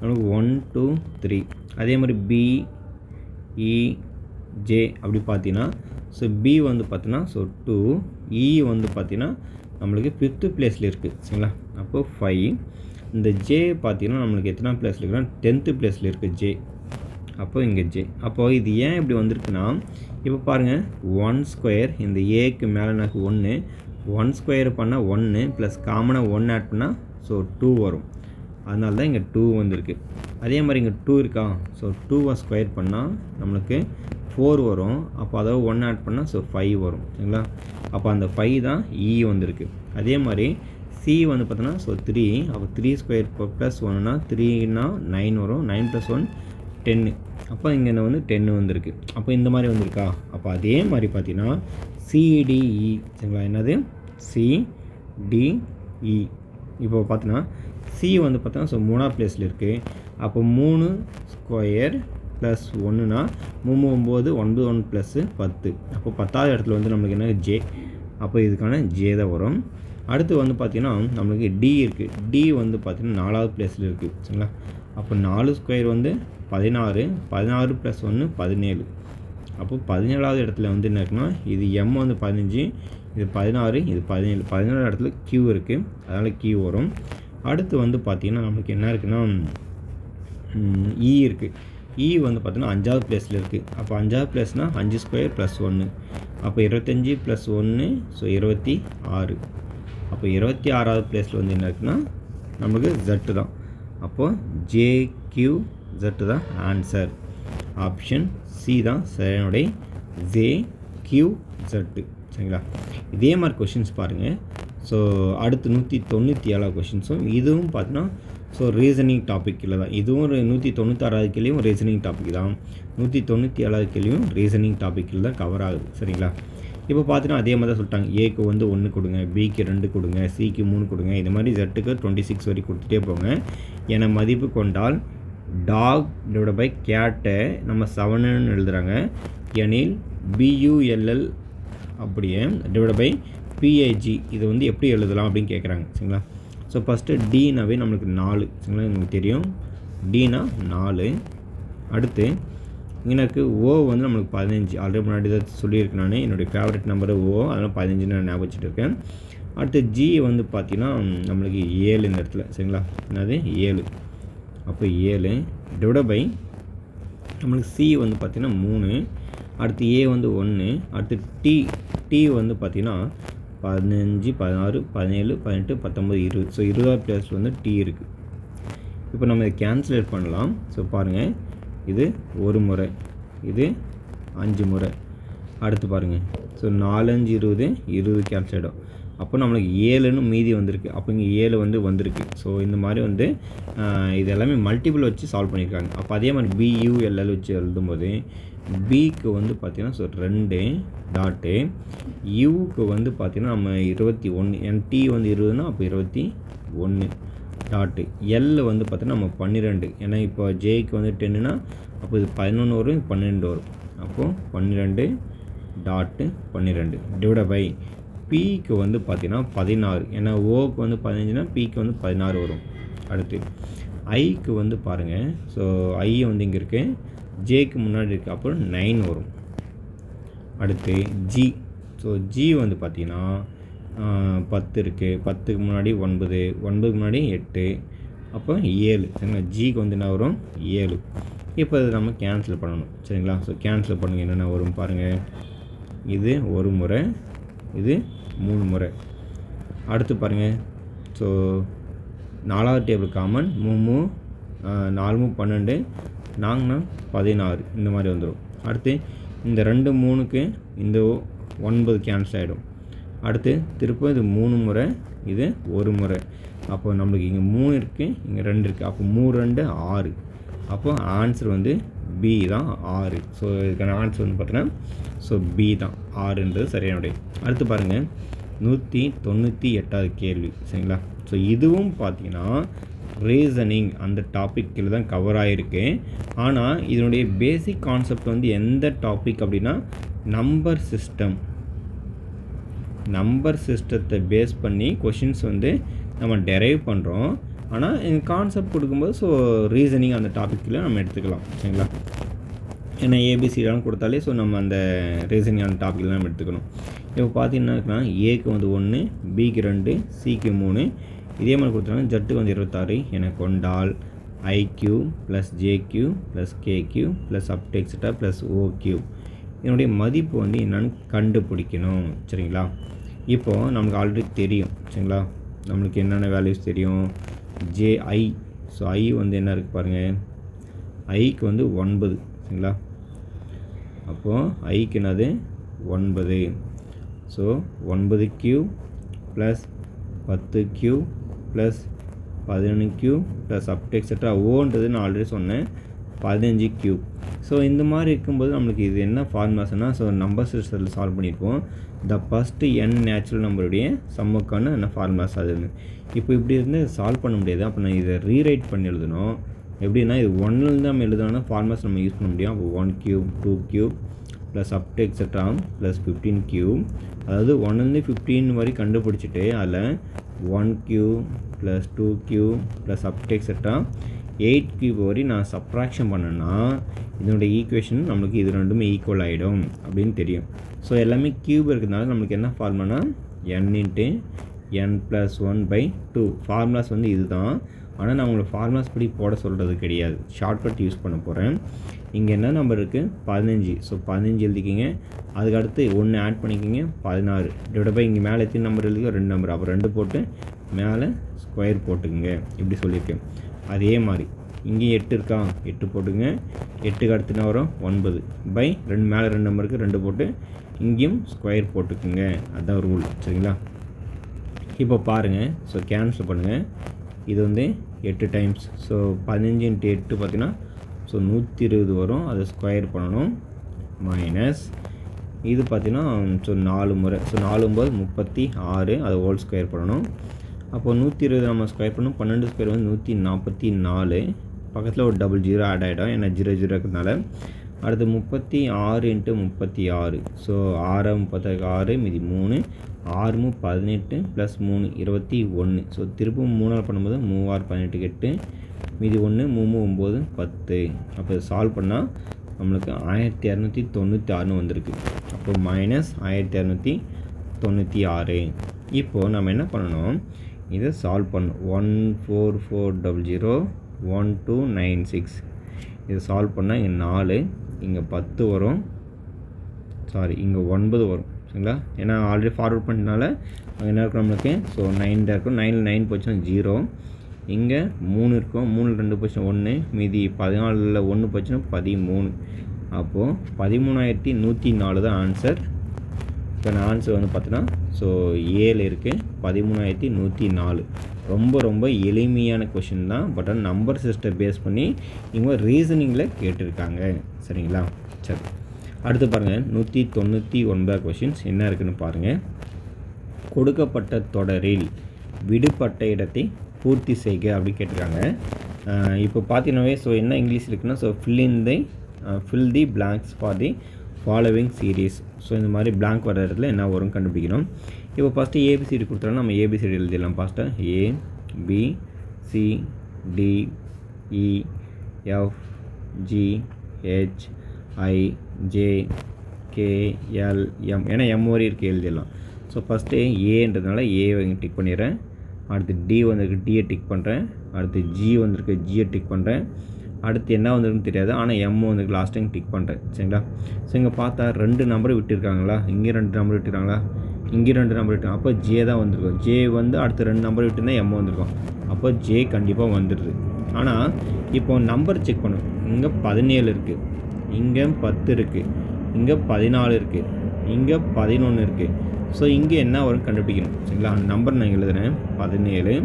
நமக்கு 1 2 3. அதே மாதிரி பிஇஜே அப்படி பார்த்தீங்கன்னா ஸோ பி வந்து பார்த்தீங்கன்னா ஸோ 2, இ வந்து பார்த்தீங்கன்னா நம்மளுக்கு 5th பிளேஸில் இருக்குது. சரிங்களா. அப்போது 5. இந்த ஜே பார்த்தீங்கன்னா நம்மளுக்கு எத்தனை பிளேஸில் இருக்குன்னா 10th பிளேஸில் இருக்குது ஜே. அப்போது இங்கே ஜே. அப்போது இது ஏன் இப்படி வந்திருக்குன்னா இப்போ பாருங்கள் 1 ஸ்கொயர் இந்த ஏக்கு மேலே எனக்கு 1 ஸ்கொயர் பண்ணால் 1 ப்ளஸ் காமனாக 1 ஆட் பண்ணால் ஸோ 2 வரும். அதனால தான் இங்கே 2 வந்திருக்கு. அதே மாதிரி இங்கே 2 இருக்கா, ஸோ 2 ஸ்கொயர் பண்ணால் நம்மளுக்கு 4 வரும். அப்போ அதாவது 1 ஆட் பண்ணால் ஸோ 5 வரும். சரிங்களா. அப்போ அந்த 5 தான் இ வந்திருக்கு. அதே மாதிரி சி வந்து பார்த்தோன்னா ஸோ 3. அப்போ 3 ஸ்கொயர் ப்ளஸ் 1னா 3னா 9 வரும். 9 + 1 10. அப்போ இங்கே வந்து 10 வந்திருக்கு. அப்போ இந்த மாதிரி வந்திருக்கா. அப்போ அதே மாதிரி பார்த்தீங்கன்னா சிடிஇ. சரிங்களா. என்னது சிடிஇ. இப்போ பார்த்தீங்கன்னா சி வந்து பார்த்தோன்னா ஸோ 3ஆம் பிளேஸில் இருக்குது. அப்போ 3 ஸ்கொயர் ப்ளஸ் 1னா 3 9 9 1 ப்ளஸ் 10. அப்போ 10வது இடத்துல வந்து நம்மளுக்கு என்ன ஜே. அப்போ இதுக்கான ஜே தான் வரும். அடுத்து வந்து பார்த்திங்கன்னா நம்மளுக்கு டி இருக்குது. டி வந்து பார்த்திங்கன்னா 4ஆவது பிளேஸில் இருக்குது. சரிங்களா. அப்போ 4 ஸ்கொயர் வந்து 16, 16 + 1 17. அப்போ 17வது இடத்துல வந்து என்ன இருக்குன்னா இது எம் வந்து 15, இது 16, இது 17. 17வது இடத்துல கியூ இருக்குது. அதனால் கியூ வரும். அடுத்து வந்து பார்த்திங்கன்னா நம்மளுக்கு என்ன இருக்குன்னா இ இருக்குது. இ வந்து பார்த்தீங்கன்னா 5ஆவது பிளேஸில் இருக்குது. அப்போ 5ஆவது பிளேஸ்னால் 5 ஸ்கொயர் ப்ளஸ் 1. அப்போ 25 + 1 ஸோ 26. அப்போ 26ஆவது பிளேஸில் வந்து என்ன இருக்குன்னா நம்மளுக்கு ஜெட்டு தான். அப்போது ஜேக்யூ ஜெட்டு தான் ஆன்சர். ஆப்ஷன் சி தான் சரியானுடைய ஜேக்யூ ஜெட்டு. சரிங்களா. இதே மாதிரி கொஷின்ஸ் பாருங்கள். ஸோ அடுத்து 197 கொஷின்ஸும் இதுவும் பார்த்தீங்கன்னா ஸோ ரீசனிங் டாப்பிக்கில் தான். இதுவும் 196வது கேள்வியும் ரீசனிங் டாபிக் தான். 197வது கேள்வியும் ரீசனிங் டாப்பிக்கில் தான் கவர் ஆகுது. சரிங்களா. இப்போ பார்த்தீங்கன்னா அதே மாதிரி தான் சொல்லிட்டாங்க. ஏக்கு வந்து 1 கொடுங்க, பிக்கு 2 கொடுங்க, சிக்கு 3 கொடுங்க. இந்த மாதிரி ஜெட்டுக்கு 26 வரை கொடுத்துட்டே போங்க. என மதிப்பு கொண்டால் டாக் டிவைட் பை கேட்டை நம்ம 7ன்னு எழுதுகிறாங்க. எனில் பியூஎல்எல் அப்படியே டிவைட் பை பிஐஜி இது வந்து எப்படி எழுதலாம் அப்படின்னு கேட்குறாங்க. சரிங்களா. ஸோ ஃபஸ்ட்டு டீனாவே நம்மளுக்கு 4. சரிங்களா. எனக்கு தெரியும் டீனா 4. அடுத்து எனக்கு ஓ வந்து நம்மளுக்கு 15. ஆல்ரெடி முன்னாடி தான் சொல்லியிருக்கேன் நான். என்னுடைய ஃபேவரட் நம்பரு ஓ, அதனால் 15 நான் ஞாபகம் வச்சுட்டு இருக்கேன். அடுத்து ஜி வந்து பார்த்திங்கன்னா நம்மளுக்கு 7 இந்த இடத்துல. சரிங்களா. என்னது 7. அப்போ 7 டிவைட் பை நம்மளுக்கு சி வந்து பார்த்திங்கன்னா 3. அடுத்து ஏ வந்து 1. அடுத்து டி வந்து பார்த்திங்கன்னா 15 16 17 18 19 20. ஸோ 20வது பிளேஸில் வந்து டி இருக்குது. இப்போ நம்ம இதை கேன்சலேட் பண்ணலாம். ஸோ பாருங்கள், இது ஒரு முறை, இது 5 முறை. அடுத்து பாருங்கள், ஸோ 4 5 20 20 கேன்சல் ஆகிடும். அப்போ நம்மளுக்கு 7ன்னு மீதி வந்திருக்கு. அப்போ இங்கே 7 வந்து வந்திருக்கு. ஸோ இந்த மாதிரி வந்து இது எல்லாமே மல்டிபிள் வச்சு சால்வ் பண்ணியிருக்காங்க. அப்போ அதே மாதிரி பியூஎல்எல் வச்சு எழுதும்போது பிக்கு வந்து பார்த்திங்கன்னா ஸோ 2 டாட்டு, யூக்கு வந்து பார்த்திங்கன்னா நம்ம 21, என் டி வந்து 20னா அப்போ 21. டாட்டு எல் வந்து பார்த்தோன்னா நம்ம 12, ஏன்னா இப்போ ஜேக்கு வந்து 10னா அப்போ இது 11 வரும், இது 12 வரும். அப்போது 12 டாட்டு 12 டிவைட் பை பிக்கு வந்து பார்த்தீங்கன்னா 16, ஏன்னா ஓக்கு வந்து 15னா பிக்கு வந்து 16 வரும். அடுத்து ஐக்கு வந்து பாருங்கள், ஸோ ஐ வந்து இங்கே இருக்குது, ஜேக்கு முன்னாடி இருக்குது, அப்புறம் 9 வரும். அடுத்து ஜி, ஸோ ஜி வந்து பார்த்திங்கன்னா 10 இருக்குது, 10க்கு முன்னாடி 9, 9க்கு முன்னாடி 8, அப்போ 7. சரிங்களா, ஜிக்கு வந்து என்ன வரும் 7. இப்போ இது நம்ம கேன்சல் பண்ணணும். சரிங்களா, ஸோ கேன்சல் பண்ணுங்கள், என்னென்ன வரும் பாருங்கள். இது ஒரு முறை, இது 3 முறை. அடுத்து பாருங்கள், ஸோ 4வது டேபிள் காமன் 3 4 12 4 16 இந்த மாதிரி வந்துடும். அடுத்து இந்த 2 3க்கு இந்த 9 கேன்சல் ஆகிடும். அடுத்து திரும்ப இது 3 முறை, இது ஒரு முறை. அப்போ நம்மளுக்கு இங்கே 3 இருக்குது, இங்கே 2 இருக்குது, அப்போ 3 2 6. அப்போ ஆன்சர் வந்து பி தான் 6. ஸோ இதுக்கான ஆன்சர் வந்து பார்த்தீங்கன்னா ஸோ பி தான் 6ன்றது சரியான விடை. அடுத்து பாருங்கள் 198வது கேள்வி. சரிங்களா, ஸோ இதுவும் பார்த்தீங்கன்னா ரீசனிங் அந்த டாப்பிக்கில் தான் கவர் ஆகிருக்கு. ஆனால் இதனுடைய பேசிக் கான்செப்ட் வந்து எந்த டாபிக் அப்படின்னா நம்பர் சிஸ்டத்தை பேஸ் பண்ணி கொஷின்ஸ் வந்து நம்ம டெரைவ் பண்ணுறோம். ஆனால் இந்த கான்செப்ட் கொடுக்கும்போது ஸோ ரீசனிங் அந்த டாப்பிக்கில் நம்ம எடுத்துக்கலாம். சரிங்களா, ஏன்னா ஏபிசிலாம் கொடுத்தாலே ஸோ நம்ம அந்த ரீசனிங் அந்த டாப்பிக்கில் நம்ம எடுத்துக்கணும். இப்போ பார்த்தீங்கன்னா ஏக்கு வந்து 1, பிக்கு 2, சிக்கு 3, இதே மாதிரி கொடுத்தாங்கன்னா ஜட்டுக்கு வந்து 26 என கொண்டால் I Q plus J Q plus K Q plus அப்டெக்ஸிட்டா ப்ளஸ் ஓக்யூ இதனுடைய மதிப்பு வந்து என்னென்னு கண்டுபிடிக்கணும். சரிங்களா, இப்போது நமக்கு ஆல்ரெடி தெரியும். சரிங்களா, நம்மளுக்கு என்னென்ன வேல்யூஸ் தெரியும். ஜேஐ, ஸோ ஐ வந்து என்ன இருக்குது பாருங்கள், ஐக்கு வந்து 9. சரிங்களா, அப்போது ஐக்கு என்னது 9. So 9Q plus 10Q plus 11Q plus அப்டெக்ஸெட்ரா ஓன்றது நான் ஆல்ரெடி சொன்னேன் 15Q. ஸோ இந்த மாதிரி இருக்கும்போது நம்மளுக்கு இது என்ன ஃபார்முலாஸ்னால், ஸோ நம்பர் சிஸ்டத்தில் சால்வ் பண்ணியிருப்போம். த ஃபஸ்ட்டு n நேச்சுரல் நம்பருடைய சம்முக்கான என்ன ஃபார்முலாஸ் அதுன்னு. இப்போ இப்படி இருந்து சால்வ் பண்ண முடியாது. அப்போ நான் இதை ரீரைட் பண்ணி எழுதணும். எப்படின்னா இது 1லேருந்து நம்ம எழுதணும்னா ஃபார்முலாஸ் நம்ம யூஸ் பண்ண முடியும். அப்போ 1Q 2Q plus அப்டெக்ஸெட்ரா plus 15Q, அதாவது 1லேருந்து 15 வரை கண்டுபிடிச்சிட்டு அதில் 1Q plus 2Q plus அப்டெக்ஸெட்ரா 8Q வரை நான் சப்ராக்ஷன் பண்ணேன்னா இதனுடைய ஈக்குவேஷன் நம்மளுக்கு இது ரெண்டுமே ஈக்குவல் ஆகிடும் அப்படின்னு தெரியும். ஸோ எல்லாமே கியூப் இருக்கிறதுனால நம்மளுக்கு என்ன ஃபார்முலானா n × n+1/2. ஃபார்முலாஸ் வந்து இது தான். ஆனால் நான் உங்களுக்கு ஃபார்முலாஸ் படி போட சொல்கிறது கிடையாது, ஷார்ட்கட் யூஸ் பண்ண போகிறேன். இங்கே என்ன நம்பர் இருக்குது 15. ஸோ 15 எழுதிக்கிங்க, அதுக்கடுத்து 1 ஆட் பண்ணிக்கிங்க 16 டிவைட் பை இங்கே மேலே எத்தனை நம்பர் எழுதிக்கோ 2 நம்பர், அப்போ 2 போட்டு மேலே ஸ்கொயர் போட்டுக்குங்க. இப்படி சொல்லியிருக்கேன். அதே மாதிரி இங்கே 8 இருக்கா, 8 போட்டுங்க, 8க்கு அடுத்து என்ன வரும் 9 பை 2 மேலே 2 நம்பருக்கு 2 போட்டு இங்கேயும் ஸ்கொயர் போட்டுக்குங்க. அதுதான் ரூல். சரிங்களா, இப்போ பாருங்கள், ஸோ கேன்சல் பண்ணுங்கள். இது வந்து 8 டைம்ஸ், ஸோ 15 × 8 பார்த்தீங்கன்னா ஸோ 120 வரும். அதை ஸ்கொயர் பண்ணணும். மைனஸ் இது பார்த்தீங்கன்னா ஸோ 4 முறை, ஸோ 4 9 36, அதை ஹோல் ஸ்கொயர் பண்ணணும். அப்போது 120 நம்ம ஸ்கொயர் பண்ணணும். 12 ஸ்கொயர் வந்து 144. பக்கத்தில் ஒரு 00 ஆட் ஆகிடும், ஏன்னா 0 0 இருக்கிறதுனால. அடுத்து 36 × 36, ஸோ 6 36 மீதி 3, 6 18 ப்ளஸ் 3 21. ஸோ திருப்பும் 3ஆல் பண்ணும்போது 3 6 18 8 மீதி 1 3 9 10. அப்போ சால்வ் பண்ணால் நம்மளுக்கு 1296 வந்திருக்கு. அப்போ மைனஸ் 1296. இப்போது நம்ம என்ன பண்ணணும், இதை சால்வ் பண்ணணும். 14400 1296 இதை சால்வ் பண்ணால் இங்கே 4, இங்கே 10 வரும், சாரி இங்கே 9 வரும். சரிங்களா, ஏன்னா ஆல்ரெடி ஃபார்வர்ட் பண்ணிட்டனால அங்கே என்ன இருக்கும் நம்மளுக்கு, ஸோ 9 தான் இருக்கும். 9ல் 9 போச்சுன்னா 0, இங்கே 3 இருக்கும், 3ல் 2 போச்சுன்னா 1, மீதி 14ல் 1 போச்சுன்னா 13. அப்போது 13104 தான் ஆன்சர். இப்போ நான் ஆன்சர் வந்து பார்த்தீங்கன்னா ஸோ 7 இருக்குது, 13104. ரொம்ப எளிமையான கொஷின் தான். பட் ஆனால் நம்பர் சிஸ்டம் பேஸ் பண்ணி இவங்க ரீசனிங்கில் கேட்டிருக்காங்க. சரிங்களா, சரி அடுத்து பாருங்கள் 199 கொஷின்ஸ் என்ன இருக்குதுன்னு பாருங்கள். கொடுக்கப்பட்ட தொடரில் விடுபட்ட இடத்தை பூர்த்தி செய்க அப்படி கேட்டிருக்காங்க. இப்போ பார்த்தீங்கன்னாவே ஸோ என்ன இங்கிலீஷ் இருக்குன்னா so fill the blanks for the following series. So இந்த மாதிரி பிளாங்க் வர இடத்துல என்ன வரும் கண்டுபிடிக்கணும். இப்போ ஃபஸ்ட்டு ஏபிசிடி கொடுத்தாலும் நம்ம ஏபிசிடி எழுதிடலாம். First A B C D E F G H I J K L M, ஏன்னா எம் வரை இருக்குது எழுதிடலாம். ஸோ ஃபஸ்ட்டு ஏன்றதுனால ஏவை டிக் பண்ணிடுறேன். அடுத்து டி வந்திருக்கு, டியை டிக் பண்ணுறேன். அடுத்து ஜி வந்திருக்கு, ஜியை டிக் பண்ணுறேன். அடுத்து என்ன வந்திருக்குன்னு தெரியாது, ஆனால் எம் வந்திருக்கு, லாஸ்ட் டைம் டிக் பண்ணுறேன். சரிங்களா? ஸோ இங்கே பார்த்தா 2 நம்பர் விட்டுருக்காங்களா, இங்கே 2 நம்பர் விட்டுருக்காங்களா, இங்கே 2 நம்பர் விட்டு, அப்போ ஜே தான் வந்திருக்கும். ஜே வந்து அடுத்து 2 நம்பர் விட்டுருந்தா எம் வந்திருக்கும். அப்போ ஜே கண்டிப்பாக வந்துடுது. ஆனால் இப்போ நம்பர் செக் பண்ணும். இங்கே 17 இருக்குது, இங்கே 10 இருக்குது, இங்கே 14 இருக்குது, இங்கே 11 இருக்குது. ஸோ இங்கே என்ன வரும் கண்டுபிடிக்கணும். சரிங்களா? அந்த நம்பர் நான் எழுதுகிறேன். 17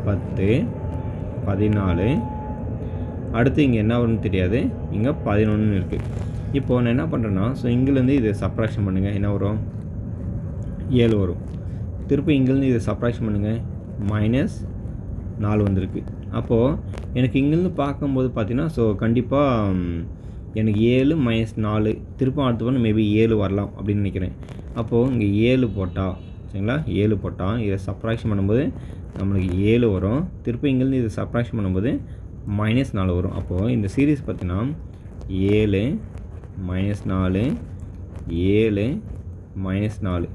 10 14. அடுத்து இங்கே என்ன வரும்னு தெரியாது, இங்கே 11 இருக்குது. இப்போது நான் என்ன பண்ணுறேன்னா ஸோ இங்கேருந்து இதை சப்ராக்ஷன் பண்ணுங்கள், என்ன வரும் 7 வரும். திருப்பி இங்கேருந்து இதை சப்ராக்ஷன் பண்ணுங்கள், -4 வந்திருக்கு. அப்போது எனக்கு இங்கேருந்து பார்க்கும்போது பார்த்தீங்கன்னா ஸோ கண்டிப்பாக எனக்கு 7 -4 திருப்பம் அடுத்து பண்ண மேபி 7 வரலாம் அப்படின்னு நினைக்கிறேன். அப்போது இங்கே 7 போட்டால், சரிங்களா, 7 போட்டால் இதை சப்ராக்ஷன் பண்ணும்போது நம்மளுக்கு 7 வரும். திருப்பி இங்கேருந்து இதை சப்ராக்ஷன் பண்ணும்போது -4 வரும். அப்போது இந்த சீரீஸ் பார்த்தீங்கன்னா 7 -4 7 -4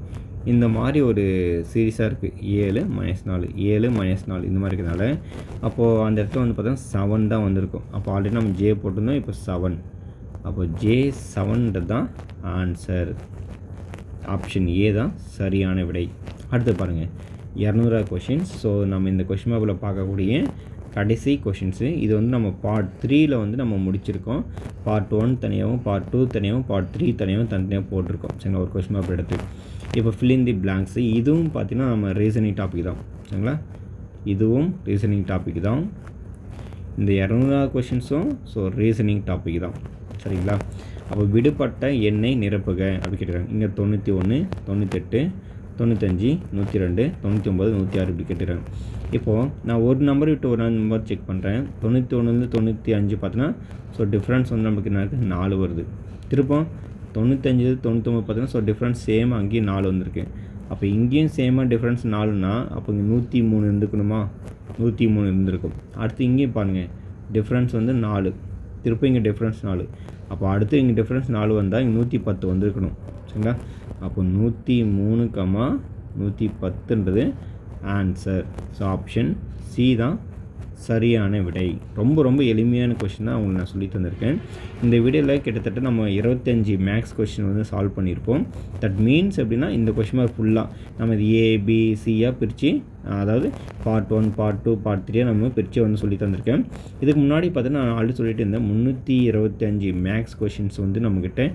இந்த மாதிரி ஒரு சீரீஸாக இருக்குது. 7 -4 7 -4 இந்த மாதிரி இருக்கிறதுனால அப்போது அந்த இடத்துல வந்து பார்த்தோன்னா 7 தான் வந்திருக்கும். அப்போ ஆல்ரெடி நம்ம ஜே போட்டிருந்தோம், இப்போ 7. அப்போ ஜே 7ன்றது தான் ஆன்சர். ஆப்ஷன் ஏ தான் சரியான விடை. அடுத்து பாருங்கள் 200 கொஷின்ஸ். ஸோ நம்ம இந்த கொஷின் பேப்பரில் பார்க்கக்கூடிய கடைசி கொஷின்ஸு. இது வந்து நம்ம பார்ட் 3ல் வந்து நம்ம முடிச்சிருக்கோம். பார்ட் 1 தனியாகவும், பார்ட் 2 தனியாகவும், பார்ட் 3 தனியாகவும் தனித்தனியாக போட்டிருக்கோம். சரிங்களா? ஒரு கொஷின் பேப்பர் எடுத்து இப்போ fill in the blanks. இதுவும் பார்த்திங்கன்னா நம்ம ரீசனிங் டாபிக் தான். சரிங்களா? இதுவும் ரீசனிங் டாபிக் தான். இந்த 200 கொஷின்ஸும் ஸோ ரீசனிங் டாபிக் தான். சரிங்களா? அப்போ விடுபட்ட எண்ணை நிரப்புக அப்படி கேட்டுருக்காங்க. இங்கே 91 98 95 102 99 106 இப்படி கேட்டுருக்காங்க. இப்போது நான் ஒரு நம்பர் விட்டு ஒரு நம்பர் செக் பண்ணுறேன். 91 95 பார்த்தீங்கன்னா ஸோ டிஃப்ரென்ஸ் வந்து நமக்கு என்ன இருக்குது 4 வருது. திருப்பம் 95 99 பார்த்தீங்கன்னா ஸோ டிஃப்ரென்ஸ் சேம், அங்கேயும் 4 வந்திருக்கு. அப்போ இங்கேயும் சேமாக டிஃப்ரென்ஸ் 4னா அப்போ இங்கே 103 இருந்துக்கணுமா, 103 இருந்திருக்கும். அடுத்து இங்கேயும் பாருங்கள் டிஃப்ரென்ஸ் வந்து 4, திருப்பி இங்கே டிஃப்ரென்ஸ் 4. அப்போ அடுத்து இங்கே டிஃப்ரென்ஸ் 4 வந்தால் இங்கே 110 வந்திருக்கணும். சரிங்களா? அப்போ 103, 110ன்றது ஆன்சர். ஸோ ஆப்ஷன் சி தான் சரியான விடை. ரொம்ப ரொம்ப எளிமையான கொஷின் தான் உங்களுக்கு நான் சொல்லி தந்திருக்கேன். இந்த வீடியோவில் கிட்டத்தட்ட நம்ம 25 மேக்ஸ் கொஷின் வந்து சால்வ் பண்ணியிருப்போம். தட் மீன்ஸ் எப்படின்னா இந்த கொஷின் மார்க் ஃபுல்லாக நம்ம இது ஏபிசியாக பிரித்து, அதாவது பார்ட் 1 பார்ட் 2 பார்ட் 3 நம்ம பிரித்து வந்து சொல்லி தந்திருக்கேன். இதுக்கு முன்னாடி பார்த்தீங்கன்னா நான் ஆல்ரெடி சொல்லிட்டு இருந்தேன் 325 மேக்ஸ் கொஷின்ஸ் வந்து நம்மக்கிட்ட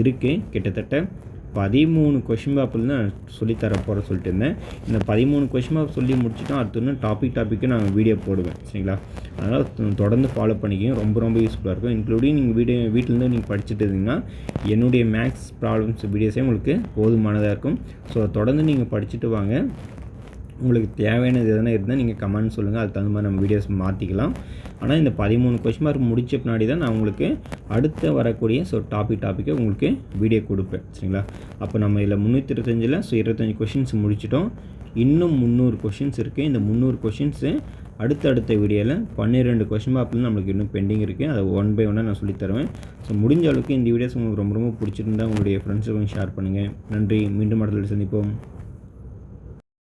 இருக்குது. கிட்டத்தட்ட 13 கொஷின் பேப்பர் தான் சொல்லித்தர போகிற சொல்லிட்டு இருந்தேன். இந்த 13 கொஷின் பேப்பர் சொல்லி முடிச்சுட்டோம். அடுத்து இன்னும் டாப்பிக்கு நான் வீடியோ போடுவேன். சரிங்களா? அதனால் தொடர்ந்து ஃபாலோ பண்ணிக்கிங்க. ரொம்ப ரொம்ப யூஸ்ஃபுல்லாக இருக்கும். இன்க்ளூடிங் நீங்கள் வீட்டிலேருந்து நீங்கள் படிச்சுட்டு இருந்தீங்கன்னா என்னுடைய மேக்ஸ் ப்ராப்ளம்ஸ் வீடியோஸே உங்களுக்கு போதுமானதாக இருக்கும். ஸோ தொடர்ந்து நீங்கள் படிச்சுட்டு வாங்க. உங்களுக்கு தேவையானது எதனா இருந்தால் நீங்கள் கமெண்ட் சொல்லுங்கள். அதுக்கு தகுந்த மாதிரி நம்ம வீடியோஸ் மாற்றிக்கலாம். ஆனால் இந்த 13 கொஷின் மார்க் முடித்த பின்னாடி தான் நான் உங்களுக்கு அடுத்த வரக்கூடிய ஸோ டாப்பிக்கை உங்களுக்கு வீடியோ கொடுப்பேன். சரிங்களா? அப்போ நம்ம இதில் 325ல் ஸோ 25 கொஷின்ஸ் முடிச்சிட்டோம். இன்னும் 300 கொஷின்ஸ் இருக்குது. இந்த 300 கொஷின்ஸு அடுத்த வீடியோவில் 12 கொஷின் பேப்பர்லாம் நம்மளுக்கு இன்னும் பெண்டிங் இருக்குது. அதை 1 by 1 நான் சொல்லித்தருவேன். ஸோ முடிஞ்ச அளவுக்கு இந்த வீடியோஸ் உங்களுக்கு ரொம்ப ரொம்ப பிடிச்சிருந்தா உங்களுடைய ஃப்ரெண்ட்ஸுக்கும் ஷேர் பண்ணுங்கள். நன்றி. மீண்டும் அடுத்த சந்திப்போம்.